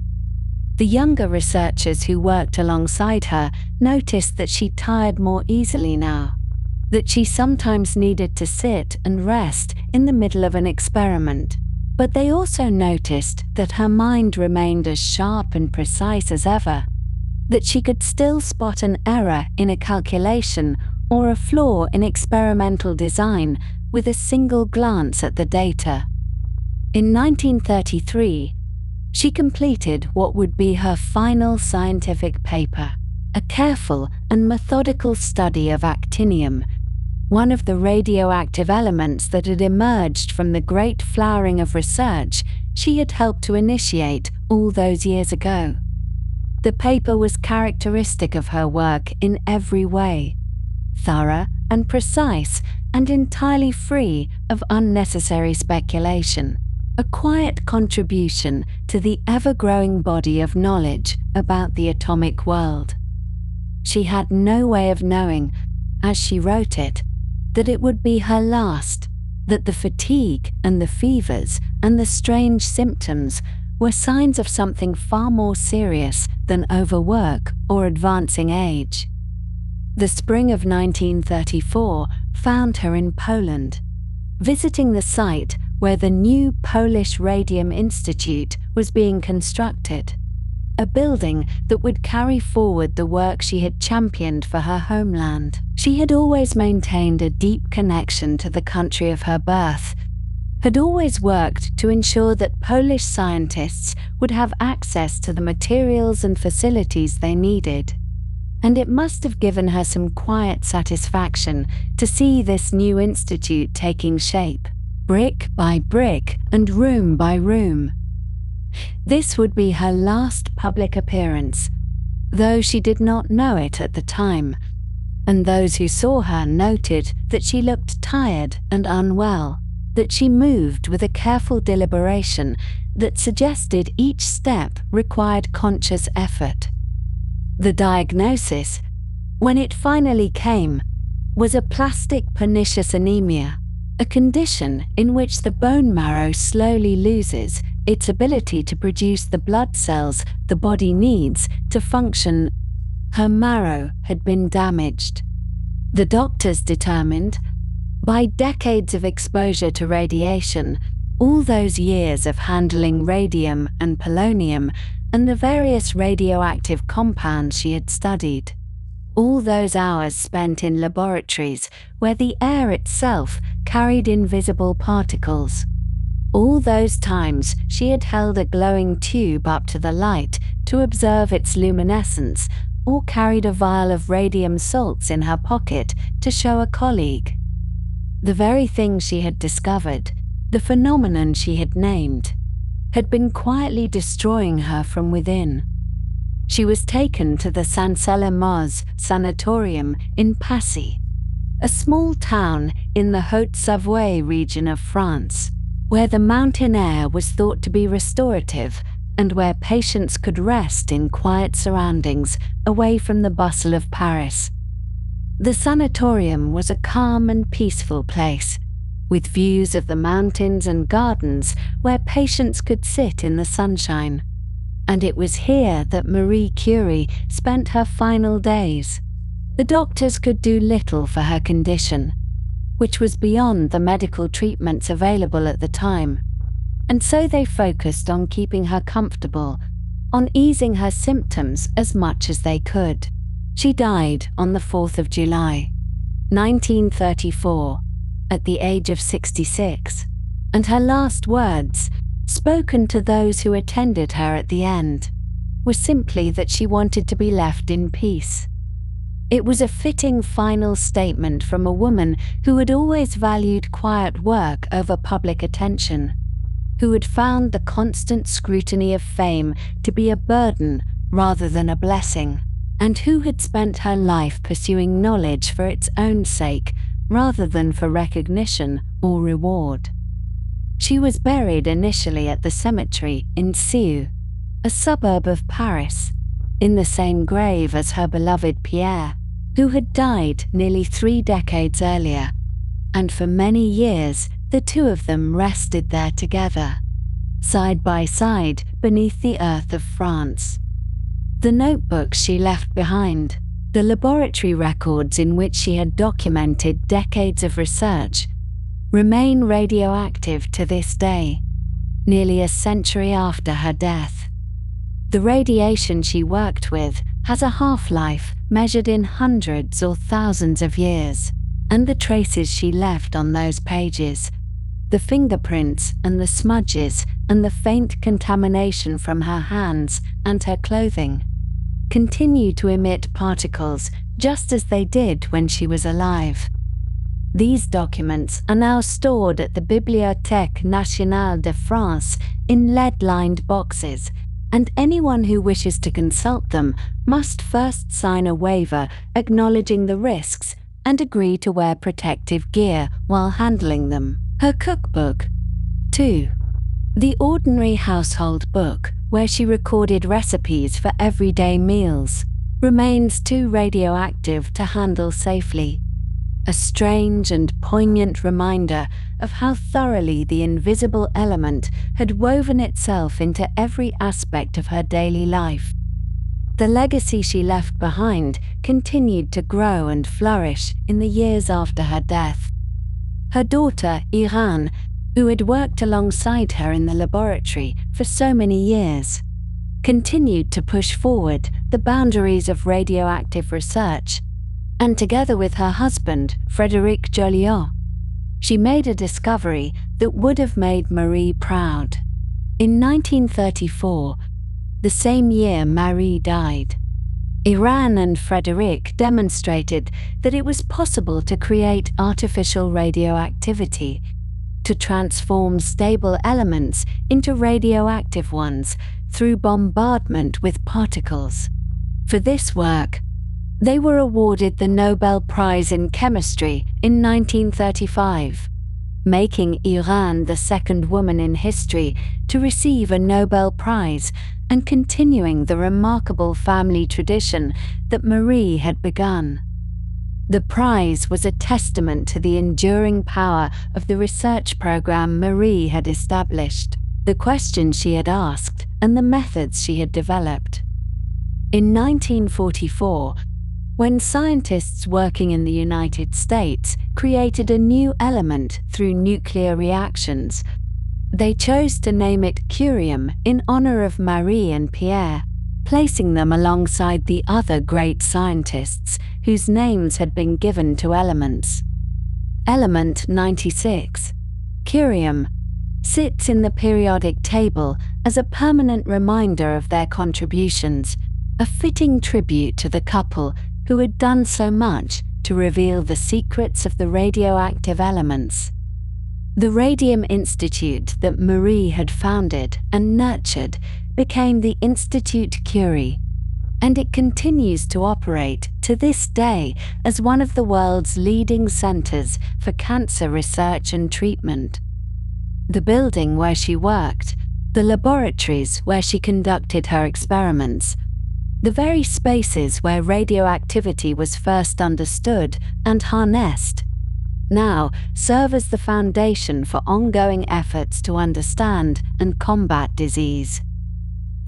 The younger researchers who worked alongside her noticed that she tired more easily now, that she sometimes needed to sit and rest in the middle of an experiment. But they also noticed that her mind remained as sharp and precise as ever, that she could still spot an error in a calculation or a flaw in experimental design with a single glance at the data. In 1933, she completed what would be her final scientific paper, a careful and methodical study of actinium, one of the radioactive elements that had emerged from the great flowering of research she had helped to initiate all those years ago. The paper was characteristic of her work in every way, thorough and precise and entirely free of unnecessary speculation, a quiet contribution to the ever-growing body of knowledge about the atomic world. She had no way of knowing, as she wrote it, that it would be her last, that the fatigue and the fevers and the strange symptoms were signs of something far more serious than overwork or advancing age. The spring of 1934 found her in Poland, visiting the site where the new Polish Radium Institute was being constructed, a building that would carry forward the work she had championed for her homeland. She had always maintained a deep connection to the country of her birth, had always worked to ensure that Polish scientists would have access to the materials and facilities they needed, and it must have given her some quiet satisfaction to see this new institute taking shape, brick by brick and room by room. This would be her last public appearance, though she did not know it at the time, and those who saw her noted that she looked tired and unwell, that she moved with a careful deliberation that suggested each step required conscious effort. The diagnosis, when it finally came, was aplastic pernicious anemia, a condition in which the bone marrow slowly loses its ability to produce the blood cells the body needs to function. Her marrow had been damaged. The doctors determined, by decades of exposure to radiation, all those years of handling radium and polonium and the various radioactive compounds she had studied, all those hours spent in laboratories where the air itself carried invisible particles, all those times she had held a glowing tube up to the light to observe its luminescence, or carried a vial of radium salts in her pocket to show a colleague. The very thing she had discovered, the phenomenon she had named, had been quietly destroying her from within. She was taken to the Saint-Célimaz sanatorium in Passy, a small town in the Haute-Savoie region of France, where the mountain air was thought to be restorative and where patients could rest in quiet surroundings away from the bustle of Paris. The sanatorium was a calm and peaceful place, with views of the mountains and gardens where patients could sit in the sunshine. And it was here that Marie Curie spent her final days. The doctors could do little for her condition, which was beyond the medical treatments available at the time, and so they focused on keeping her comfortable, on easing her symptoms as much as they could. She died on the 4th of July, 1934, at the age of 66, and her last words, spoken to those who attended her at the end, were simply that she wanted to be left in peace. It was a fitting final statement from a woman who had always valued quiet work over public attention, who had found the constant scrutiny of fame to be a burden rather than a blessing, and who had spent her life pursuing knowledge for its own sake rather than for recognition or reward. She was buried initially at the cemetery in Sioux, a suburb of Paris, in the same grave as her beloved Pierre, who had died nearly 3 decades earlier, and for many years the two of them rested there together, side by side beneath the earth of France. The notebooks she left behind, the laboratory records in which she had documented decades of research, remain radioactive to this day, nearly a century after her death. The radiation she worked with has a half-life measured in hundreds or thousands of years, and the traces she left on those pages, the fingerprints and the smudges and the faint contamination from her hands and her clothing, continue to emit particles just as they did when she was alive. These documents are now stored at the Bibliothèque Nationale de France in lead-lined boxes, and anyone who wishes to consult them must first sign a waiver acknowledging the risks and agree to wear protective gear while handling them. Her cookbook, 2. The ordinary household book, where she recorded recipes for everyday meals, remains too radioactive to handle safely. A strange and poignant reminder of how thoroughly the invisible element had woven itself into every aspect of her daily life. The legacy she left behind continued to grow and flourish in the years after her death. Her daughter, Irene, who had worked alongside her in the laboratory for so many years, continued to push forward the boundaries of radioactive research, and together with her husband, Frédéric Joliot, she made a discovery that would have made Marie proud. In 1934, the same year Marie died, Irene and Frédéric demonstrated that it was possible to create artificial radioactivity, to transform stable elements into radioactive ones through bombardment with particles. For this work, they were awarded the Nobel Prize in Chemistry in 1935, making Iran the second woman in history to receive a Nobel Prize and continuing the remarkable family tradition that Marie had begun. The prize was a testament to the enduring power of the research program Marie had established, the questions she had asked, and the methods she had developed. In 1944, when scientists working in the United States created a new element through nuclear reactions, they chose to name it curium in honor of Marie and Pierre, placing them alongside the other great scientists whose names had been given to elements. Element 96, curium, sits in the periodic table as a permanent reminder of their contributions, a fitting tribute to the couple who had done so much to reveal the secrets of the radioactive elements. The Radium Institute that Marie had founded and nurtured became the Institute Curie, and it continues to operate to this day as one of the world's leading centers for cancer research and treatment. The building where she worked, the laboratories where she conducted her experiments, the very spaces where radioactivity was first understood and harnessed, now serve as the foundation for ongoing efforts to understand and combat disease.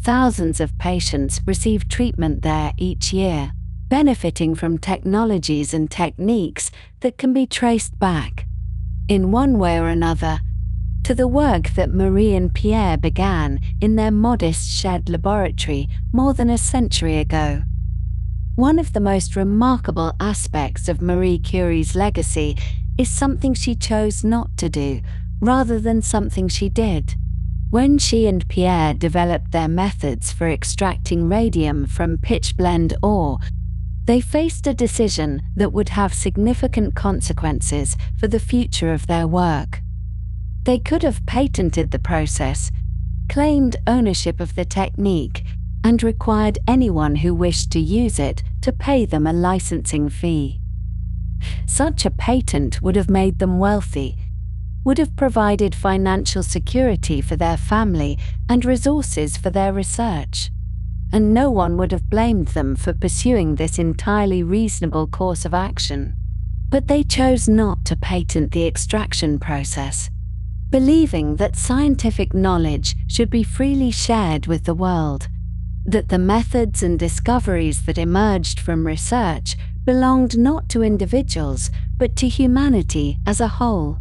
Thousands of patients receive treatment there each year, benefiting from technologies and techniques that can be traced back, in one way or another, to the work that Marie and Pierre began in their modest shed laboratory more than a century ago. One of the most remarkable aspects of Marie Curie's legacy is something she chose not to do, rather than something she did. When she and Pierre developed their methods for extracting radium from pitchblende ore, they faced a decision that would have significant consequences for the future of their work. They could have patented the process, claimed ownership of the technique, and required anyone who wished to use it to pay them a licensing fee. Such a patent would have made them wealthy, would have provided financial security for their family and resources for their research, and no one would have blamed them for pursuing this entirely reasonable course of action. But they chose not to patent the extraction process, believing that scientific knowledge should be freely shared with the world, that the methods and discoveries that emerged from research belonged not to individuals but to humanity as a whole.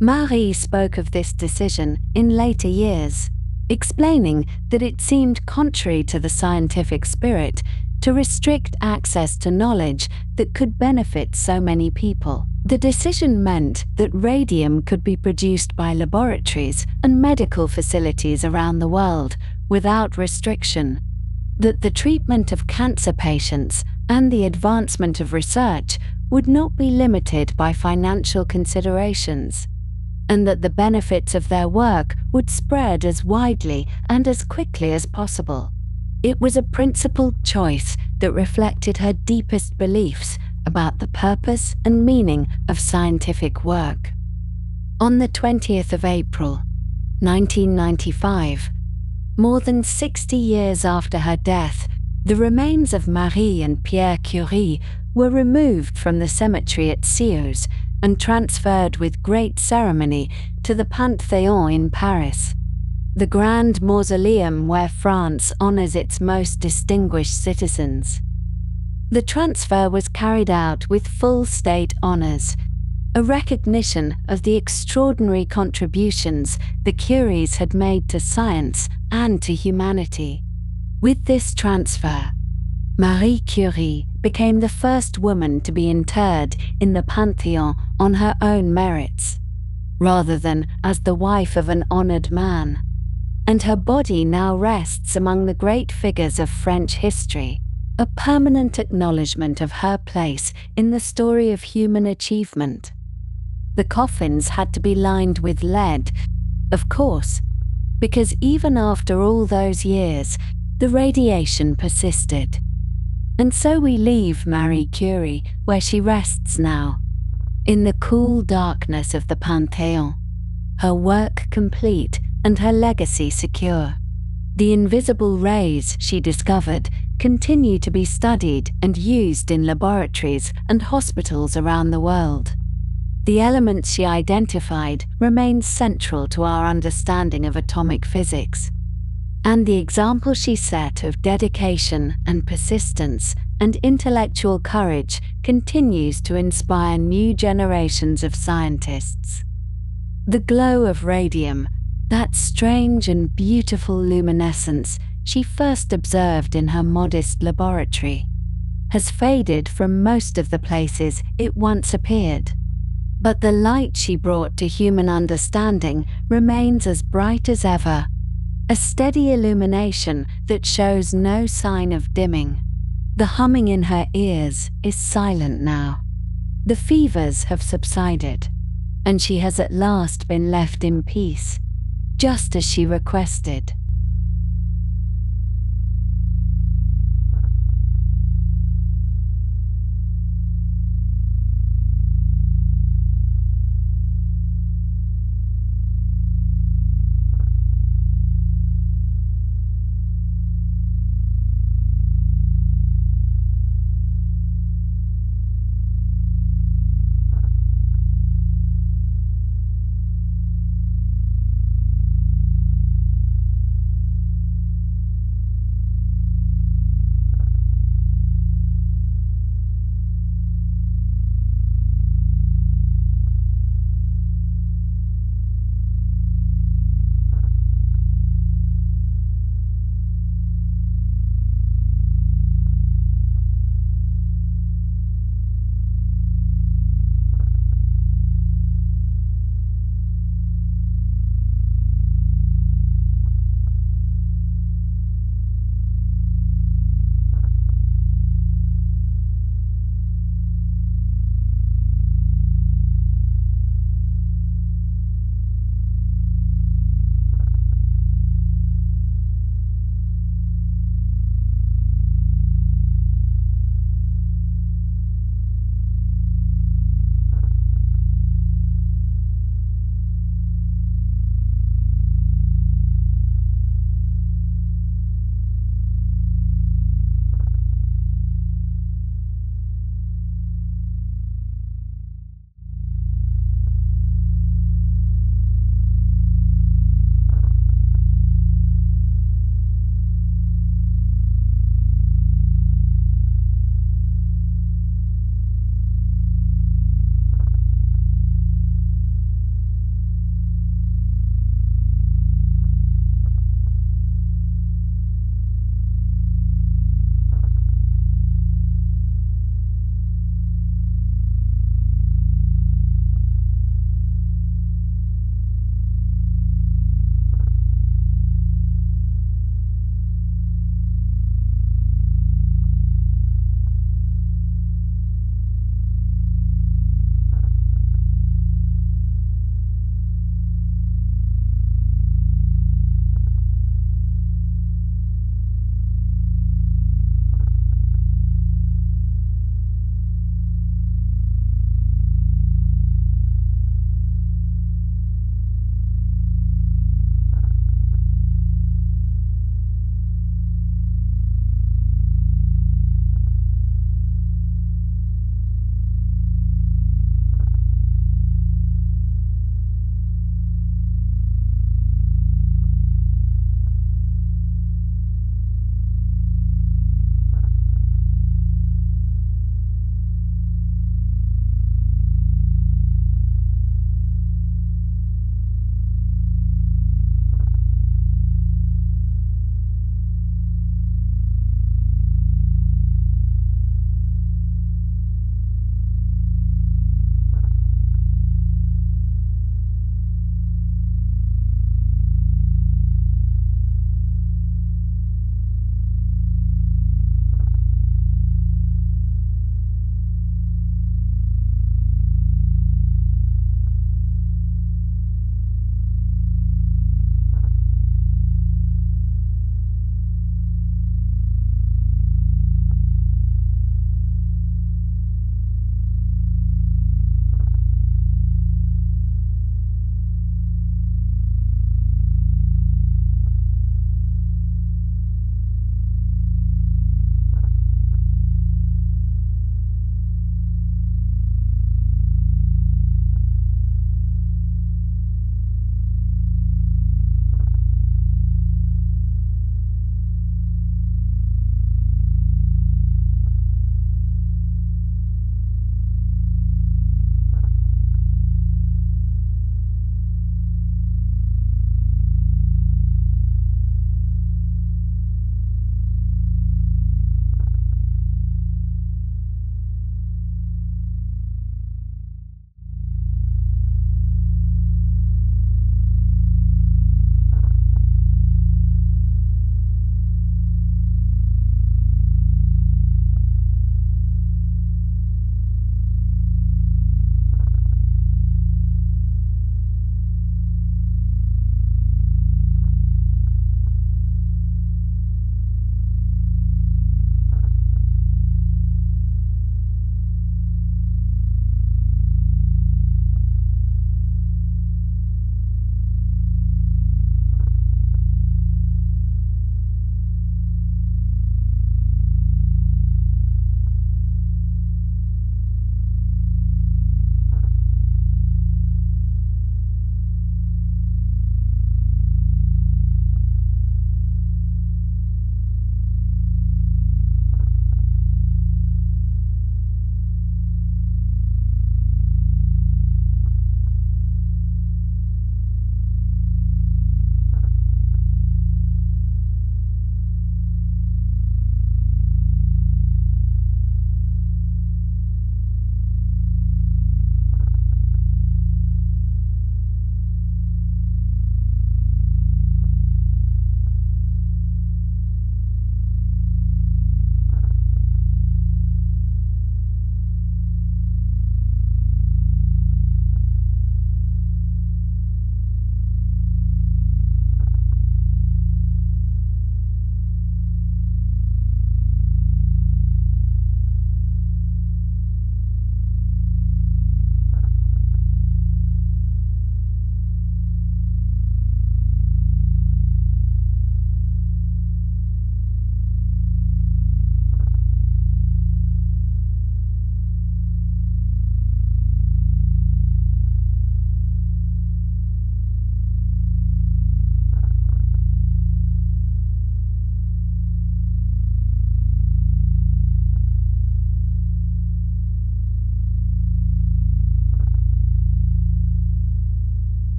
Marie spoke of this decision in later years, explaining that it seemed contrary to the scientific spirit to restrict access to knowledge that could benefit so many people. The decision meant that radium could be produced by laboratories and medical facilities around the world without restriction, that the treatment of cancer patients and the advancement of research would not be limited by financial considerations, and that the benefits of their work would spread as widely and as quickly as possible. It was a principled choice that reflected her deepest beliefs about the purpose and meaning of scientific work. On the 20th of April, 1995, more than 60 years after her death, the remains of Marie and Pierre Curie were removed from the cemetery at Sieux and transferred with great ceremony to the Panthéon in Paris, the grand mausoleum where France honors its most distinguished citizens. The transfer was carried out with full state honors, a recognition of the extraordinary contributions the Curies had made to science and to humanity. With this transfer, Marie Curie became the first woman to be interred in the Panthéon on her own merits, rather than as the wife of an honored man, and her body now rests among the great figures of French history, a permanent acknowledgement of her place in the story of human achievement. The coffins had to be lined with lead, of course, because even after all those years, the radiation persisted. And so we leave Marie Curie where she rests now, in the cool darkness of the Panthéon, her work complete and her legacy secure. The invisible rays she discovered continue to be studied and used in laboratories and hospitals around the world. The elements she identified remain central to our understanding of atomic physics. And the example she set of dedication and persistence and intellectual courage continues to inspire new generations of scientists. The glow of radium, that strange and beautiful luminescence she first observed in her modest laboratory, has faded from most of the places it once appeared. But the light she brought to human understanding remains as bright as ever, a steady illumination that shows no sign of dimming. The humming in her ears is silent now. The fevers have subsided, and she has at last been left in peace, just as she requested.